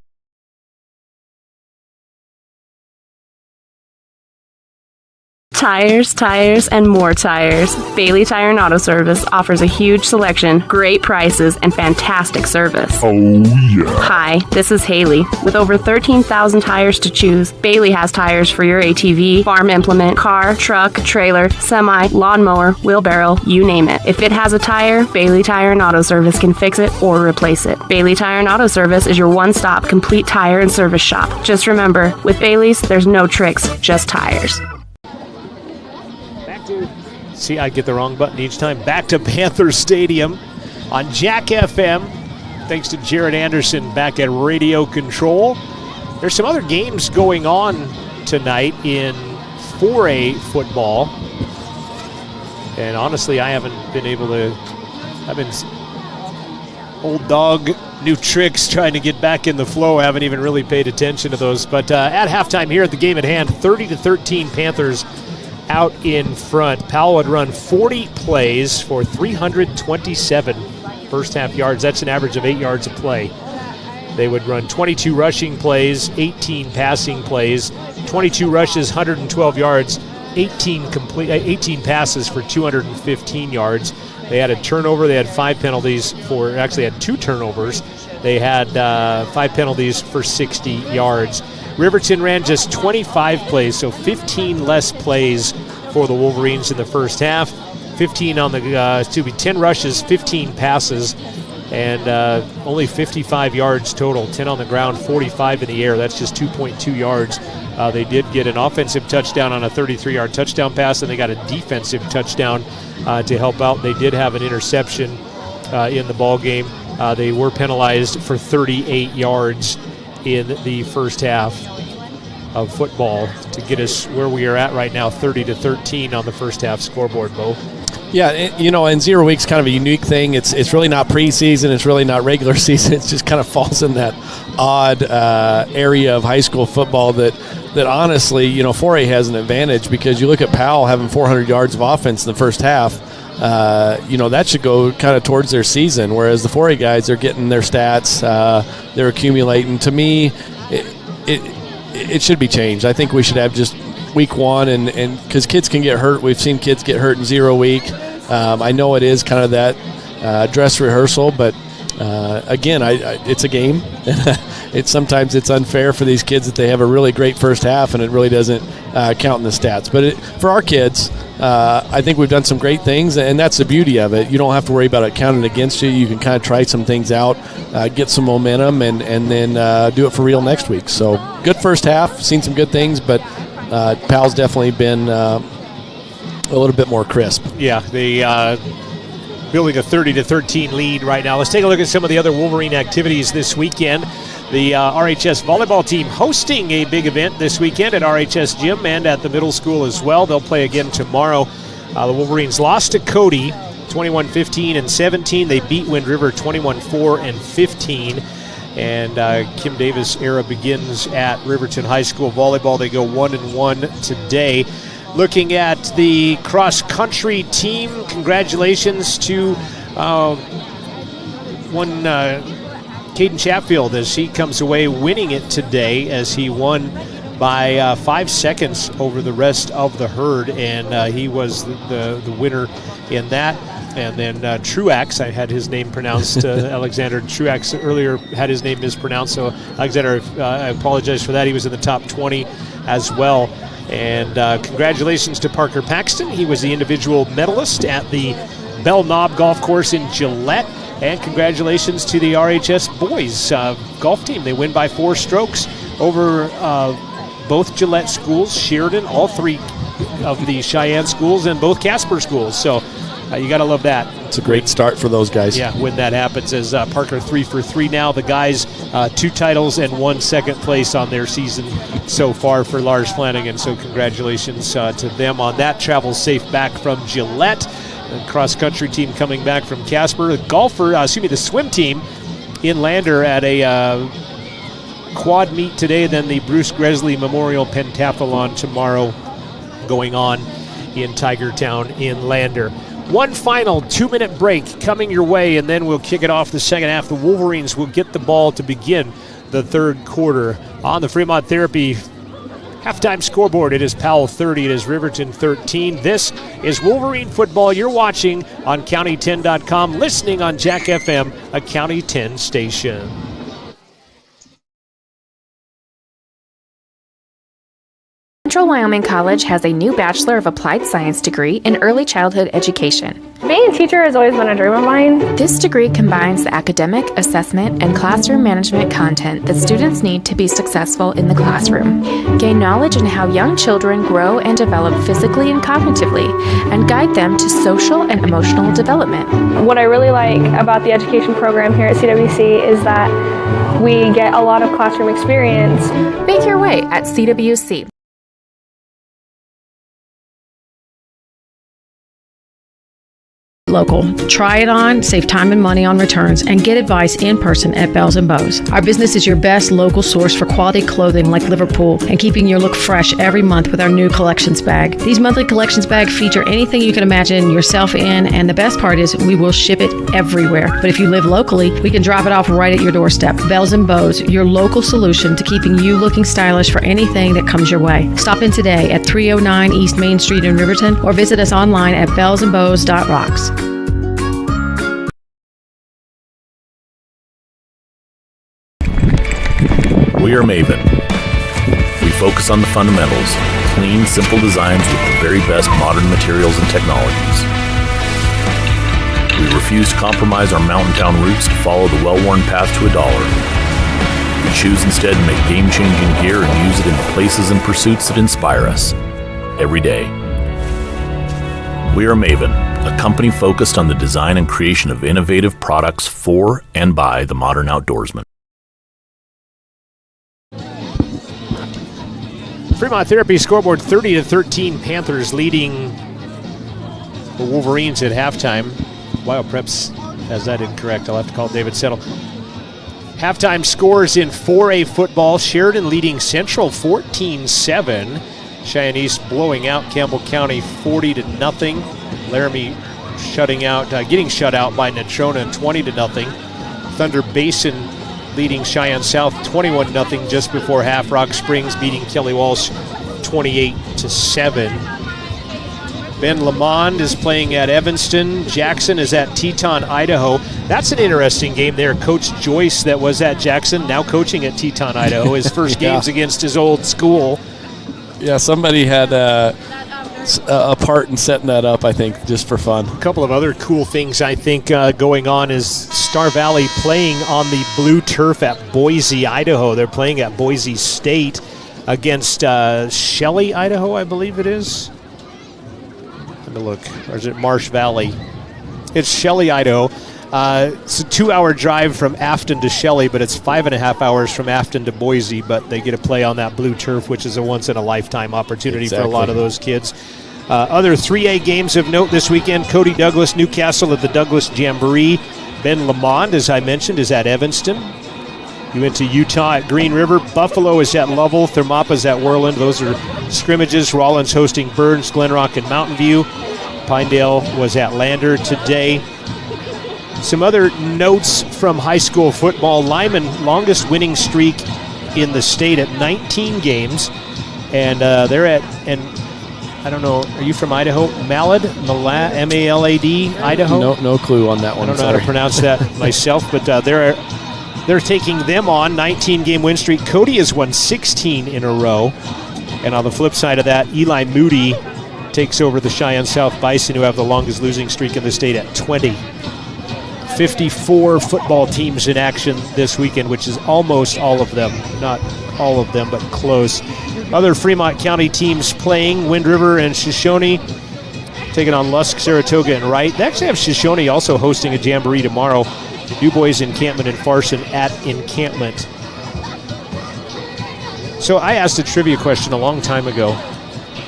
Tires, and more tires. Bailey Tire and Auto Service offers a huge selection, great prices, and fantastic service. Oh, yeah. Hi, this is Haley. With over 13,000 tires to choose, Bailey has tires for your ATV, farm implement, car, truck, trailer, semi, lawnmower, wheelbarrow, you name it. If it has a tire, Bailey Tire and Auto Service can fix it or replace it. Bailey Tire and Auto Service is your one-stop complete tire and service shop. Just remember, with Bailey's, there's no tricks, just tires. See, I get the wrong button each time. Back to Panther Stadium on Jack FM. Thanks to Jared Anderson back at radio control. There's some other games going on tonight in 4A football. And honestly, I haven't been able to, I've been old dog, new tricks, trying to get back in the flow. I haven't even really paid attention to those. But at halftime here at the game at hand, 30-13 Panthers out in front. Powell had run 40 plays for 327 first half yards. That's an average of 8 yards a play. They would run 22 rushing plays, 18 passing plays, 22 rushes, 112 yards, 18 passes for 215 yards. They had a turnover. They had 5 penalties for, actually had 2 turnovers. They had 5 penalties for 60 yards. Riverton ran just 25 plays, so 15 less plays for the Wolverines in the first half. 10 rushes, 15 passes, and only 55 yards total. 10 on the ground, 45 in the air. That's just 2.2 yards. They did get an offensive touchdown on a 33-yard touchdown pass, and they got a defensive touchdown to help out. They did have an interception in the ball game. They were penalized for 38 yards in the first half of football to get us where we are at right now, 30-13 on the first half scoreboard, Bo. Yeah, and 0 week's kind of a unique thing. It's really not preseason. It's really not regular season. It just kind of falls in that odd area of high school football that honestly, 4A has an advantage, because you look at Powell having 400 yards of offense in the first half. That should go kind of towards their season, whereas the 4A guys are getting their stats, they're accumulating. To me, it should be changed. I think we should have just week 1, and because kids can get hurt. We've seen kids get hurt in 0 week. I know it is kind of that dress rehearsal, but again, it's a game. Sometimes it's unfair for these kids that they have a really great first half and it really doesn't count in the stats. But for our kids, I think we've done some great things, and that's the beauty of it. You don't have to worry about it counting against you. You can kind of try some things out, get some momentum, and then do it for real next week. So good first half, seen some good things, but Powell's definitely been a little bit more crisp. Yeah, they building a 30-13 lead right now. Let's take a look at some of the other Wolverine activities this weekend. The RHS volleyball team hosting a big event this weekend at RHS Gym and at the middle school as well. They'll play again tomorrow. The Wolverines lost to Cody 21-15 and 17. They beat Wind River 21-4 and 15. And Kim Davis era begins at Riverton High School volleyball. They go 1-1 today. Looking at the cross-country team, congratulations to Caden Chatfield as he comes away winning it today, as he won by 5 seconds over the rest of the herd, and he was the winner in that. And then Truax, I had his name pronounced, Alexander Truax earlier had his name mispronounced, so Alexander, I apologize for that. He was in the top 20 as well. And congratulations to Parker Paxton. He was the individual medalist at the Bell Knob Golf Course in Gillette. And congratulations to the RHS boys golf team. They win by 4 strokes over both Gillette schools, Sheridan, all 3 of the Cheyenne schools, and both Casper schools. So you got to love that. It's a great start for those guys. Yeah, when that happens, as Parker 3 for 3 now. The guys 2 titles and 1 second place on their season so far for Lars Flanagan. So congratulations to them on that. Travel safe back from Gillette. The cross-country team coming back from Casper. The swim team in Lander at a quad meet today. Then the Bruce Gresley Memorial Pentathlon tomorrow going on in Tigertown in Lander. One final 2-minute break coming your way, and then we'll kick it off the second half. The Wolverines will get the ball to begin the third quarter. On the Fremont Therapy halftime scoreboard, it is Powell 30, it is Riverton 13. This is Wolverine football. You're watching on County10.com, listening on Jack FM, a County 10 station. Central Wyoming College has a new Bachelor of Applied Science degree in Early Childhood Education. Being a teacher has always been a dream of mine. This degree combines the academic, assessment, and classroom management content that students need to be successful in the classroom. Gain knowledge in how young children grow and develop physically and cognitively, and guide them to social and emotional development. What I really like about the education program here at CWC is that we get a lot of classroom experience. Make your way at CWC. Local. Try it on, save time and money on returns, and get advice in person at Bells & Bows. Our business is your best local source for quality clothing like Liverpool and keeping your look fresh every month with our new collections bag. These monthly collections bags feature anything you can imagine yourself in, and the best part is we will ship it everywhere. But if you live locally, we can drop it off right at your doorstep. Bells & Bows, your local solution to keeping you looking stylish for anything that comes your way. Stop in today at 309 East Main Street in Riverton or visit us online at bellsandbows.rocks. We are Maven. We focus on the fundamentals, clean, simple designs with the very best modern materials and technologies. We refuse to compromise our mountain town roots to follow the well-worn path to $1. We choose instead to make game-changing gear and use it in the places and pursuits that inspire us every day. We are Maven, a company focused on the design and creation of innovative products for and by the modern outdoorsman. Fremont Therapy scoreboard 30-13. Panthers leading the Wolverines at halftime. Wild Preps has that incorrect. I'll have to call David Settle. Halftime scores in 4A football. Sheridan leading Central 14-7. Cheyenne East blowing out Campbell County 40-0. Laramie getting shut out by Natrona 20-0. Thunder Basin leading Cheyenne South 21-0 just before half. Rock Springs beating Kelly Walsh 28-7. Ben Lamond is playing at Evanston. Jackson is at Teton, Idaho. That's an interesting game there. Coach Joyce that was at Jackson, now coaching at Teton, Idaho. His first games against his old school. Yeah, somebody had a part in setting that up, I think, just for fun. A couple of other cool things, I think, going on is Star Valley playing on the blue turf at Boise, Idaho. They're playing at Boise State against Shelley, Idaho, I believe it is. Let me look. Or is it Marsh Valley? It's Shelley, Idaho. It's a 2-hour drive from Afton to Shelley, but it's 5.5 hours from Afton to Boise, but they get to play on that blue turf, which is a once-in-a-lifetime opportunity for a lot of those kids. Other 3A games of note this weekend: Cody Douglas, Newcastle at the Douglas Jamboree. Ben Lamond, as I mentioned, is at Evanston. You went to Utah at Green River. Buffalo is at Lovell. Thermopa's at Worland. Those are scrimmages. Rollins hosting Burns, Glenrock, and Mountain View. Pinedale was at Lander today. Some other notes from high school football. Lyman, longest winning streak in the state at 19 games. And they're at, and I don't know, are you from Idaho? Malad, M-A-L-A-D, Idaho? No clue on that one. I don't know how to pronounce that myself, but they're taking them on, 19-game win streak. Cody has won 16 in a row. And on the flip side of that, Eli Moody takes over the Cheyenne South Bison, who have the longest losing streak in the state at 20. 54 football teams in action this weekend, which is almost all of them. Not all of them, but close. Other Fremont County teams playing: Wind River and Shoshone taking on Lusk, Saratoga, and Wright. They actually have Shoshone also hosting a jamboree tomorrow. DuBois Encampment and Farson at Encampment. So I asked a trivia question a long time ago,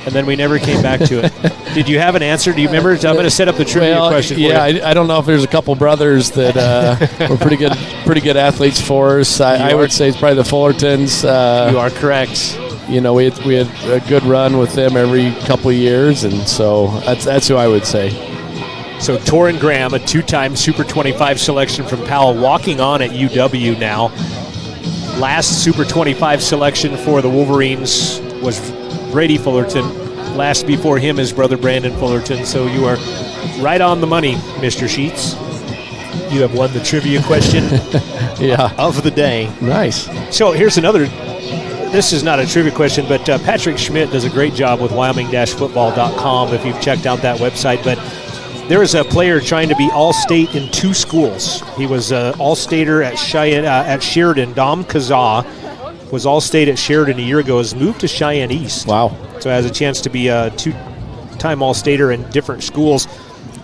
and then we never came back to it. Did you have an answer? Do you remember? I'm going to set up the trivia question for you. I don't know if there's a couple brothers that were pretty good athletes for us. I would say it's probably the Fullertons. You are correct. You know, we had a good run with them every couple of years, and so that's who I would say. So Torrin Graham, a 2-time Super 25 selection from Powell, walking on at UW now. Last Super 25 selection for the Wolverines was Brady Fullerton. Last before him is brother Brandon Fullerton. So you are right on the money, Mr. Sheets. You have won the trivia question of the day. Nice. So here's another. This is not a trivia question, but Patrick Schmidt does a great job with Wyoming-football.com if you've checked out that website. But there is a player trying to be All-State in 2 schools. He was All-Stater at Sheridan. Dom Kazaa was All-State at Sheridan a year ago, has moved to Cheyenne East. Wow. So has a chance to be a 2-time All-Stater in different schools.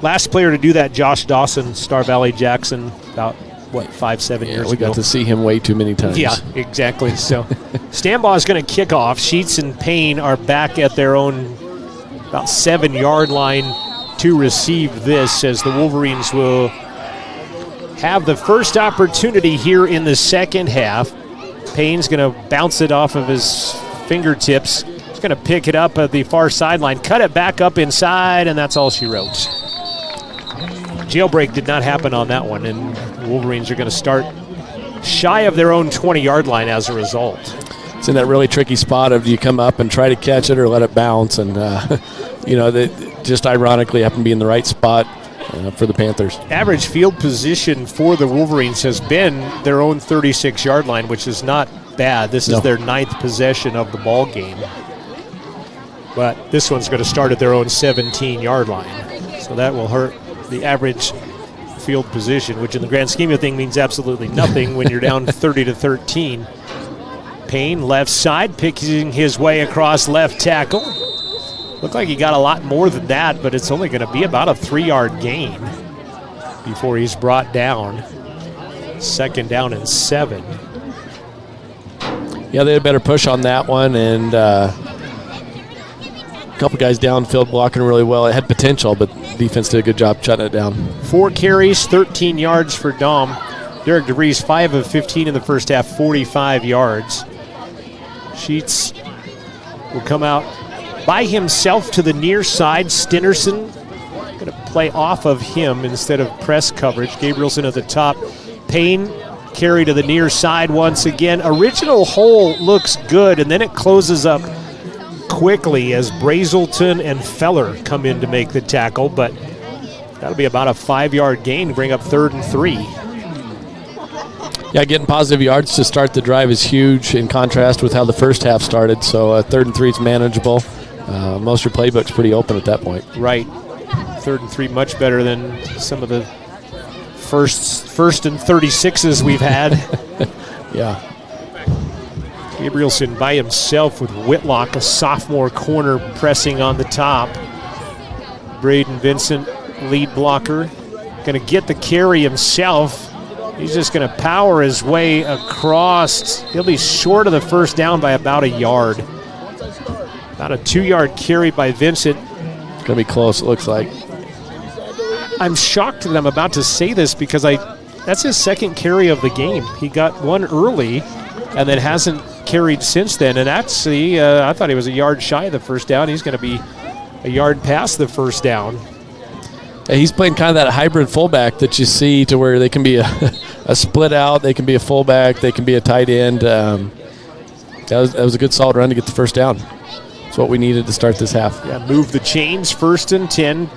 Last player to do that, Josh Dawson, Star Valley Jackson, about, 5-7 years ago. We got to see him way too many times. Yeah, exactly. So Stambaugh is going to kick off. Sheets and Payne are back at their own about 7-yard line to receive this, as the Wolverines will have the first opportunity here in the second half. Payne's going to bounce it off of his fingertips. He's going to pick it up at the far sideline, cut it back up inside, and that's all she wrote. Jailbreak did not happen on that one, and the Wolverines are going to start shy of their own 20-yard line as a result. It's in that really tricky spot of, do you come up and try to catch it or let it bounce? And, just ironically happened to be in the right spot for the Panthers. Average field position for the Wolverines has been their own 36-yard line, which is not bad. This is their 9th possession of the ball game. But this one's going to start at their own 17-yard line. So that will hurt the average field position, which in the grand scheme of things means absolutely nothing when you're down 30-13. Payne, left side, picking his way across left tackle. Looked like he got a lot more than that, but it's only going to be about a 3-yard gain before he's brought down. 2nd down and 7. Yeah, they had a better push on that one, and a couple guys downfield blocking really well. It had potential, but defense did a good job shutting it down. 4 carries, 13 yards for Dom. Derek DeVries, 5 of 15 in the first half, 45 yards. Sheets will come out by himself to the near side. Stinnerson going to play off of him instead of press coverage. Gabrielson at the top. Payne carry to the near side once again. Original hole looks good, and then it closes up quickly as Brazelton and Feller come in to make the tackle, but that'll be about a 5-yard gain to bring up 3rd and 3. Yeah, getting positive yards to start the drive is huge in contrast with how the first half started, so 3rd and 3 is manageable. Most of your playbook's pretty open at that point. Right. 3rd and 3 much better than some of the first and 36s we've had. Yeah. Gabrielson by himself with Whitlock, a sophomore corner, pressing on the top. Braden Vincent, lead blocker. going to get the carry himself. He's just going to power his way across. He'll be short of the first down by about a yard. About a 2-yard carry by Vincent. It's going to be close, it looks like. I'm shocked that I'm about to say this because that's his second carry of the game. He got one early and then hasn't carried since then. And actually, I thought he was a yard shy of the first down. He's going to be a yard past the first down. Yeah, he's playing kind of that hybrid fullback that you see to where they can be a split out, they can be a fullback, they can be a tight end. That was a good solid run to get the first down. That's what we needed to start this half. Yeah, move the chains, 1st and 10.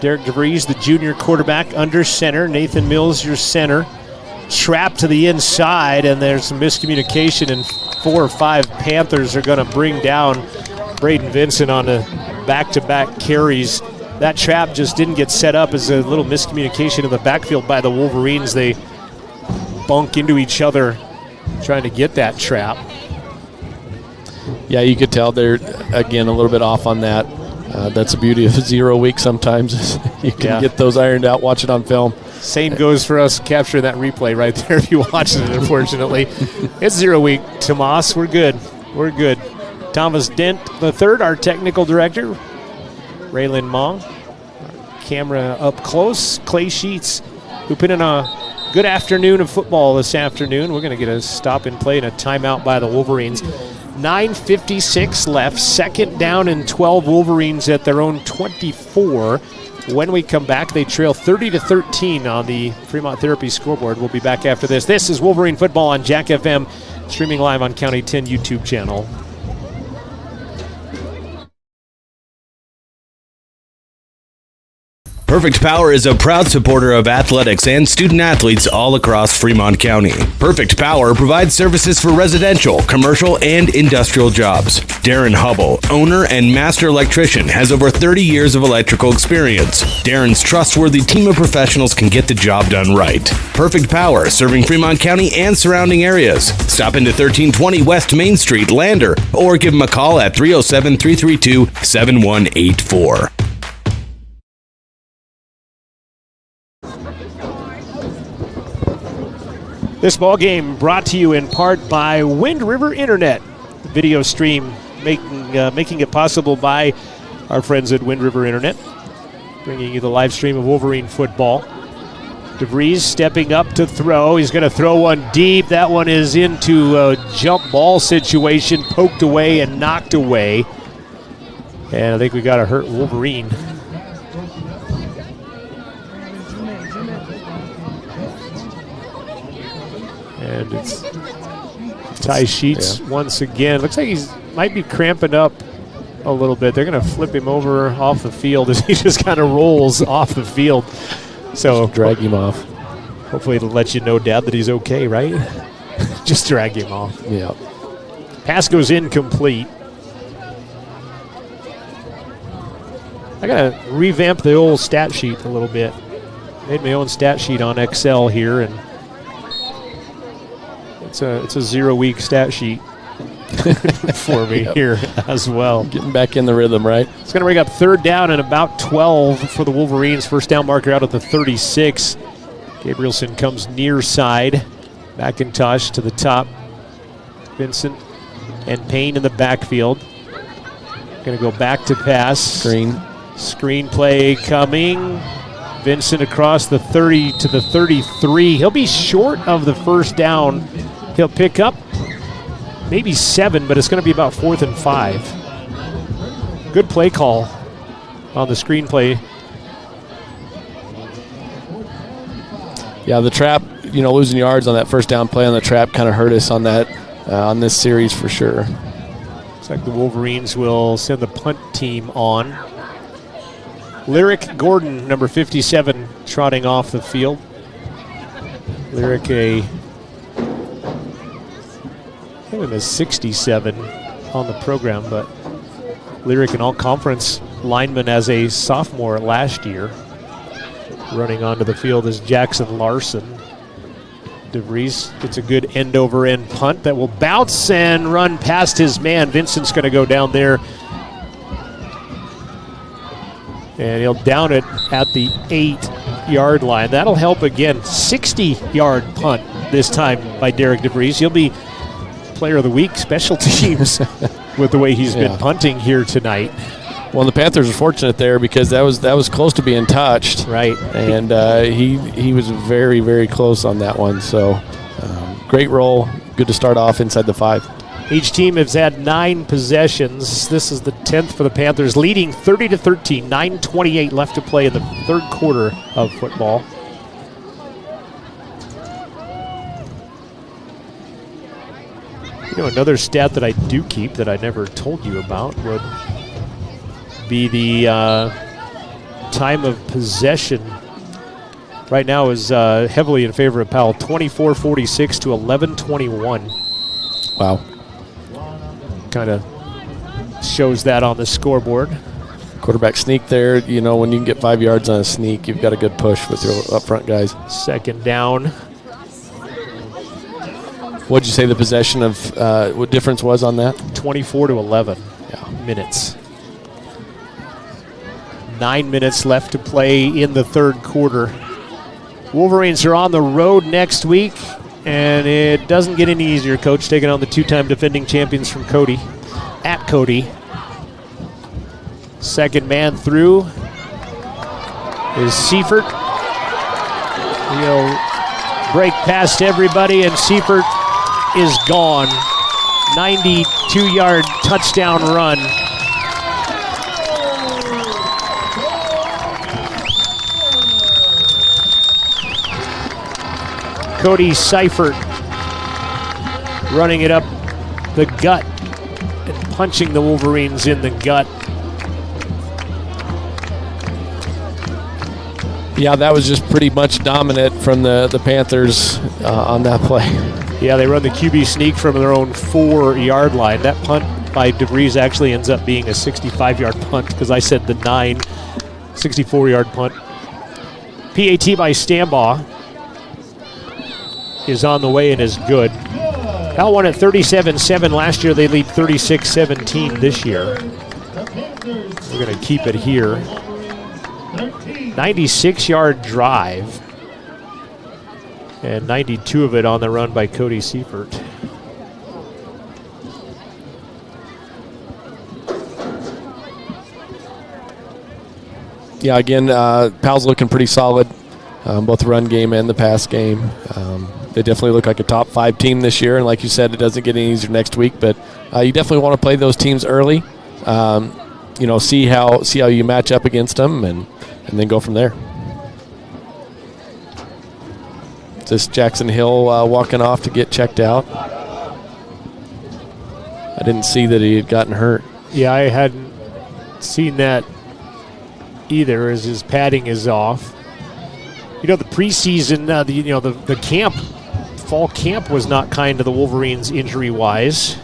Derek DeVries, the junior quarterback, under center. Nathan Mills, your center. Trap to the inside, and there's some miscommunication, and 4 or 5 Panthers are going to bring down Braden Vincent on the back-to-back carries. That trap just didn't get set up as a little miscommunication in the backfield by the Wolverines. They bunk into each other trying to get that trap. Yeah, you could tell they're, again, a little bit off on that. That's the beauty of 0 week sometimes. You can get those ironed out, watch it on film. Same goes for us capturing that replay right there if you watch it, unfortunately. It's 0 week, Tomas. We're good. We're good. Thomas Dent III, our technical director. Raylan Mong. Our camera up close. Clay Sheets, who put in a good afternoon of football this afternoon. We're going to get a stop and play and a timeout by the Wolverines. 9:56 left. 2nd down and 12. Wolverines at their own 24. When we come back, they trail 30-13 on the Fremont Therapy scoreboard. We'll be back after this. This is Wolverine Football on Jack FM, streaming live on County 10 YouTube channel. Perfect Power is a proud supporter of athletics and student athletes all across Fremont County. Perfect Power provides services for residential, commercial, and industrial jobs. Darren Hubble, owner and master electrician, has over 30 years of electrical experience. Darren's trustworthy team of professionals can get the job done right. Perfect Power, serving Fremont County and surrounding areas. Stop into 1320 West Main Street, Lander, or give them a call at 307-332-7184. This ball game brought to you in part by Wind River Internet, video stream making it possible by our friends at Wind River Internet, bringing you the live stream of Wolverine football. DeVries stepping up to throw. He's going to throw one deep. That one is into a jump ball situation, poked away and knocked away. And I think we got a hurt Wolverine. And it's Ty Sheets once again. Looks like he might be cramping up a little bit. They're going to flip him over off the field as he just kind of rolls off the field. So just drag him off. Hopefully it'll let you know, Dad, that he's okay, right? Just drag him off. Yeah. Pass goes incomplete. I got to revamp the old stat sheet a little bit. Made my own stat sheet on Excel here, and it's a 0 week stat sheet for me here as well. Getting back in the rhythm, right? It's going to bring up 3rd down and about 12 for the Wolverines. First down marker out at the 36. Gabrielson comes near side. McIntosh to the top. Vincent and Payne in the backfield. Going to go back to pass. Screen play coming. Vincent across the 30 to the 33. He'll be short of the first down. He'll pick up maybe 7, but it's going to be about 4th and 5. Good play call on the screenplay. Yeah, the trap, losing yards on that first down play on the trap kind of hurt us on that, on this series for sure. Looks like the Wolverines will send the punt team on. Lyric Gordon, number 57, trotting off the field. Lyric a 67 on the program, but Lyric an all-conference lineman as a sophomore last year. Running onto the field is Jackson Larson. DeVries gets a good end-over-end punt that will bounce and run past his man. Vincent's going to go down there, and he'll down it at the 8. 6-yard line. That'll help again. 60-yard punt this time by Derek DeVries. He'll be player of the week, special teams, with the way he's been punting here tonight. Well, the Panthers are fortunate there because that was close to being touched. Right. And he was very, very close on that one. So great roll. Good to start off inside the 5. Each team has had 9 possessions. This is the 10th for the Panthers, leading 30-13. 9:28 left to play in the third quarter of football. You know, another stat that I do keep that I never told you about would be the time of possession. Right now is heavily in favor of Powell, 24-46 to 11-21. Wow. Kind of shows that on the scoreboard. Quarterback sneak there. You know, when you can get 5 yards on a sneak, you've got a good push with your up front guys. Second down. What'd you say the possession of, what difference was on that? 24-11 minutes. 9 minutes left to play in the third quarter. Wolverines are on the road next week, and it doesn't get any easier, Coach, taking on the 2-time defending champions from Cody, at Cody. Second man through is Seifert. He'll break past everybody, and Seifert is gone. 92-yard touchdown run. Cody Seifert running it up the gut and punching the Wolverines in the gut. Yeah, that was just pretty much dominant from the Panthers on that play. Yeah, they run the QB sneak from their own 4-yard line. That punt by DeVries actually ends up being a 65-yard punt because I said the 64-yard punt. PAT by Stambaugh is on the way and is good. Powell won at 37-7 last year. They lead 36-17 this year. We're going to keep it here. 96-yard drive. And 92 of it on the run by Cody Seifert. Yeah, again, Powell's looking pretty solid, both the run game and the pass game. They definitely look like a top 5 team this year, and like you said, it doesn't get any easier next week. But you definitely want to play those teams early. See how you match up against them, and then go from there. Is this Jackson Hill walking off to get checked out? I didn't see that he had gotten hurt. Yeah, I hadn't seen that either, as his padding is off. You know, the preseason, the camp, fall camp was not kind to the Wolverines injury-wise.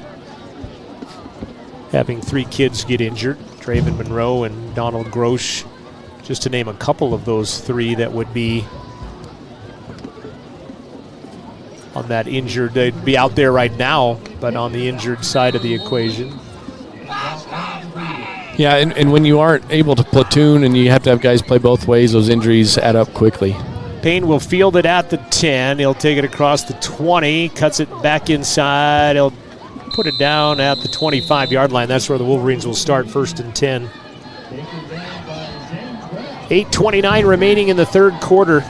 Having 3 kids get injured, Draven Monroe and Donald Grosh, just to name a couple of those 3 that would be on that injured. They'd be out there right now, but on the injured side of the equation. Yeah, and when you aren't able to platoon and you have to have guys play both ways, those injuries add up quickly. Payne will field it at the 10. He'll take it across the 20, cuts it back inside. He'll put it down at the 25-yard line. That's where the Wolverines will start, 1st and 10. 8:29 remaining in the third quarter.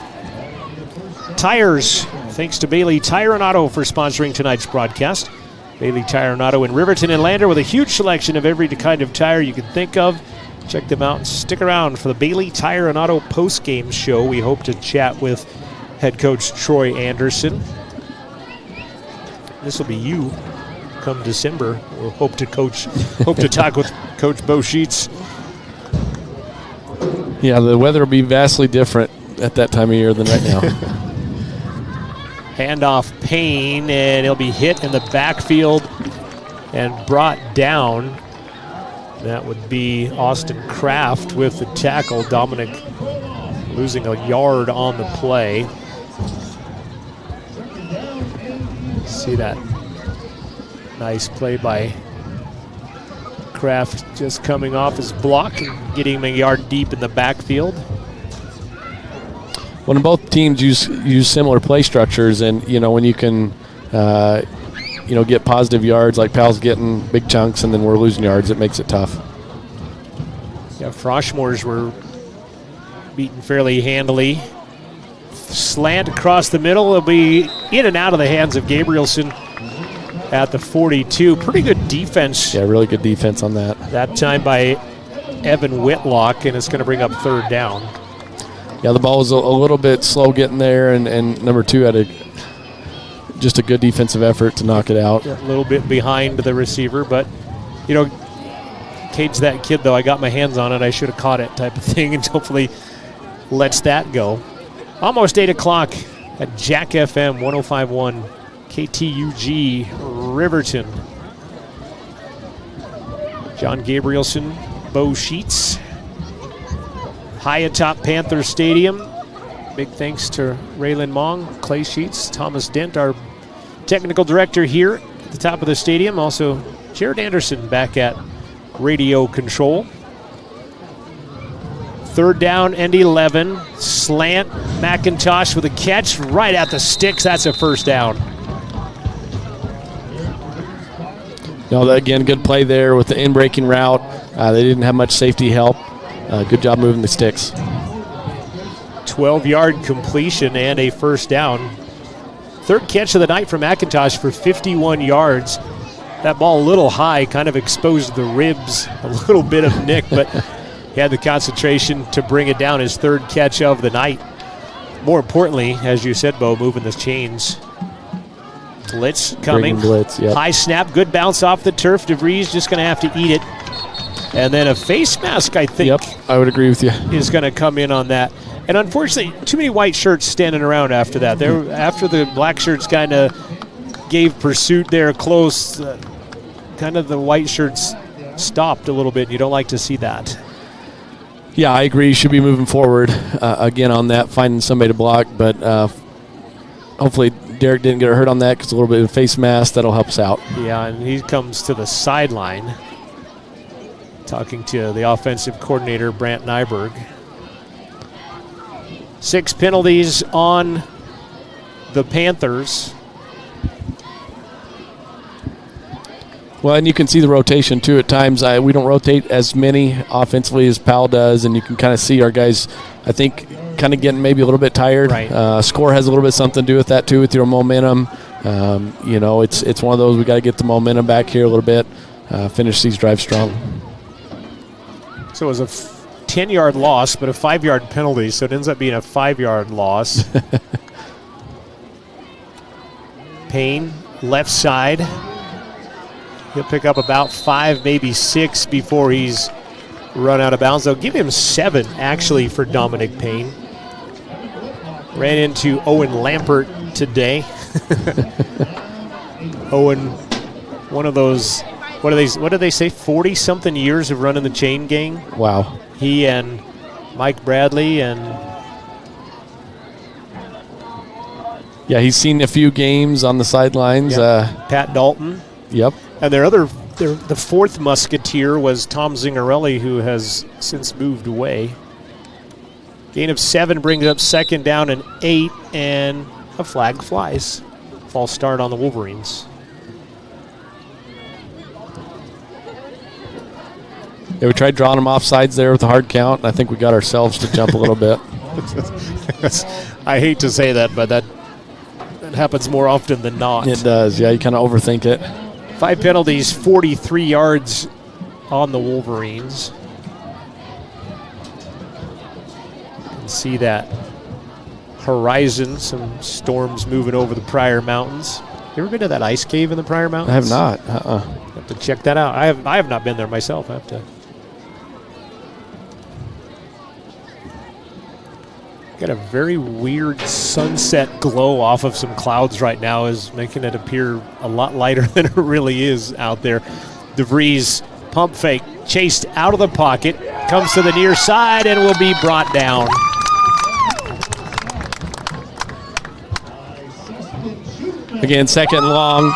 Tires, thanks to Bailey Tire and Auto for sponsoring tonight's broadcast. Bailey Tire and Auto in Riverton and Lander with a huge selection of every kind of tire you can think of. Check them out and stick around for the Bailey Tire and Auto post-game show. We hope to chat with head coach Troy Anderson. This will be you come December. We'll hope to talk with Coach Bo Sheets. Yeah, the weather will be vastly different at that time of year than right now. Handoff Payne, and he'll be hit in the backfield and brought down. That would be Austin Kraft with the tackle. Dominic losing a yard on the play. See that nice play by Kraft, just coming off his block and getting him a yard deep in the backfield. when both teams use similar play structures, and when you can get positive yards like Powell's getting big chunks, and then we're losing yards, it makes it tough. Yeah, Froshmore's were beaten fairly handily. Slant across the middle. It'll be in and out of the hands of Gabrielson at the 42. Pretty good defense. Yeah, really good defense on that. That time by Evan Whitlock, and it's going to bring up third down. Yeah, the ball was a little bit slow getting there, and number 2 had just a good defensive effort to knock it out. A little bit behind the receiver, but, Cade's that kid, though. I got my hands on it. I should have caught it type of thing, and hopefully lets that go. Almost 8 o'clock at Jack FM 105.1 KTUG Riverton. John Gabrielson, Bo Sheets. High atop Panther Stadium. Big thanks to Raylan Mong, Clay Sheets, Thomas Dent, our technical director here at the top of the stadium. Also, Jared Anderson back at radio control. Third down and 11. Slant. McIntosh with a catch right at the sticks. That's a first down. Again, good play there with the in-breaking route. They didn't have much safety help. Good job moving the sticks. 12-yard completion and a first down. Third catch of the night from McIntosh for 51 yards. That ball a little high, kind of exposed the ribs, a little bit of nick, but he had the concentration to bring it down. His third catch of the night. More importantly, as you said, Bo, moving the chains. Blitz coming. Blitz, yep. High snap, good bounce off the turf. DeVries just going to have to eat it. And then a face mask, I think. Yep, I would agree with you. Is going to come in on that. And unfortunately, too many white shirts standing around after that. After the black shirts kind of gave pursuit there close, kind of the white shirts stopped a little bit. You don't like to see that. Yeah, I agree. You should be moving forward again on that, finding somebody to block. But hopefully Derek didn't get hurt on that because a little bit of face mask. That'll help us out. Yeah, and he comes to the sideline talking to the offensive coordinator, Brant Nyberg. 6 penalties on the Panthers. Well, and you can see the rotation, too, at times. We don't rotate as many offensively as Powell does, and you can kind of see our guys, I think, kind of getting maybe a little bit tired. Right. Score has a little bit something to do with that, too, with your momentum. It's one of those, we got to get the momentum back here a little bit, finish these drives strong. So it was a 10-yard loss, but a 5-yard penalty, so it ends up being a 5-yard loss. Payne, left side. He'll pick up about 5, maybe 6 before he's run out of bounds. They'll give him 7, actually, for Dominic Payne. Ran into Owen Lampert today. Owen, one of those, what do they say, 40-something years of running the chain gang? Wow. He and Mike Bradley and... Yeah, he's seen a few games on the sidelines. Yep. Pat Dalton. Yep. And the fourth musketeer was Tom Zingarelli, who has since moved away. Gain of 7 brings up second down and 8, and a flag flies. False start on the Wolverines. Yeah, we tried drawing them off sides there with a hard count, and I think we got ourselves to jump a little bit. I hate to say that, but that happens more often than not. It does, yeah. You kind of overthink it. 5 penalties, 43 yards on the Wolverines. You can see that horizon, some storms moving over the Pryor Mountains. You ever been to that ice cave in the Pryor Mountains? I have not. Have to check that out. I have not been there myself. I have to. Got a very weird sunset glow off of some clouds right now, is making it appear a lot lighter than it really is out there. DeVries pump fake, chased out of the pocket, comes to the near side and will be brought down. Again, second and long.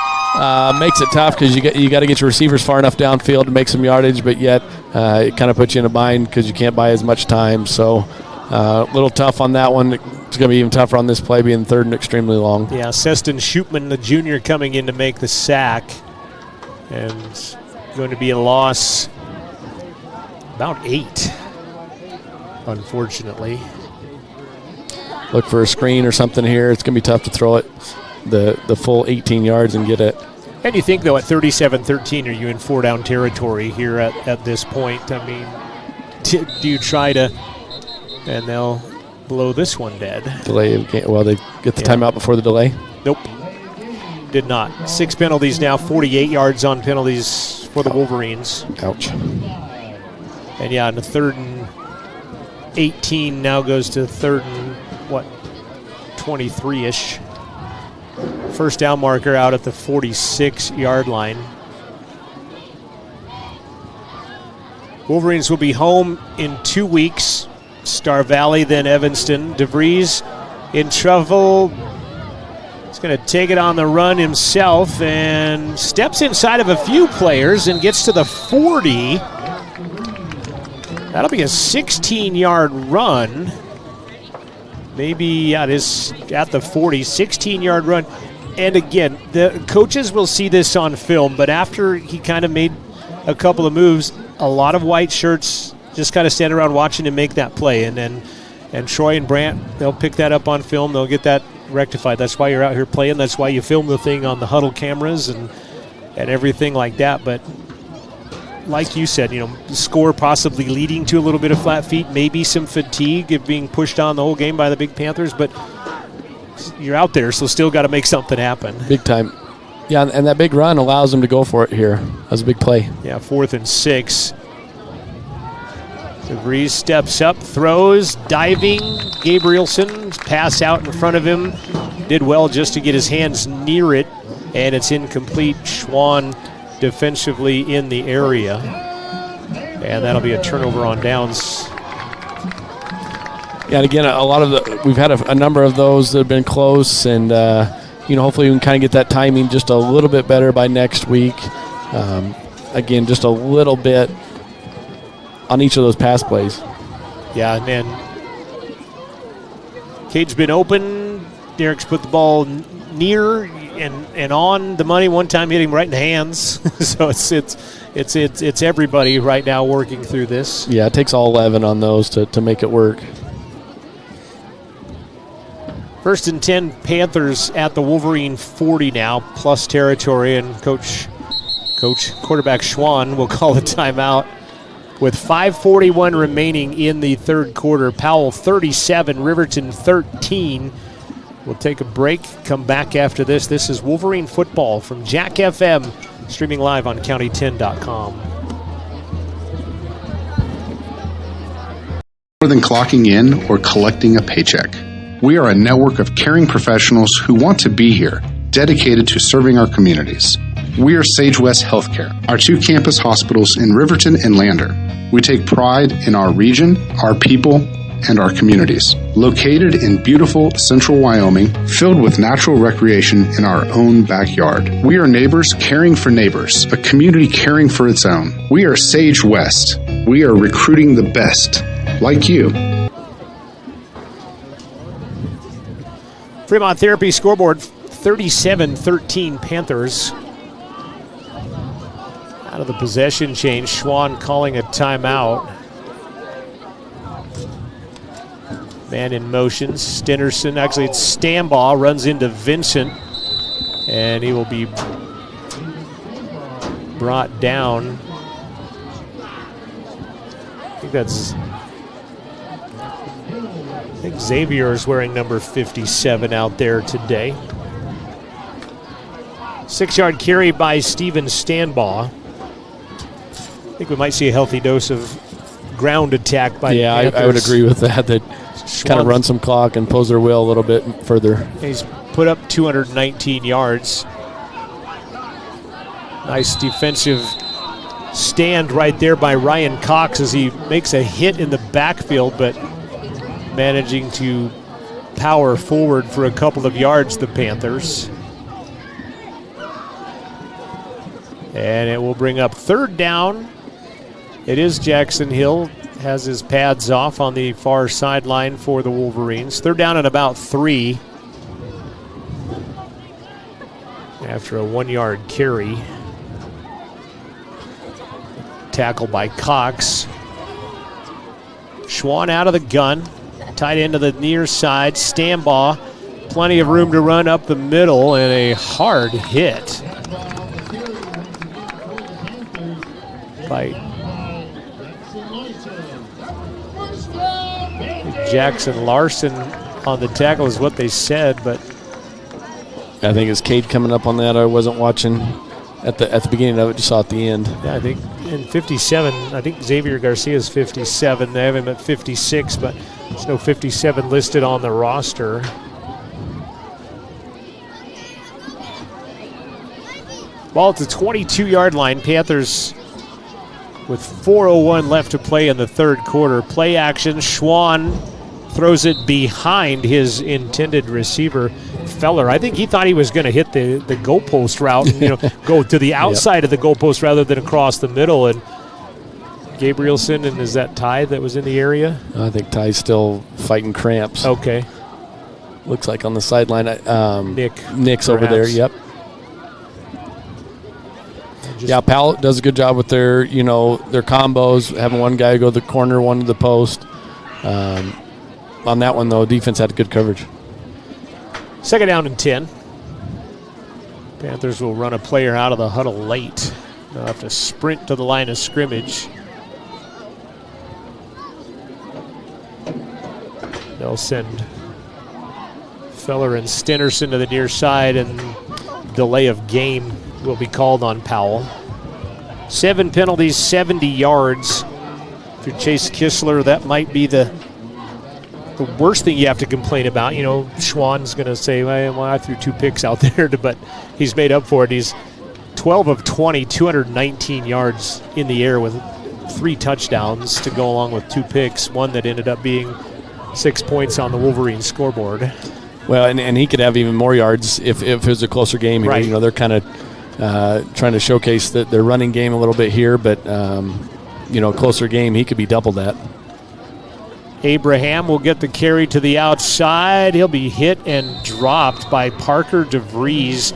Makes it tough because you got to get your receivers far enough downfield to make some yardage, but yet it kind of puts you in a bind because you can't buy as much time. So A little tough on that one. It's going to be even tougher on this play, being third and extremely long. Yeah, Seston Schupman, the junior, coming in to make the sack. And going to be a loss about 8, unfortunately. Look for a screen or something here. It's going to be tough to throw it the full 18 yards and get it. And you think, though, at 37-13, are you in 4-down territory here at this point? I mean, do you try to, and they'll blow this one dead. Delay. Well, they get the timeout before the delay? Nope. Did not. 6 penalties now, 48 yards on penalties for the Wolverines. Ouch. And, yeah, and the 3rd and 18 now goes to 3rd and, 23-ish. First down marker out at the 46-yard line. Wolverines will be home in 2 weeks. Star Valley, then Evanston. DeVries in trouble. He's going to take it on the run himself and steps inside of a few players and gets to the 40. That'll be a 16-yard run. Maybe it is at the 40, 16-yard run. And again, the coaches will see this on film, but after he kind of made a couple of moves, a lot of white shirts just kind of stand around watching him make that play. And Troy and Brandt, they'll pick that up on film. They'll get that rectified. That's why you're out here playing. That's why you film the thing on the huddle cameras and everything like that. But like you said, the score possibly leading to a little bit of flat feet, maybe some fatigue of being pushed on the whole game by the big Panthers, but you're out there, so still got to make something happen. Big time. Yeah, and that big run allows them to go for it here. That was a big play. Yeah, 4th and 6. DeVries steps up, throws, diving. Gabrielson, pass out in front of him. Did well just to get his hands near it, and it's incomplete. Schwann defensively in the area. And that'll be a turnover on downs. Yeah, and again, we've had a number of those that have been close, and hopefully we can kind of get that timing just a little bit better by next week. Again, just a little bit on each of those pass plays. Yeah, and then Cade's been open. Derek's put the ball near and on the money. One time hit him right in the hands. So it's everybody right now working through this. Yeah, it takes all 11 on those to make it work. 1st and 10, Panthers at the Wolverine 40 now, plus territory, and coach quarterback Schwann will call a timeout with 5:41 remaining in the third quarter. Powell 37, Riverton 13. We'll take a break, come back after this. This is Wolverine football from Jack FM, streaming live on county10.com. More than clocking in or collecting a paycheck. We are a network of caring professionals who want to be here, dedicated to serving our communities. We are Sage West Healthcare, our 2 campus hospitals in Riverton and Lander. We take pride in our region, our people, and our communities. Located in beautiful central Wyoming, filled with natural recreation in our own backyard. We are neighbors caring for neighbors, a community caring for its own. We are Sage West. We are recruiting the best, like you. Fremont Therapy scoreboard, 37-13 Panthers. Out of the possession change, Schwann calling a timeout. Man in motion, Stennerson, actually it's Stambaugh, runs into Vincent, and he will be brought down. I think Xavier is wearing number 57 out there today. 6-yard carry by Steven Stambaugh. I think we might see a healthy dose of ground attack by the Panthers. I would agree with that. That kind of run some clock and pose their will a little bit further. He's put up 219 yards. Nice defensive stand right there by Ryan Cox as he makes a hit in the backfield, but managing to power forward for a couple of yards, the Panthers. And it will bring up 3rd down. It is Jackson Hill has his pads off on the far sideline for the Wolverines. Third down and about 3 after a 1-yard carry. Tackle by Cox. Schwann out of the gun. Tight end to the near side. Stambaugh. Plenty of room to run up the middle, and a hard hit by Jackson Larson on the tackle is what they said, but I think it's Cade coming up on that. I wasn't watching at the beginning of it, just saw at the end. Yeah, I think in 57, I think Xavier Garcia's 57. They have him at 56, but there's no 57 listed on the roster. Ball at the 22-yard line. Panthers with 4:01 left to play in the third quarter. Play action. Schwann throws it behind his intended receiver, Feller. I think he thought he was going to hit the goalpost route and go to the outside of the goalpost rather than across the middle. And Gabrielson, and is that Ty that was in the area? I think Ty's still fighting cramps. Okay. Looks like on the sideline. Nick's perhaps over there. Yep. Yeah, Powell does a good job with their combos, having one guy go to the corner, one to the post. On that one, though, defense had good coverage. Second down and 10. Panthers will run a player out of the huddle late. They'll have to sprint to the line of scrimmage. They'll send Feller and Stennerson to the near side, and delay of game will be called on Powell. 7 penalties, 70 yards. If you're Chase Kistler, that might be the worst thing you have to complain about. Schwann's going to say, well, I threw 2 picks out there, but he's made up for it. He's 12 of 20, 219 yards in the air with 3 touchdowns to go along with 2 picks, one that ended up being 6 points on the Wolverine scoreboard. Well, and he could have even more yards if it was a closer game. Right. They're kind of trying to showcase their running game a little bit here, but closer game, he could be double that. Abraham will get the carry to the outside. He'll be hit and dropped by Parker DeVries,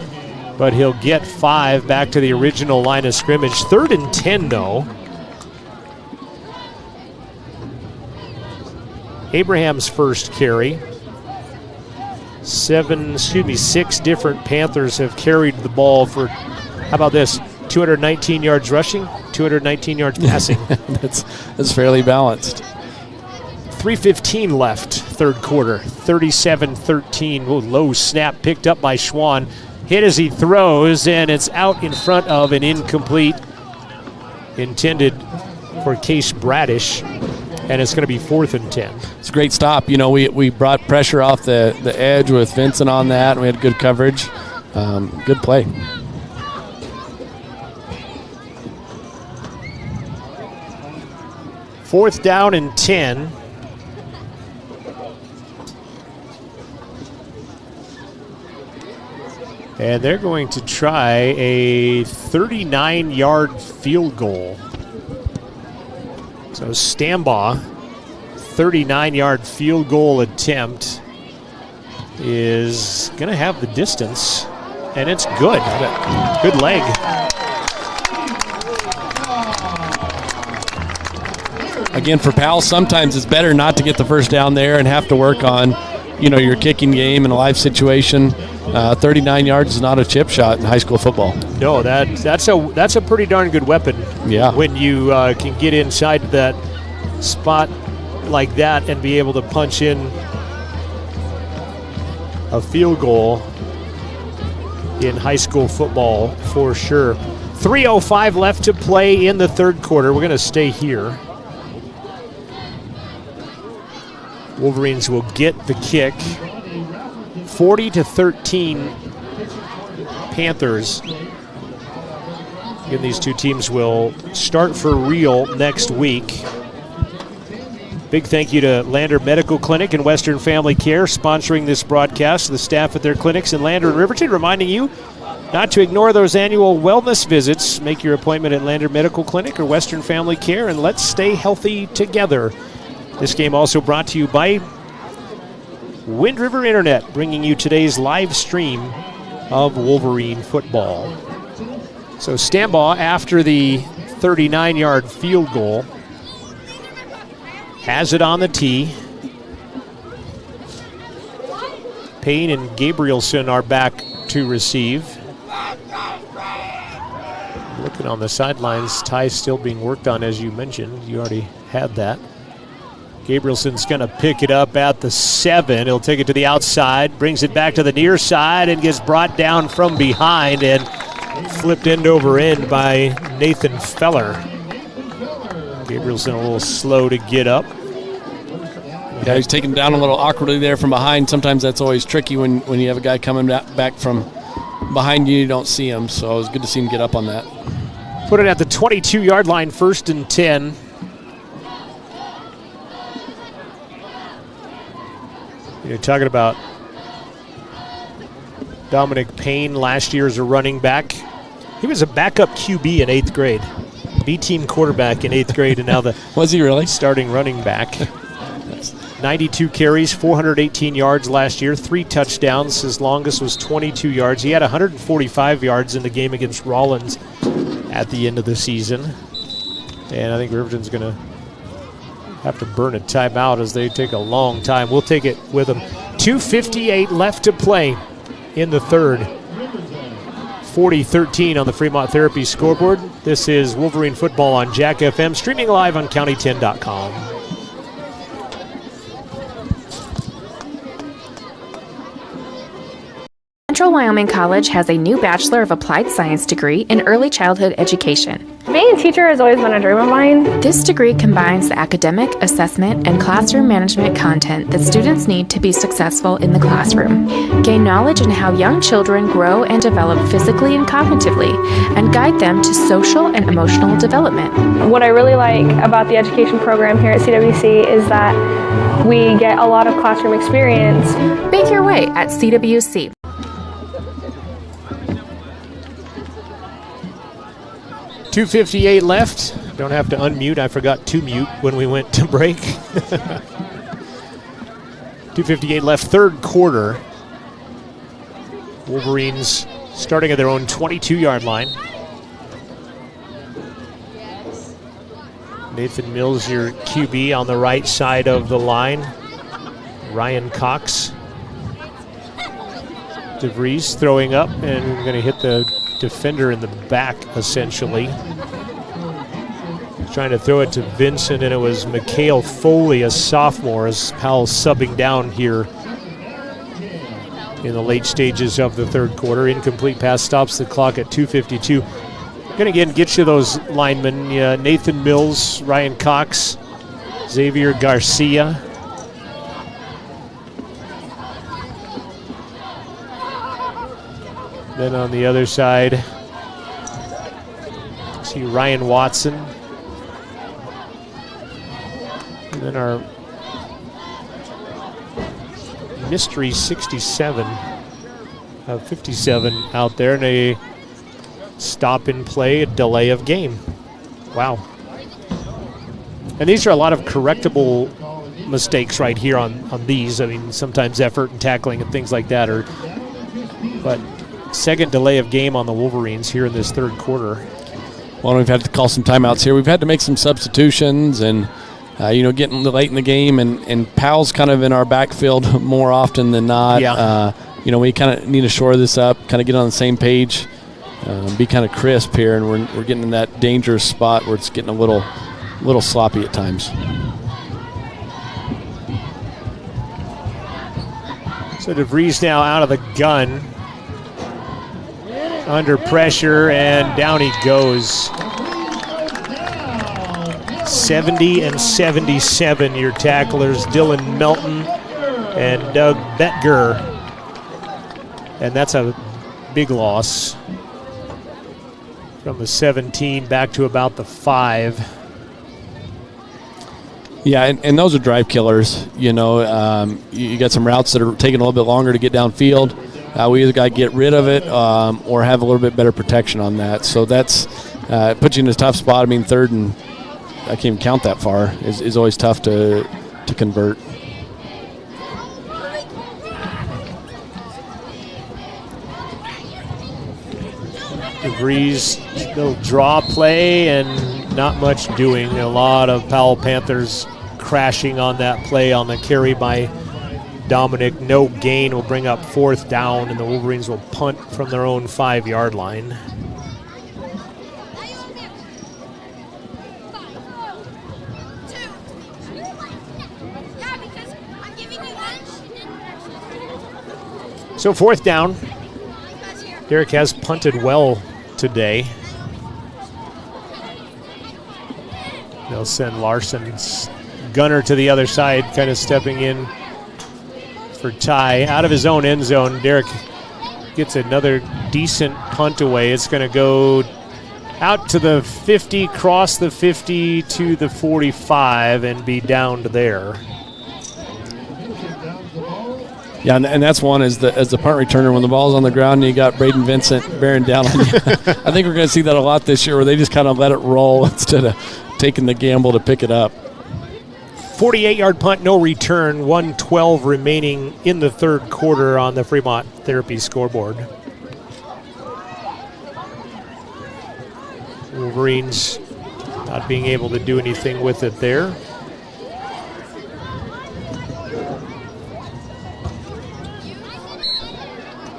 but he'll get 5 back to the original line of scrimmage. 3rd and 10, though. Abraham's first carry. 6 different Panthers have carried the ball for, how about this, 219 yards rushing, 219 yards passing. That's fairly balanced. 3:15 left, third quarter, 37-13. Low snap picked up by Schwann. Hit as he throws, and it's out in front of an incomplete intended for Case Bradish, and it's going to be 4th and 10. It's a great stop. We brought pressure off the edge with Vincent on that, and we had good coverage. Good play. Fourth down and 10. And they're going to try a 39-yard field goal. So Stambaugh, 39-yard field goal attempt, is going to have the distance, and it's good. Good leg. Again, for Powell, sometimes it's better not to get the first down there and have to work on, your kicking game in a live situation. 39 yards is not a chip shot in high school football. No, that's a pretty darn good weapon. Yeah. When you can get inside that spot like that and be able to punch in a field goal in high school football for sure. 3:05 left to play in the third quarter. We're going to stay here. Wolverines will get the kick. 40-13 Panthers. Again, these two teams will start for real next week. Big thank you to Lander Medical Clinic and Western Family Care sponsoring this broadcast. The staff at their clinics in Lander and Riverton reminding you Not to ignore those annual wellness visits. Make your appointment at Lander Medical Clinic or Western Family Care, and let's stay healthy together. This game also brought to you by Wind River Internet, bringing you today's live stream of Wolverine football. So Stambaugh, after the 39-yard field goal, has it on the tee. Payne and Gabrielson are back to receive. Looking on the sidelines, Ty still being worked on, as you mentioned. You already had that. Gabrielson's going to pick it up at the 7. He'll take it to the outside, brings it back to the near side, and gets brought down from behind and flipped end over end by Nathan Feller. Gabrielson a little slow to get up. Yeah, he's taken down a little awkwardly there from behind. Sometimes that's always tricky when you have a guy coming back from behind you don't see him. So it was good to see him get up on that. Put it at the 22-yard line, 1st and 10. You're talking about Dominic Payne last year as a running back. He was a backup QB in 8th grade. B-team quarterback in 8th grade, and now the was he really starting running back. 92 carries, 418 yards last year, 3 touchdowns. His longest was 22 yards. He had 145 yards in the game against Rollins at the end of the season. And I think Riverton's going to have to burn a timeout as they take a long time. We'll take it with them. 2:58 left to play in the third. 40-13 on the Fremont Therapy scoreboard. This is Wolverine football on Jack FM, streaming live on county10.com. Central Wyoming College has a new Bachelor of Applied Science degree in Early Childhood Education. Being a teacher has always been a dream of mine. This degree combines the academic, assessment, and classroom management content that students need to be successful in the classroom. Gain knowledge in how young children grow and develop physically and cognitively, and guide them to social and emotional development. What I really like about the education program here at CWC is that we get a lot of classroom experience. Make your way at CWC. 2:58 left. Don't have to unmute. I forgot to mute when we went to break. 2:58 left, third quarter. Wolverines starting at their own 22-yard line. Nathan Mills, your QB, on the right side of the line. Ryan Cox. DeVries throwing up, and we're going to hit the defender in the back, essentially. Trying to throw it to Vincent, and it was Mikhail Foley, a sophomore, as Powell subbing down here in the late stages of the third quarter. Incomplete pass stops the clock at 2:52. Going to again get you those linemen. Nathan Mills, Ryan Cox, Xavier Garcia. Then on the other side, see Ryan Watson. And then our mystery 67, 57 out there, and a stop and play, a delay of game. Wow. And these are a lot of correctable mistakes right here on these. I mean, sometimes effort and tackling and things like that but second delay of game on the Wolverines here in this third quarter. Well, we've had to call some timeouts here. We've had to make some substitutions and, getting late in the game. And Powell's kind of in our backfield more often than not. Yeah. We kind of need to shore this up, kind of get on the same page, be kind of crisp here. And we're getting in that dangerous spot where it's getting a little sloppy at times. So DeVries now out of the gun. Under pressure, and down he goes. 70 and 77, your tacklers, Dylan Melton and Doug Betger. And that's a big loss from the 17 back to about the 5. Yeah, and those are drive killers. You got some routes that are taking a little bit longer to get downfield. we either got to get rid of it or have a little bit better protection on that. So that's puts you in a tough spot. I mean, third and I can't even count that far is always tough to convert. DeVries, little draw play and not much doing. A lot of Powell Panthers crashing on that play on the carry by Dominic. No gain will bring up 4th down, and the Wolverines will punt from their own 5-yard line. So 4th down. Derek has punted well today. They'll send Larson's gunner to the other side, kind of stepping in for Ty. Out of his own end zone, Derek gets another decent punt away. It's going to go out to the 50, cross the 50 to the 45, and be downed there. Yeah, and that's one as the punt returner, when the ball's on the ground and you got Braden Vincent bearing down on you. I think we're going to see that a lot this year, where they just kind of let it roll instead of taking the gamble to pick it up. 48-yard punt, no return, 1:12 remaining in the third quarter on the Fremont Therapy scoreboard. Wolverines not being able to do anything with it there.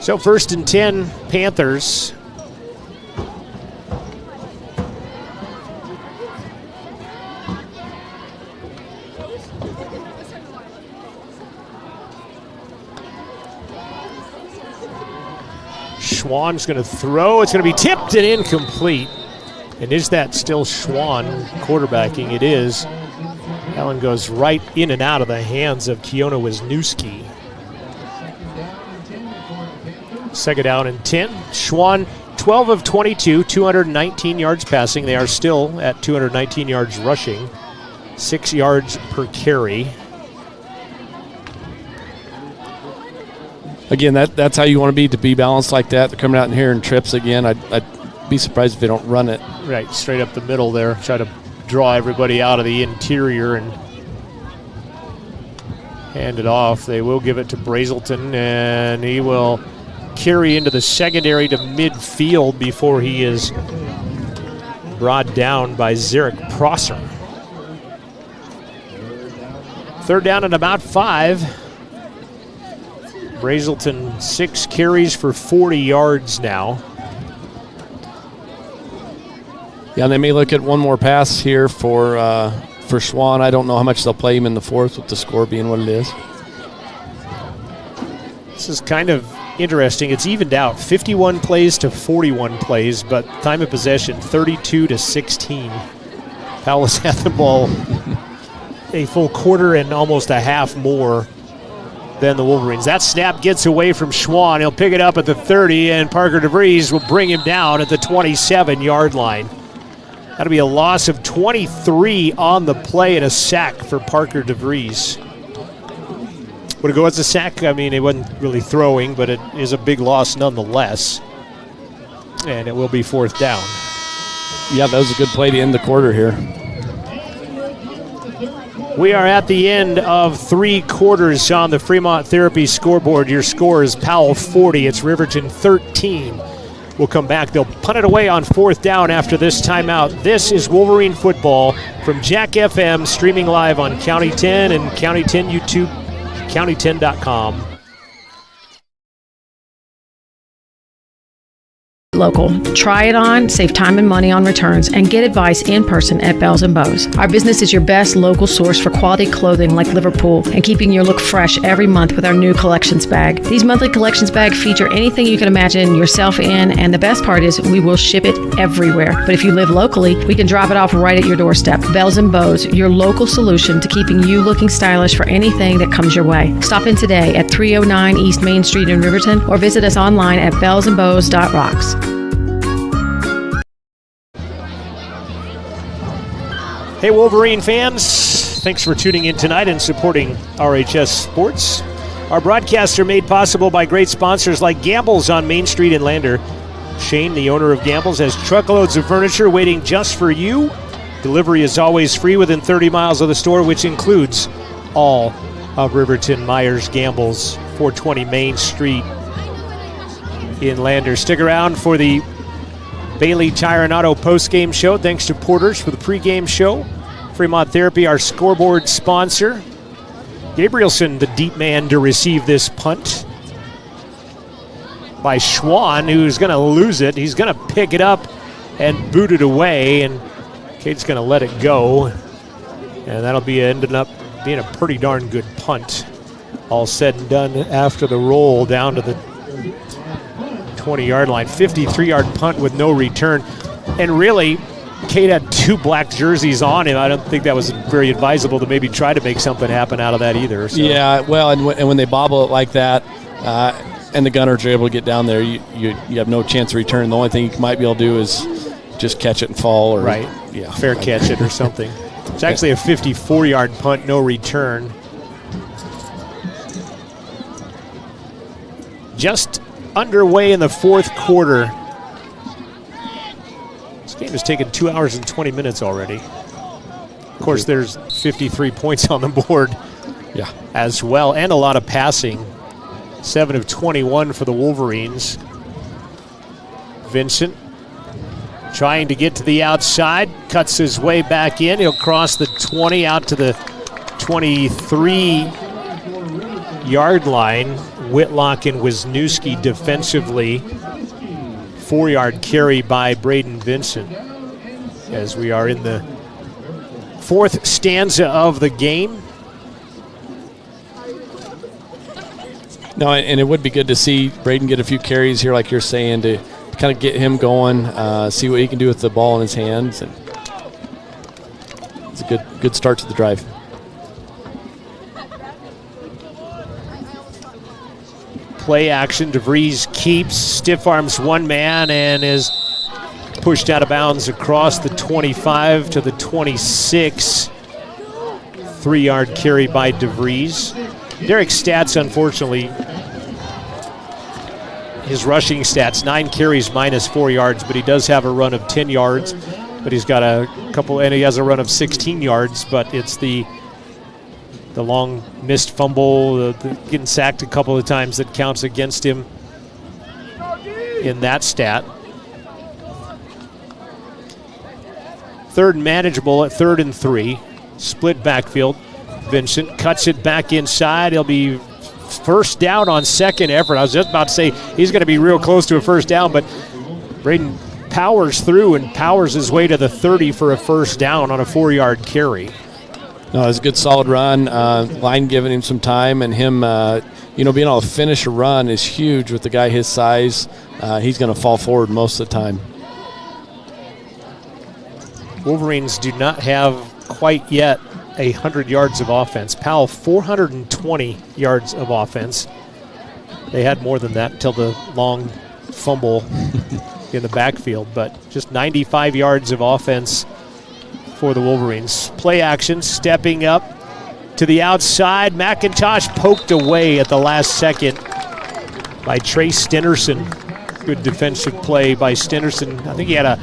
So 1st and 10, Panthers. Schwann's going to throw. It's going to be tipped and incomplete. And is that still Schwann quarterbacking? It is. That one goes right in and out of the hands of Keona Wisniewski. 2nd down and 10. Schwann, 12 of 22, 219 yards passing. They are still at 219 yards rushing, 6 yards per carry. Again, that's how you want to be balanced like that. They're coming out in here and trips again. I'd be surprised if they don't run it. Right, straight up the middle there. Try to draw everybody out of the interior and hand it off. They will give it to Brazelton, and he will carry into the secondary to midfield before he is brought down by Zarek Prosser. 3rd down and about 5. Brazelton 6 carries for 40 yards now. Yeah, they may look at one more pass here for Schwann. I don't know how much they'll play him in the 4th with the score being what it is. This is kind of interesting. It's evened out, 51 plays to 41 plays, but time of possession 32 to 16. Powell has had the ball a full quarter and almost a half more than the Wolverines. That snap gets away from Schwann. He'll pick it up at the 30, and Parker DeVries will bring him down at the 27-yard line. That'll be a loss of 23 on the play and a sack for Parker DeVries. Would it go as a sack? I mean, it wasn't really throwing, but it is a big loss nonetheless. And it will be 4th down. Yeah, that was a good play to end the quarter here. We are at the end of 3 quarters on the Fremont Therapy scoreboard. Your score is Powell 40. It's Riverton 13. We'll come back. They'll punt it away on 4th down after this timeout. This is Wolverine football from Jack FM, streaming live on County 10 and County 10 YouTube, county10.com. Local. Try it on, save time and money on returns, and get advice in person at Bells & Bows. Our business is your best local source for quality clothing like Liverpool and keeping your look fresh every month with our new collections bag. These monthly collections bags feature anything you can imagine yourself in, and the best part is we will ship it everywhere. But if you live locally, we can drop it off right at your doorstep. Bells & Bows, your local solution to keeping you looking stylish for anything that comes your way. Stop in today at 309 East Main Street in Riverton or visit us online at bellsandbows.rocks. Hey, Wolverine fans, thanks for tuning in tonight and supporting RHS Sports. Our broadcasts are made possible by great sponsors like Gamble's on Main Street in Lander. Shane, the owner of Gamble's, has truckloads of furniture waiting just for you. Delivery is always free within 30 miles of the store, which includes all of Riverton, Myers, Gamble's, 420 Main Street in Lander. Stick around for the Bailey Tire and Auto post-game show. Thanks to Porter's for the pregame show. Fremont Therapy, our scoreboard sponsor. Gabrielson, the deep man to receive this punt by Schwann, who's going to lose it. He's going to pick it up and boot it away, and Cade's going to let it go. And that'll be ended up being a pretty darn good punt. All said and done after the roll down to the 20-yard line. 53-yard punt with no return. And really, Cade had 2 black jerseys on him. I don't think that was very advisable to maybe try to make something happen out of that either. So. Yeah, well, and when they bobble it like that, and the gunners are able to get down there, you have no chance of return. The only thing you might be able to do is just catch it and fall. Or, right, yeah, fair catch it or something. It's actually a 54-yard punt, no return. Just underway in the fourth quarter. This game has taken 2 hours and 20 minutes already. Of course, there's 53 points on the board as well, and a lot of passing. 7 of 21 for the Wolverines. Vincent trying to get to the outside, cuts his way back in. He'll cross the 20 out to the 23-yard line. Whitlock and Wisniewski defensively. 4-yard carry by Braden Vincent as we are in the fourth stanza of the game. No, and it would be good to see Braden get a few carries here, like you're saying, to kind of get him going, see what he can do with the ball in his hands. And it's a good start to the drive. Play action. DeVries keeps, stiff arms one man and is pushed out of bounds across the 25 to the 26. 3-yard carry by DeVries. Derek's stats, unfortunately, his rushing stats, 9 carries minus 4 yards, but he does have a run of 10 yards. But he's got a couple, and he has a run of 16 yards, but it's the long missed fumble, the getting sacked a couple of times that counts against him in that stat. Third and manageable at 3rd and 3. Split backfield. Vincent cuts it back inside. He'll be first down on second effort. I was just about to say he's going to be real close to a first down, but Braden powers through and powers his way to the 30 for a first down on a 4-yard carry. No, it was a good, solid run. Line giving him some time, and him, being able to finish a run is huge with the guy his size. He's going to fall forward most of the time. Wolverines do not have quite yet 100 yards of offense. Powell, 420 yards of offense. They had more than that until the long fumble in the backfield, but just 95 yards of offense for the Wolverines. Play action, stepping up to the outside. McIntosh poked away at the last second by Trace Stenerson. Good defensive play by Stenerson. I think he had a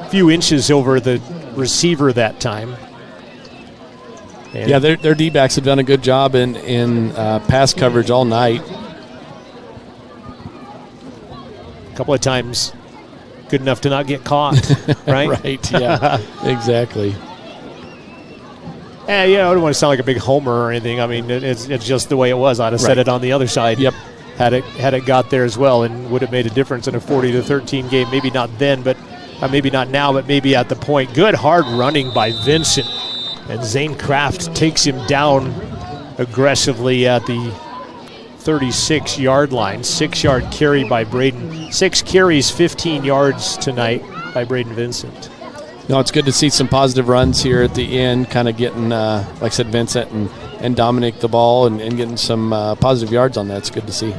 few inches over the receiver that time. And yeah, their D-backs have done a good job in pass coverage all night. A couple of times good enough to not get caught, right? Right, yeah, exactly. I don't want to sound like a big homer or anything. I mean, it's just the way it was. I'd have said it on the other side. Yep. Had it got there as well, and would have made a difference in a 40-13 game. Maybe not then, but maybe not now, but maybe at the point. Good hard running by Vincent, and Zane Kraft takes him down aggressively at the 36-yard line. 6-yard carry by Braden. 6 carries, 15 yards tonight by Braden Vincent. No, it's good to see some positive runs here at the end, kind of getting, like I said, Vincent and Dominic the ball and getting some positive yards on that. It's good to see.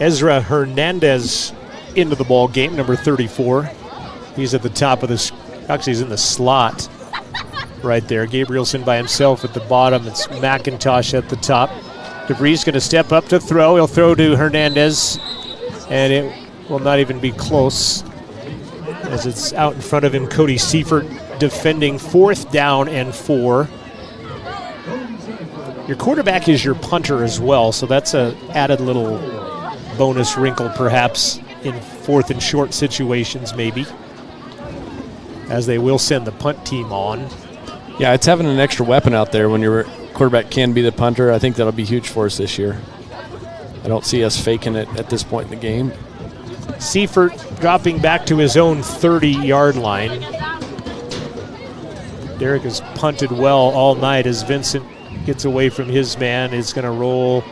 Ezra Hernandez into the ball game, number 34. He's at the top of this. Actually, he's in the slot right there. Gabrielson by himself at the bottom. It's McIntosh at the top. DeVries going to step up to throw. He'll throw to Hernandez, and it will not even be close as it's out in front of him. Cody Seifert defending 4th down and 4. Your quarterback is your punter as well, so that's a added little bonus wrinkle perhaps in 4th and short situations maybe, as they will send the punt team on. Yeah, it's having an extra weapon out there when your quarterback can be the punter. I think that'll be huge for us this year. I don't see us faking it at this point in the game. Seifert dropping back to his own 30-yard line. Derek has punted well all night as Vincent gets away from his man. It's going to roll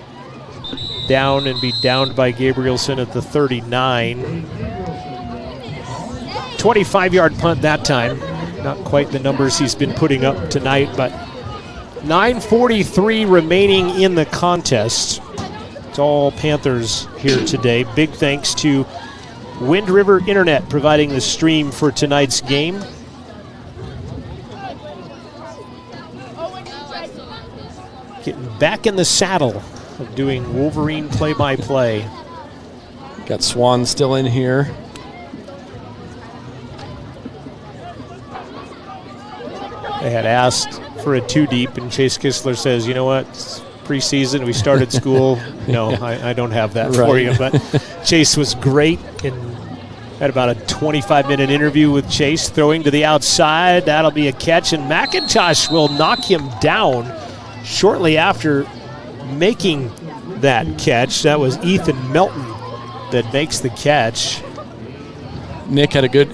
down and be downed by Gabrielson at the 39. 25-yard punt that time. Not quite the numbers he's been putting up tonight, but 9:43 remaining in the contest. It's all Panthers here today. Big thanks to Wind River Internet providing the stream for tonight's game. Getting back in the saddle of doing Wolverine play-by-play. Got Swan still in here. They had asked for a 2-deep, and Chase Kistler says, you know what, it's preseason, we started school. No, I don't have that for you. But Chase was great and had about a 25-minute interview with Chase, throwing to the outside. That'll be a catch, and McIntosh will knock him down shortly after making that catch. That was Ethan Melton that makes the catch. Nick had a good,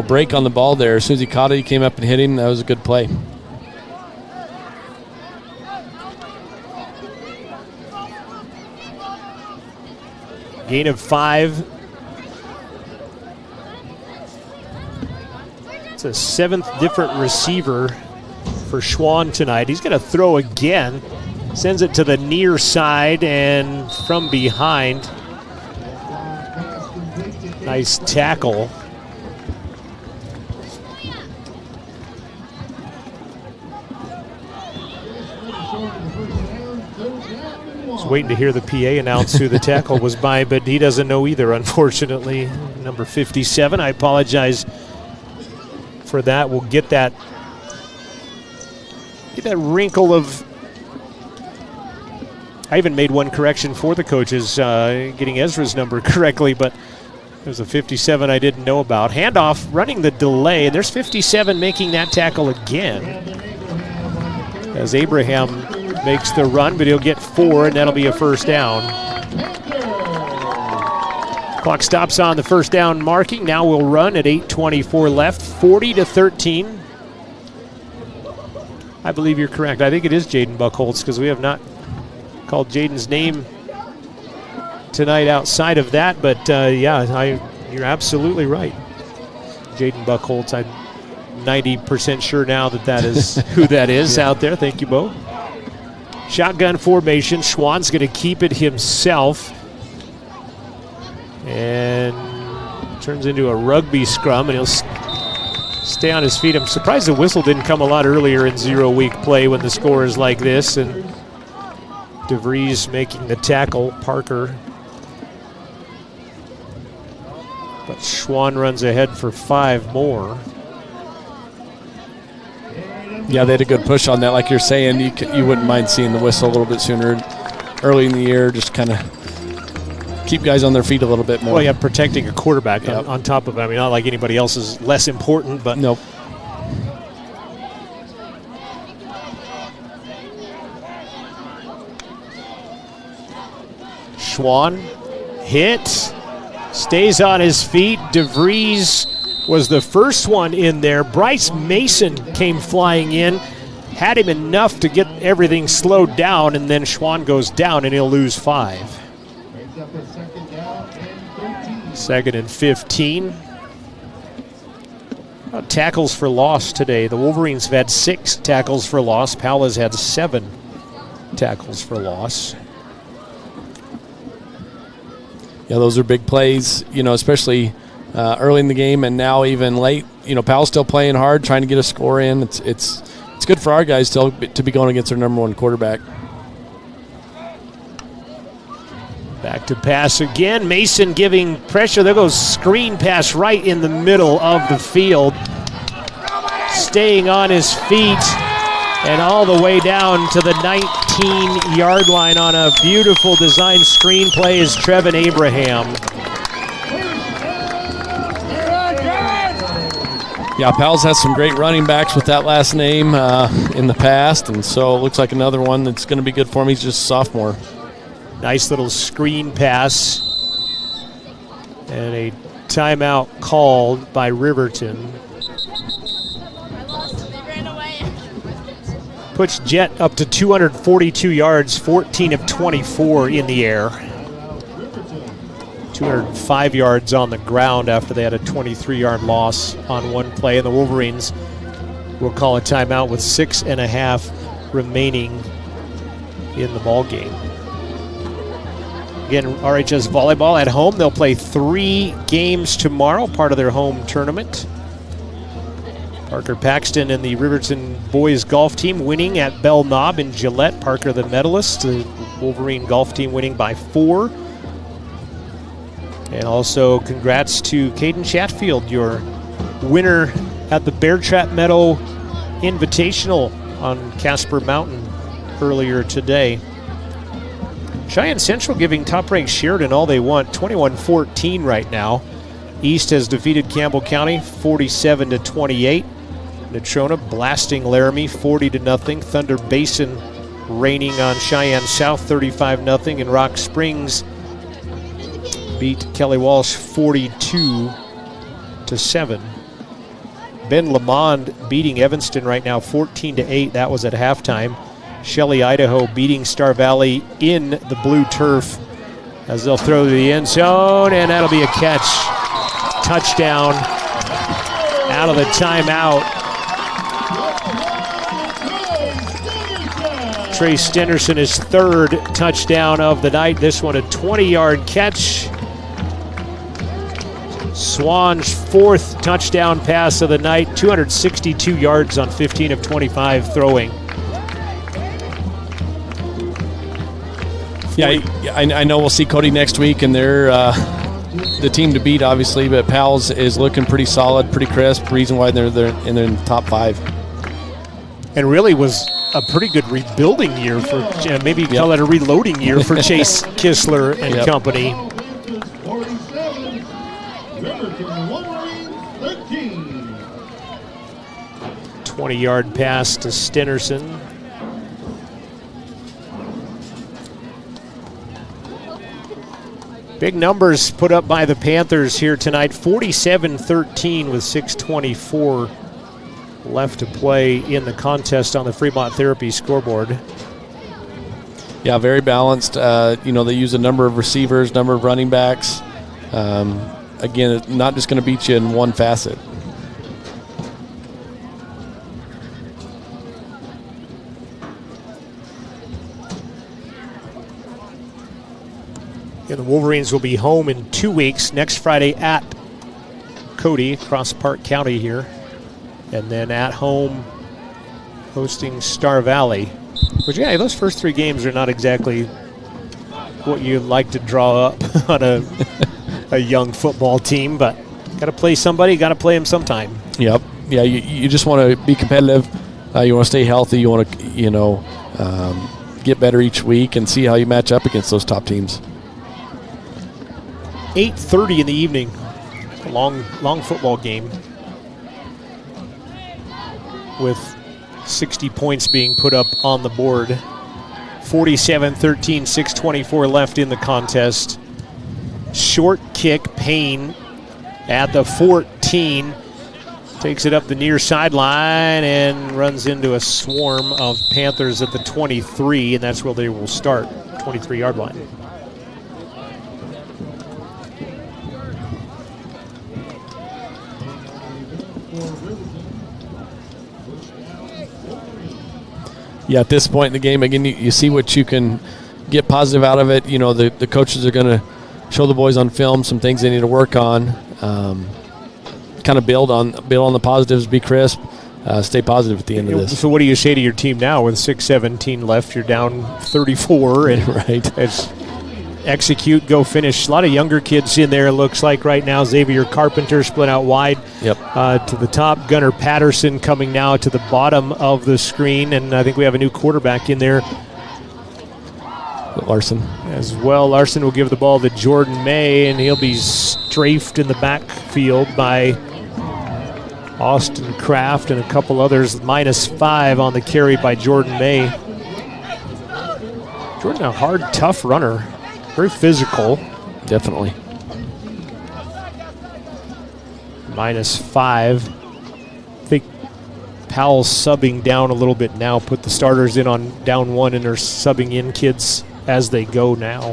break on the ball there. As soon as he caught it, he came up and hit him. That was a good play. Gain of 5. It's a 7th different receiver for Schwann tonight. He's going to throw again. Sends it to the near side and from behind. Nice tackle. Just waiting to hear the PA announce who the tackle was by, but he doesn't know either, unfortunately. Number 57. I apologize for that. We'll get that wrinkle of. I even made one correction for the coaches, getting Ezra's number correctly, but there's a 57 I didn't know about. Handoff, running the delay, and there's 57 making that tackle again. As Abraham makes the run, but he'll get 4, and that'll be a first down. Clock stops on the first down marking. Now we'll run at 8:24 left, 40-13. I believe you're correct. I think it is Jaden Buckholz, because we have not called Jaden's name tonight outside of that, but you're absolutely right. Jaden Buckholz, I'm 90% sure now that is who that is out there. Thank you, Bo. Shotgun formation. Schwann's going to keep it himself and turns into a rugby scrum, and he'll stay on his feet. I'm surprised the whistle didn't come a lot earlier in 0-week play when the score is like this, and DeVries making the tackle, Parker. But Schwann runs ahead for 5 more. Yeah, they had a good push on that. Like you're saying, you wouldn't mind seeing the whistle a little bit sooner, early in the year, just kind of keep guys on their feet a little bit more. Well, yeah, protecting a quarterback on top of it. I mean, not like anybody else is less important, but. Nope. Schwann hit, stays on his feet. DeVries was the first one in there. Bryce Mason came flying in, had him enough to get everything slowed down, and then Schwann goes down and he'll lose 5. 2nd and 15. Tackles for loss today. The Wolverines have had 6 tackles for loss. Powell has had 7 tackles for loss. Yeah, those are big plays, especially early in the game and now even late. Powell's still playing hard, trying to get a score in. It's good for our guys to be going against their number 1 quarterback. Back to pass again. Mason giving pressure. There goes screen pass right in the middle of the field. Staying on his feet and all the way down to the 19-yard line on a beautiful design screenplay is Trevin Abraham. Yeah, Powell's has some great running backs with that last name in the past, and so it looks like another one that's going to be good for him. He's just a sophomore. Nice little screen pass. And a timeout called by Riverton. Puts Jet up to 242 yards, 14 of 24 in the air. 205 yards on the ground after they had a 23-yard loss on one play. And the Wolverines will call a timeout with 6.5 remaining in the ball game. Again, RHS volleyball at home. They'll play 3 games tomorrow, part of their home tournament. Parker Paxton and the Riverton boys golf team winning at Bell Knob in Gillette. Parker the medalist, the Wolverine golf team winning by 4. And also congrats to Caden Chatfield, your winner at the Bear Trap Meadow Invitational on Casper Mountain earlier today. Cheyenne Central giving top-ranked Sheridan all they want, 21-14 right now. East has defeated Campbell County 47-28. Natrona blasting Laramie 40-0. Thunder Basin reigning on Cheyenne South 35-0. And Rock Springs beat Kelly Walsh 42-7. Ben Lamond beating Evanston right now 14-8. That was at halftime. Shelley, Idaho beating Star Valley in the blue turf as they'll throw to the end zone, and that'll be a catch. Touchdown out of the timeout. Trey Stenderson, his 3rd touchdown of the night. This one a 20-yard catch. Swan's 4th touchdown pass of the night. 262 yards on 15 of 25 throwing. Yeah, I know we'll see Cody next week, and they're the team to beat, obviously, but Powell's is looking pretty solid, pretty crisp. Reason why they're in the top 5. And really was a pretty good rebuilding year for, maybe call it a reloading year for Chase Kistler and company. 20-yard pass to Stenderson. Big numbers put up by the Panthers here tonight. 47-13 with 6:24 left to play in the contest on the Fremont Therapy scoreboard. Yeah, very balanced. They use a number of receivers, number of running backs. Again, it's not just going to beat you in one facet. And the Wolverines will be home in 2 weeks, next Friday at Cody, across Park County here. And then at home hosting Star Valley. Which, yeah, those first 3 games are not exactly what you'd like to draw up on a young football team, but got to play somebody, got to play them sometime. Yep. Yeah, you just want to be competitive. You want to stay healthy. You want to, get better each week and see how you match up against those top teams. 8:30 in the evening. A long football game with 60 points being put up on the board. 47-13, 6:24 left in the contest. Short kick, Payne at the 14. Takes it up the near sideline and runs into a swarm of Panthers at the 23, and that's where they will start, 23-yard line. Yeah, at this point in the game, again, you see what you can get positive out of it. The coaches are going to show the boys on film some things they need to work on. Kind of build on the positives, be crisp, stay positive at the end of this. So what do you say to your team now with 6:17 left? You're down 34, and right. execute, go finish. A lot of younger kids in there, it looks like right now. Xavier Carpenter split out wide to the top. Gunnar Patterson coming now to the bottom of the screen, and I think we have a new quarterback in there. Larson. As well, Larson will give the ball to Jordan May, and he'll be strafed in the backfield by Austin Kraft and a couple others. -5 on the carry by Jordan May. Jordan, a hard, tough runner. Very physical. Definitely. -5. I think Powell's subbing down a little bit now. Put the starters in on down 1, and they're subbing in kids as they go now.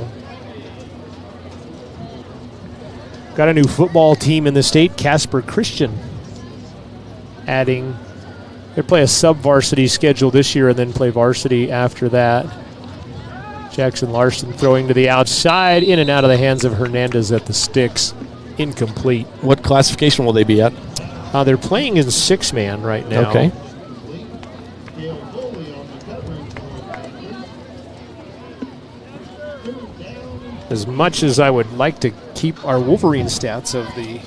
Got a new football team in the state, Casper Christian. They play a sub-varsity schedule this year and then play varsity after that. Jackson Larson throwing to the outside, in and out of the hands of Hernandez at the sticks. Incomplete. What classification will they be at? They're playing in 6-man right now. Okay. As much as I would like to keep our Wolverine stats of the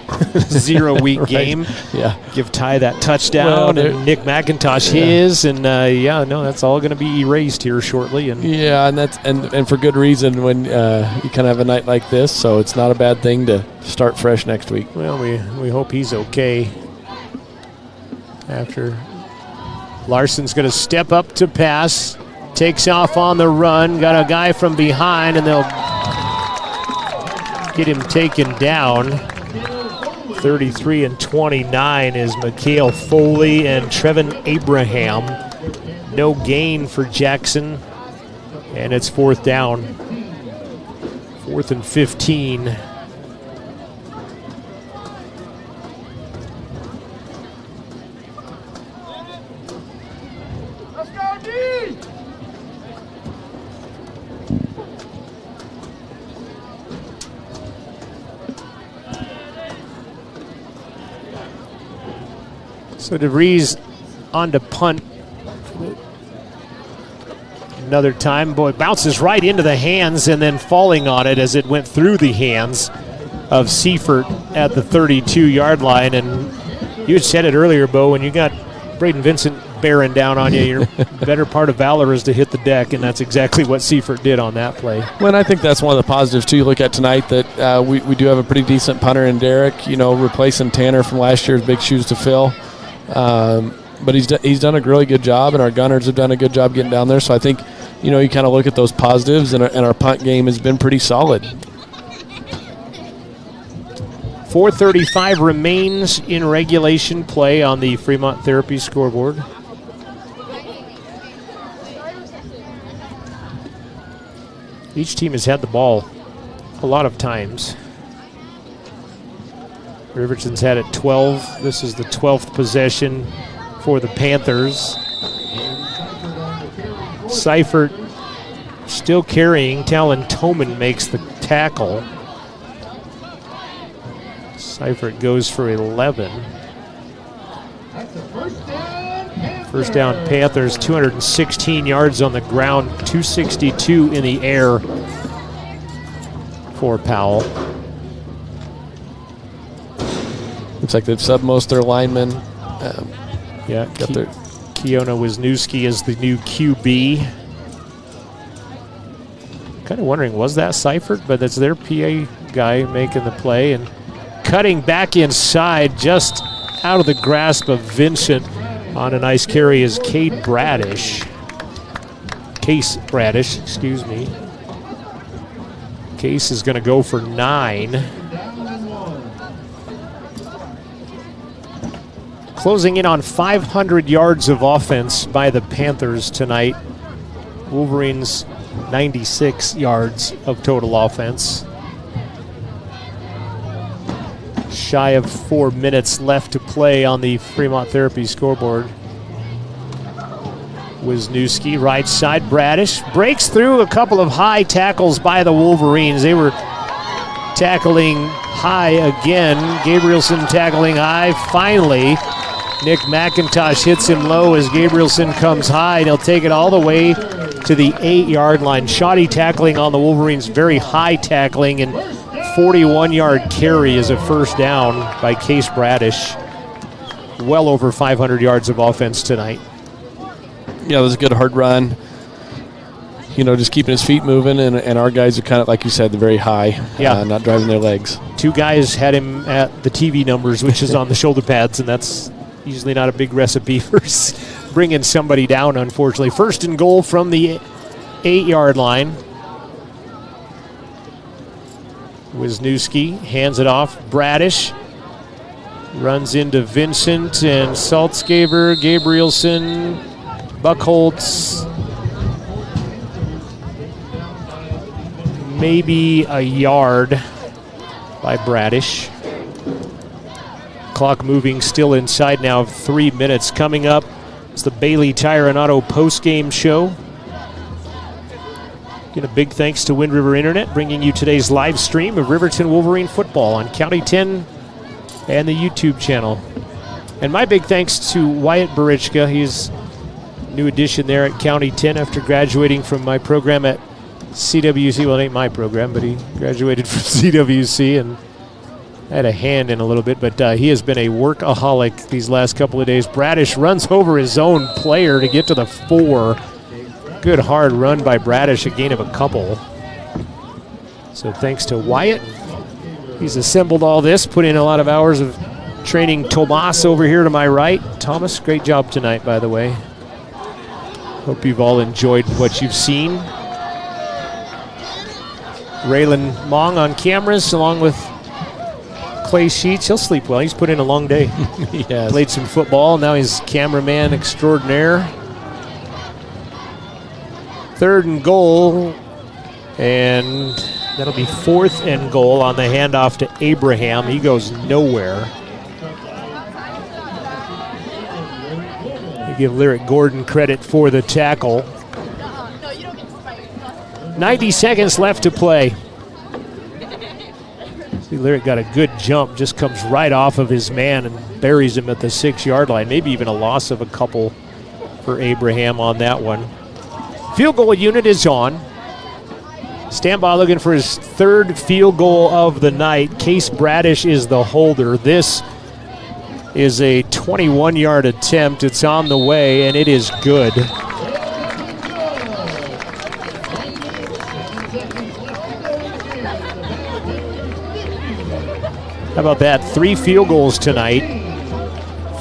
0-week right. game, Yeah. give Ty that touchdown and Nick McIntosh his, and that's all going to be erased here shortly. And and for good reason when you kind of have a night like this, so it's not a bad thing to start fresh next week. Well, we hope he's okay. After Larson's going to step up to pass. Takes off on the run, got a guy from behind, and they'll get him taken down. 33 and 29 is Mikhail Foley and Trevin Abraham. No gain for Jackson, and it's 4th down. 4th and 15. So DeVries on to punt. Another time, bounces right into the hands and then falling on it as it went through the hands of Seifert at the 32-yard line. And you had said it earlier, Bo, when you got Braden Vincent bearing down on you, your better part of valor is to hit the deck, and that's exactly what Seifert did on that play. Well, and I think that's one of the positives, too, you look at tonight, that we do have a pretty decent punter in Derek, replacing Tanner from last year's big shoes to fill. But he's done a really good job, and our gunners have done a good job getting down there. So I think, you kind of look at those positives, and our punt game has been pretty solid. 4:35 remains in regulation play on the Fremont Therapy scoreboard. Each team has had the ball a lot of times. Riverton's had it 12. This is the 12th possession for the Panthers. Seifert still carrying. Talon Toman makes the tackle. Seifert goes for 11. First down Panthers, 216 yards on the ground, 262 in the air for Powell. Looks like they've subbed most of their linemen. Kiona Wisniewski is the new QB. Kind of wondering, was that Seifert? But that's their PA guy making the play. And cutting back inside, just out of the grasp of Vincent on a nice carry is Case Bradish, excuse me. Case is going to go for 9. Closing in on 500 yards of offense by the Panthers tonight. Wolverines 96 yards of total offense. Shy of 4 minutes left to play on the Fremont Therapy scoreboard. Wisniewski, right side, Bradish breaks through a couple of high tackles by the Wolverines. They were tackling high again. Gabrielson tackling high. Finally, Nick McIntosh hits him low as Gabrielson comes high, and he'll take it all the way to the 8-yard line. Shoddy tackling on the Wolverines, very high tackling, and 41-yard carry is a first down by Case Bradish. Well over 500 yards of offense tonight. Yeah, it was a good hard run. Just keeping his feet moving, and our guys are kind of, like you said, very high, not driving their legs. 2 guys had him at the TV numbers, which is on the shoulder pads, and that's usually not a big recipe for bringing somebody down, unfortunately. First and goal from the 8-yard line. Wisniewski hands it off. Bradish runs into Vincent and Saltzgaber, Gabrielson, Buckholtz. Maybe a yard by Bradish. Clock moving, still inside now of 3 minutes. Coming up, it's the Bailey Tire and Auto post-game show. Again, a big thanks to Wind River Internet, bringing you today's live stream of Riverton Wolverine football on County 10 and the YouTube channel. And my big thanks to Wyatt Barichka. He's a new addition there at County 10 after graduating from my program at CWC. Well, it ain't my program, but he graduated from CWC and had a hand in a little bit, but he has been a workaholic these last couple of days. Bradish runs over his own player to get to the 4. Good hard run by Bradish, a gain of a couple. So thanks to Wyatt. He's assembled all this, put in a lot of hours of training. Tomas over here to my right. Thomas, great job tonight, by the way. Hope you've all enjoyed what you've seen. Raylan Mong on cameras, along with Clay Sheets. He'll sleep well. He's put in a long day. He has. Played some football. Now he's cameraman extraordinaire. 3rd and goal. And that'll be 4th and goal on the handoff to Abraham. He goes nowhere. You give Lyric Gordon credit for the tackle. 90 seconds left to play. See, Lyric got a good jump, just comes right off of his man and buries him at the 6-yard line. Maybe even a loss of a couple for Abraham on that one. Field goal unit is on. Stand by looking for his 3rd field goal of the night. Case Bradish is the holder. This is a 21-yard attempt. It's on the way, and it is good. How about that? 3 field goals tonight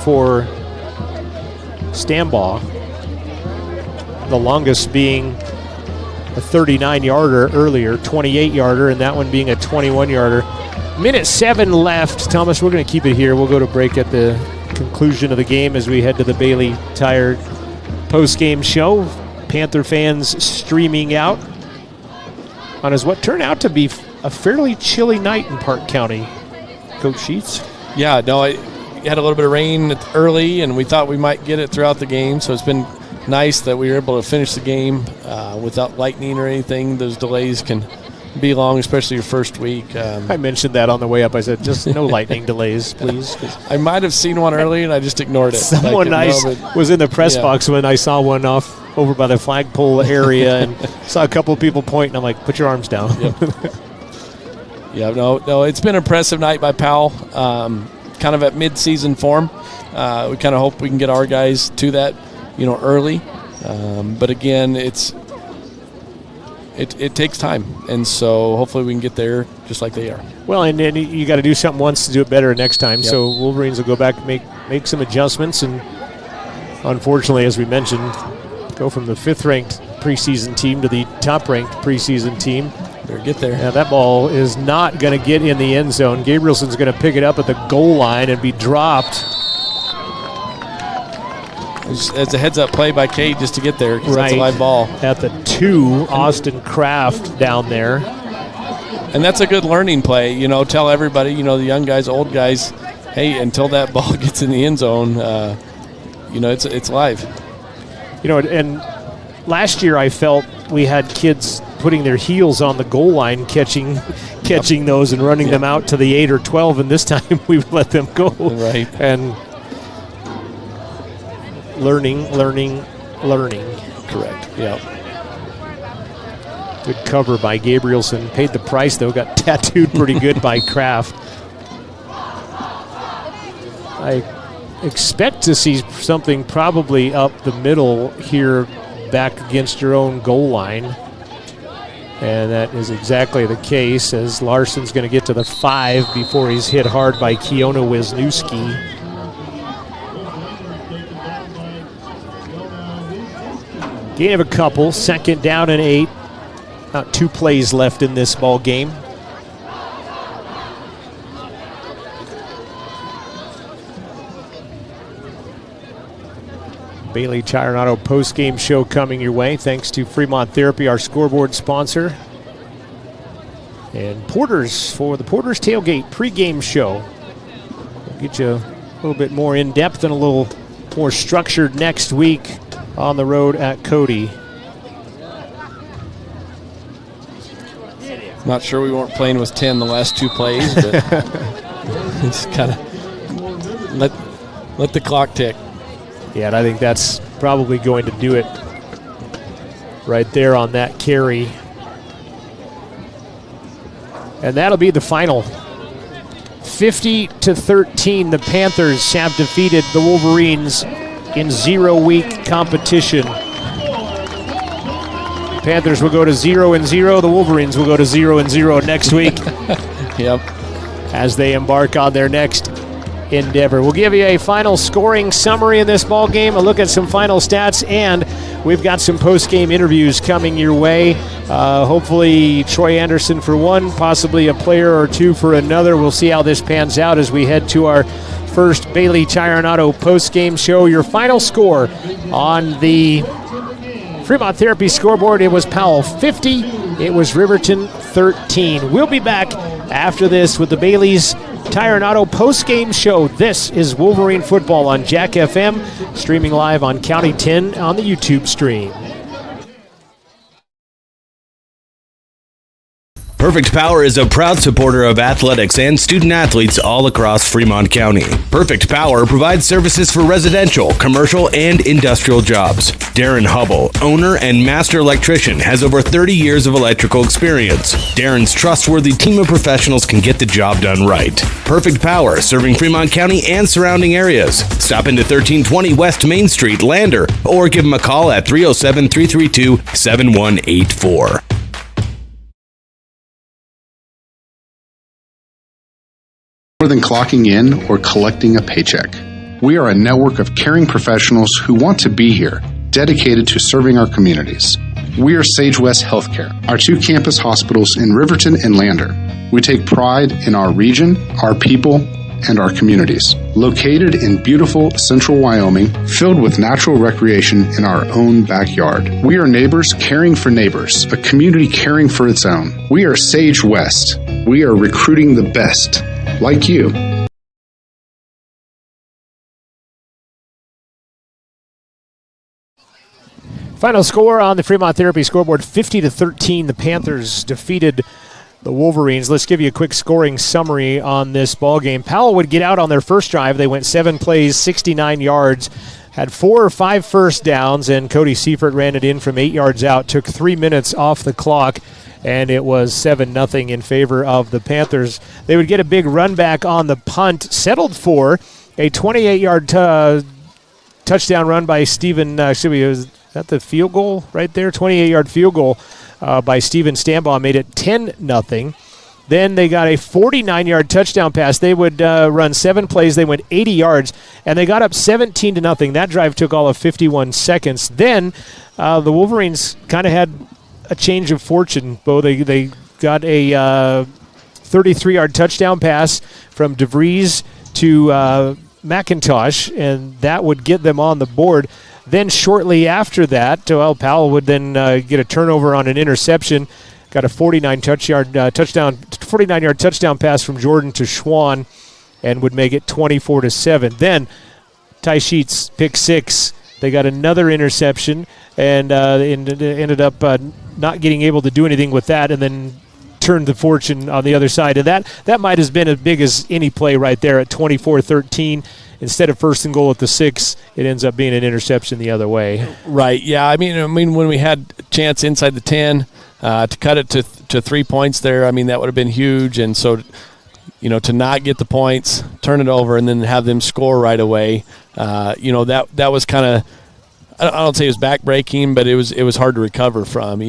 for Stambaugh. The longest being a 39-yarder earlier, 28-yarder, and that one being a 21-yarder. Minute 7 left. Thomas, we're going to keep it here. We'll go to break at the conclusion of the game as we head to the Bailey Tire post-game show. Panther fans streaming out on as what turned out to be a fairly chilly night in Park County. Coach Sheets? Yeah, no, I had a little bit of rain early, and we thought we might get it throughout the game, so it's been nice that we were able to finish the game without lightning or anything. Those delays can be long, especially your first week. I mentioned that on the way up. I said, just no lightning delays, please. I might have seen one early, and I just ignored it. Someone was in the press box when I saw one off over by the flagpole area and saw a couple of people pointing. I'm like, put your arms down. Yep. Yeah, no, it's been an impressive night by Powell. Kind of at mid-season form. We kind of hope we can get our guys to that, early. But again, it takes time, and so hopefully we can get there just like they are. Well, and then you got to do something once to do it better next time. Yep. So Wolverines will go back and make some adjustments, and unfortunately, as we mentioned, go from the 5th-ranked preseason team to the top-ranked preseason team. Better get there. Yeah, that ball is not going to get in the end zone. Gabrielson's going to pick it up at the goal line and be dropped. It's a heads-up play by Kate just to get there, because that's a live ball. At the 2, Austin Kraft down there. And that's a good learning play. Tell everybody, the young guys, old guys, hey, until that ball gets in the end zone, it's live. And last year I felt we had kids putting their heels on the goal line, catching those and running them out to the 8 or 12, and this time we've let them go. Right. And learning. Correct. Yeah. Good cover by Gabrielson. Paid the price, though. Got tattooed pretty good by Kraft. I expect to see something probably up the middle here back against your own goal line. And that is exactly the case, as Larson's going to get to the 5 before he's hit hard by Keona Wisniewski. Gain of a couple, 2nd down and 8. About 2 plays left in this ball game. Bailey Chironado post-game show coming your way, thanks to Fremont Therapy, our scoreboard sponsor. And Porter's for the Porter's Tailgate pregame show. We'll get you a little bit more in-depth and a little more structured next week on the road at Cody. Not sure we weren't playing with 10 the last 2 plays, but just kind of let the clock tick. Yeah, and I think that's probably going to do it right there on that carry. And that'll be the final. 50-13, the Panthers have defeated the Wolverines in 0-week competition. Panthers will go to 0-0. The Wolverines will go to 0-0 next week. Yep. As they embark on their next endeavor. We'll give you a final scoring summary in this ball game, a look at some final stats, and we've got some post-game interviews coming your way. Hopefully Troy Anderson for one, possibly a player or two for another. We'll see how this pans out as we head to our first Bailey Chironado post-game show. Your final score on the Fremont Therapy scoreboard, it was Powell 50, it was Riverton 13. We'll be back after this with the Bailey's Chironado post-game show. This is Wolverine Football on Jack FM, streaming live on County 10 on the YouTube stream. Perfect Power is a proud supporter of athletics and student athletes all across Fremont County. Perfect Power provides services for residential, commercial, and industrial jobs. Darren Hubble, owner and master electrician, has over 30 years of electrical experience. Darren's trustworthy team of professionals can get the job done right. Perfect Power, serving Fremont County and surrounding areas. Stop into 1320 West Main Street, Lander, or give them a call at 307-332-7184. More than clocking in or collecting a paycheck. We are a network of caring professionals who want to be here, dedicated to serving our communities. We are Sage West Healthcare, our 2 campus hospitals in Riverton and Lander. We take pride in our region, our people, and our communities. Located in beautiful central Wyoming, filled with natural recreation in our own backyard. We are neighbors caring for neighbors, a community caring for its own. We are Sage West. We are recruiting the best, like you. Final score on the Fremont Therapy scoreboard, 50-13. The Panthers defeated the Wolverines. Let's give you a quick scoring summary on this ball game. Powell would get out on their first drive. They went 7 plays, 69 yards, had 4 or 5 first downs, and Cody Seifert ran it in from 8 yards out. Took 3 minutes off the clock, and it was 7-0 in favor of the Panthers. They would get a big run back on the punt, settled for a 28-yard touchdown run by Stephen. Was that the field goal right there? 28-yard field goal by Steven Stambaugh made it 10-0. Then they got a 49-yard touchdown pass. They would run 7 plays. They went 80 yards, and they got up 17-0. That drive took all of 51 seconds. Then the Wolverines kind of had a change of fortune, Bo. They got a 33-yard touchdown pass from DeVries to McIntosh, and that would get them on the board. Then shortly after that, Powell would then get a turnover on an interception. Got a 49-yard touchdown pass from Jordan to Schwann, and would make it 24-7. Then Ty Sheets pick 6. They got another interception, and ended up not getting able to do anything with that, and then turned the fortune on the other side. And that might have been as big as any play right there at 24-13. Instead of 1st and goal at the 6, it ends up being an interception the other way. Right, yeah. I mean, when we had a chance inside the 10, To cut it to 3 points there, I mean, that would have been huge. And so, to not get the points, turn it over, and then have them score right away, that was kind of, I don't say it was backbreaking, but it was hard to recover from.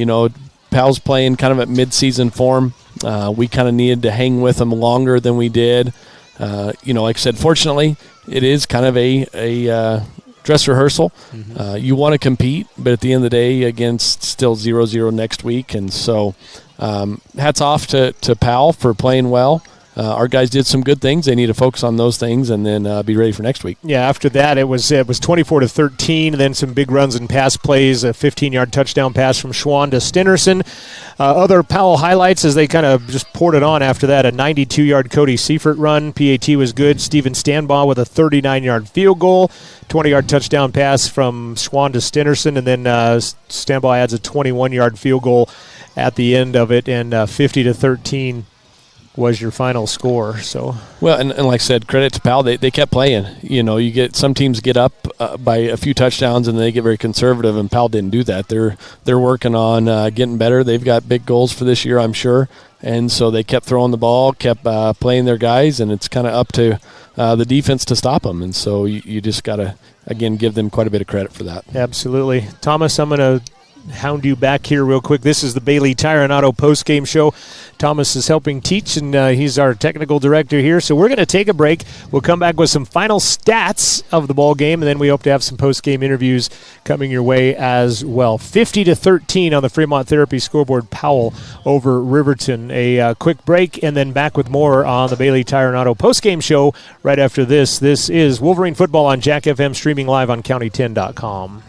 Powell's playing kind of at mid-season form. We kind of needed to hang with them longer than we did. Like I said, fortunately, it is kind of a dress rehearsal. Mm-hmm. You want to compete, but at the end of the day, against still 0-0 next week. And so hats off to Powell for playing well. Our guys did some good things. They need to focus on those things and then be ready for next week. Yeah, after that, it was 24-13, and then some big runs and pass plays, a 15-yard touchdown pass from Schwann to Stenerson. Other Powell highlights as they kind of just poured it on after that, a 92-yard Cody Seifert run. PAT was good. Steven Stanbaugh with a 39-yard field goal, 20-yard touchdown pass from Schwann to Stenerson, and then Stanbaugh adds a 21-yard field goal at the end of it, and 50-13 was your final score. So well, and like I said, credit to Powell, they kept playing. You get some teams get up by a few touchdowns and they get very conservative, and Powell didn't do that. They're working on getting better. They've got big goals for this year, I'm sure, and so they kept throwing the ball, kept playing their guys, and it's kind of up to the defense to stop them. And so you just got to again give them quite a bit of credit for that. Absolutely. Thomas, I'm going to hound you back here real quick. This is the Bailey Tire and Auto post-game show. Thomas is helping teach, and he's our technical director here. So we're going to take a break. We'll come back with some final stats of the ball game, and then we hope to have some post-game interviews coming your way as well. 50-13 on the Fremont Therapy scoreboard. Powell over Riverton. A quick break, and then back with more on the Bailey Tire and Auto post-game show right after this. This is Wolverine Football on Jack FM, streaming live on county10.com.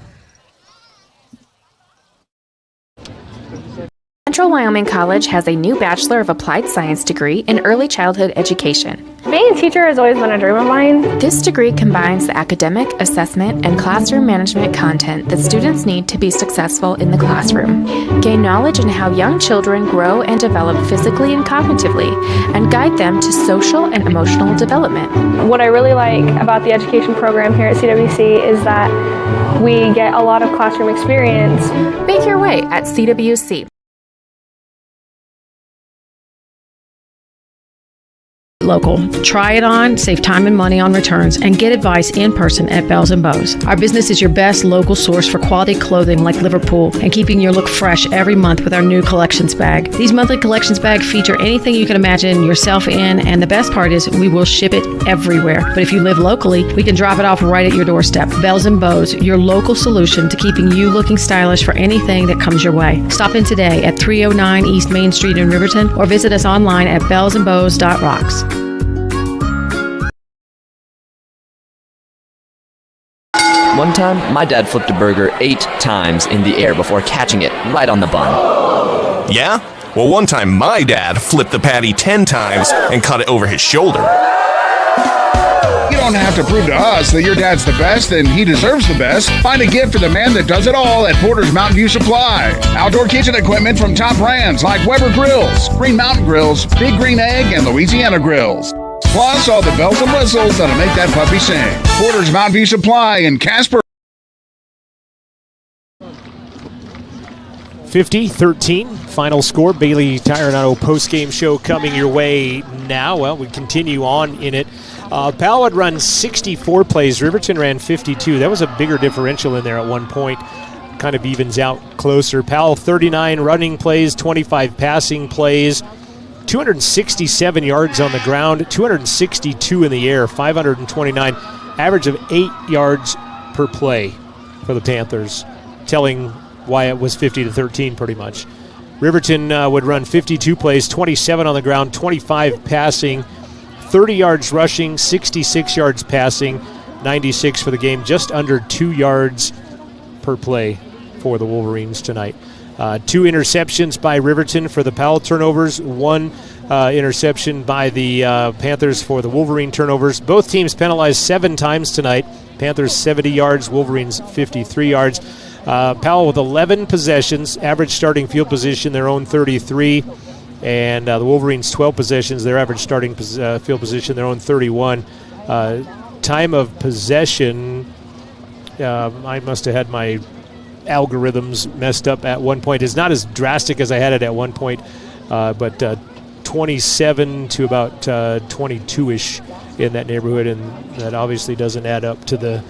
Central Wyoming College has a new Bachelor of Applied Science degree in Early Childhood Education. Being a teacher has always been a dream of mine. This degree combines the academic, assessment, and classroom management content that students need to be successful in the classroom. Gain knowledge in how young children grow and develop physically and cognitively, and guide them to social and emotional development. What I really like about the education program here at CWC is that we get a lot of classroom experience. Make your way at CWC. Local. Try it on, save time and money on returns, and get advice in person at Bells & Bows. Our business is your best local source for quality clothing like Liverpool and keeping your look fresh every month with our new collections bag. These monthly collections bags feature anything you can imagine yourself in, and the best part is we will ship it everywhere. But if you live locally, we can drop it off right at your doorstep. Bells & Bows, your local solution to keeping you looking stylish for anything that comes your way. Stop in today at 309 East Main Street in Riverton, or visit us online at bellsandbows.rocks. One time, my dad flipped a burger 8 times in the air before catching it right on the bun. Yeah? Well, one time my dad flipped the patty 10 times and caught it over his shoulder. You don't have to prove to us that your dad's the best and he deserves the best. Find a gift for the man that does it all at Porter's Mountain View Supply. Outdoor kitchen equipment from top brands like Weber Grills, Green Mountain Grills, Big Green Egg, and Louisiana Grills. Plus, all the bells and whistles that'll make that puppy sing. Porter's Mountain View Supply in Casper. 50-13, final score. Bailey Tire and Auto post-game show coming your way now. Well, we continue on in it. Powell had run 64 plays. Riverton ran 52. That was a bigger differential in there at one point. Kind of evens out closer. Powell 39 running plays, 25 passing plays. 267 yards on the ground, 262 in the air, 529, average of 8 yards per play for the Panthers, telling why it was 50-13 pretty much. Riverton would run 52 plays, 27 on the ground, 25 passing, 30 yards rushing, 66 yards passing, 96 for the game, just under 2 yards per play for the Wolverines tonight. 2 interceptions by Riverton for the Powell turnovers, 1 interception by the Panthers for the Wolverine turnovers. Both teams penalized 7 times tonight. Panthers 70 yards, Wolverines 53 yards. Powell with 11 possessions, average starting field position, their own 33. And the Wolverines 12 possessions, their average starting field position, their own 31. Time of possession, I must have had my algorithms messed up at one point. It's not as drastic as I had it at one point, but 27 to about 22-ish in that neighborhood, and that obviously doesn't add up to the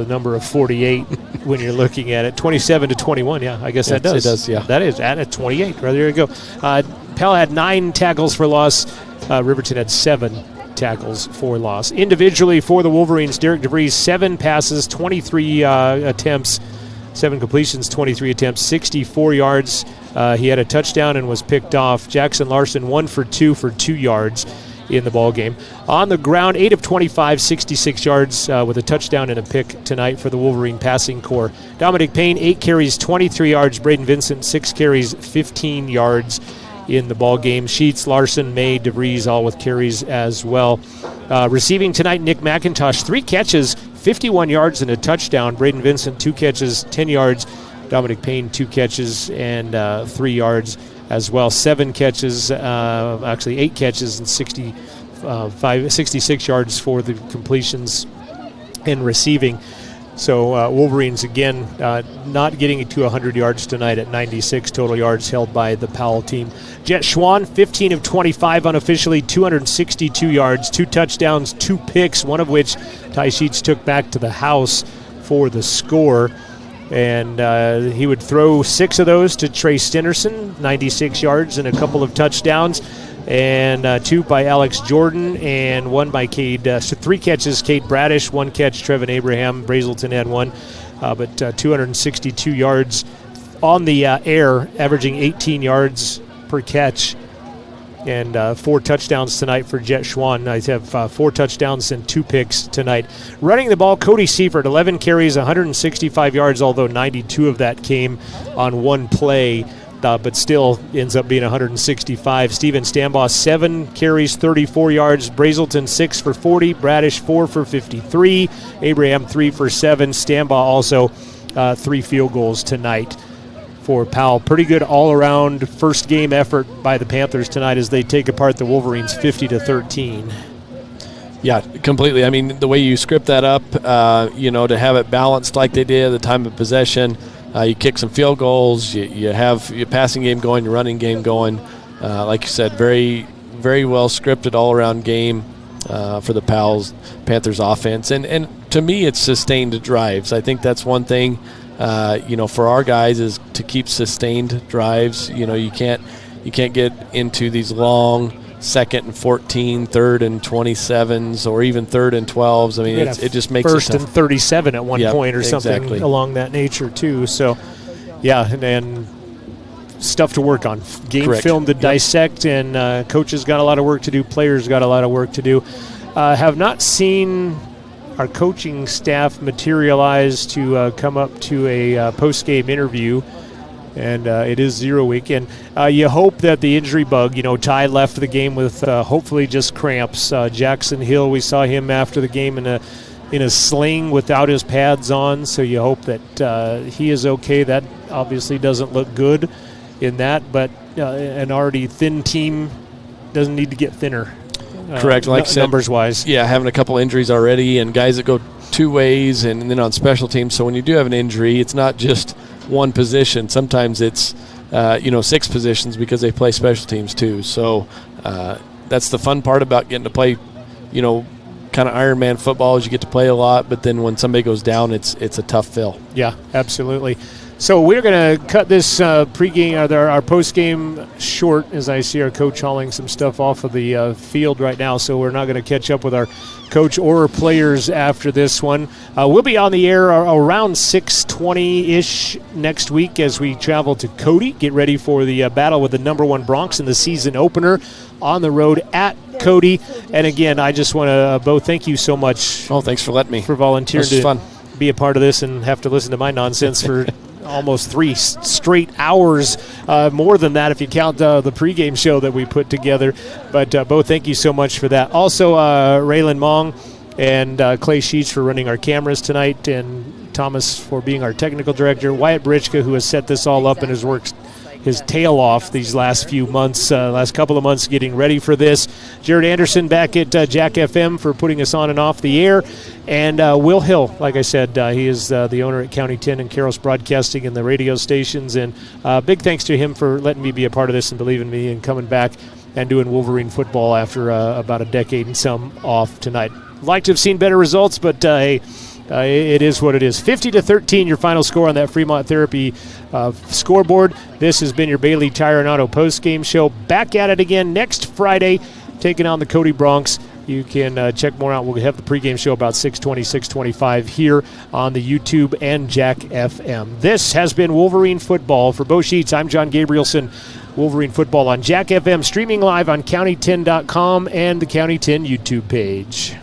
number of 48 when you're looking at it. 27 to 21, yeah, I guess that does. It does, yeah. That is at 28. Right, there you go. Powell had 9 tackles for loss. Riverton had 7 tackles for loss. Individually for the Wolverines, Derek DeVries, 7 passes, 23 attempts, 7 completions, 23 attempts, 64 yards. He had a touchdown and was picked off. Jackson Larson, 1 for 2 for 2 yards in the ball game. On the ground, 8 of 25, 66 yards with a touchdown and a pick tonight for the Wolverine passing corps. Dominic Payne, 8 carries, 23 yards. Braden Vincent, 6 carries, 15 yards in the ball game. Sheets, Larson, May, DeVries, all with carries as well. Receiving tonight, Nick McIntosh, 3 catches, 51 yards and a touchdown. Braden Vincent, 2 catches, 10 yards. Dominic Payne, 2 catches and 3 yards as well. 7 catches, actually 8 catches and 66 yards for the completions and receiving. So Wolverines, again, not getting to 100 yards tonight at 96 total yards held by the Powell team. Jet Schwann, 15 of 25 unofficially, 262 yards, 2 touchdowns, 2 picks, one of which Ty Sheets took back to the house for the score. And he would throw 6 of those to Trey Stenerson, 96 yards and a couple of touchdowns, and 2 by Alex Jordan and 1 by Cade. So 3 catches, Cade Bradish, 1 catch, Trevin Abraham. Brazelton had 1, but 262 yards on the air, averaging 18 yards per catch. And 4 touchdowns tonight for Jet Schwann. I have 4 touchdowns and 2 picks tonight. Running the ball, Cody Seifert, 11 carries, 165 yards, although 92 of that came on 1 play, but still ends up being 165. Steven Stambaugh, 7 carries, 34 yards. Brazelton, 6 for 40. Bradish, 4 for 53. Abraham, 3 for 7. Stambaugh also 3 field goals tonight for Powell. Pretty good all-around first game effort by the Panthers tonight as they take apart the Wolverines 50-13. Yeah, completely. I mean, the way you script that up, to have it balanced like they did at the time of possession, you kick some field goals, you have your passing game going, your running game going. Like you said, very, very well scripted all-around game for the Panthers offense. And to me, it's sustained drives. I think that's one thing for our guys is to keep sustained drives. You can't get into these long 2nd and 14, 3rd and 27s, or even 3rd and 12s. I mean, it just makes first it and 37 at one point or something exactly along that nature too. So, yeah, and stuff to work on. Game film to dissect, and coaches got a lot of work to do. Players got a lot of work to do. Have not seen our coaching staff materialize to come up to a post-game interview, and it is 0 week. And you hope that the injury bug, Ty left the game with hopefully just cramps. Jackson Hill, we saw him after the game in a sling without his pads on, so you hope that he is okay. That obviously doesn't look good in that, but an already thin team doesn't need to get thinner. Correct, like said, numbers-wise. Yeah, having a couple injuries already, and guys that go 2 ways, and then on special teams. So when you do have an injury, it's not just one position. Sometimes it's 6 positions because they play special teams too. So that's the fun part about getting to play, kind of Iron Man football, is you get to play a lot. But then when somebody goes down, it's a tough fill. Yeah, absolutely. So we're going to cut this pregame, our postgame short, as I see our coach hauling some stuff off of the field right now. So we're not going to catch up with our coach or players after this one. We'll be on the air around 6:20-ish next week as we travel to Cody. Get ready for the battle with the number 1 Bronx in the season opener on the road at Cody. And again, I just want to, Bo, thank you so much. Oh, thanks for letting me. For volunteering to fun. Be a part of this and have to listen to my nonsense for almost 3 straight hours, more than that if you count the pregame show that we put together. But Bo, thank you so much for that. Also, Raylan Mong and Clay Sheets for running our cameras tonight, and Thomas for being our technical director. Wyatt Britchka, who has set this all up and has worked his tail off these last few months, last couple of months getting ready for this. Jared Anderson back at Jack FM for putting us on and off the air. And Will Hill, like I said, he is the owner at County 10 and Carroll's Broadcasting and the radio stations. And big thanks to him for letting me be a part of this and believing in me and coming back and doing Wolverine football after about a decade and some off tonight. Like to have seen better results, but hey, it is what it is. 50-13, your final score on that Fremont Therapy scoreboard. This has been your Bailey Tire and Auto post-game show. Back at it again next Friday, taking on the Cody Bronx. You can check more out. We'll have the pregame show about 6:20, 6:25 here on the YouTube and Jack FM. This has been Wolverine Football. For Bo Sheets, I'm John Gabrielson. Wolverine Football on Jack FM, streaming live on county10.com and the County 10 YouTube page.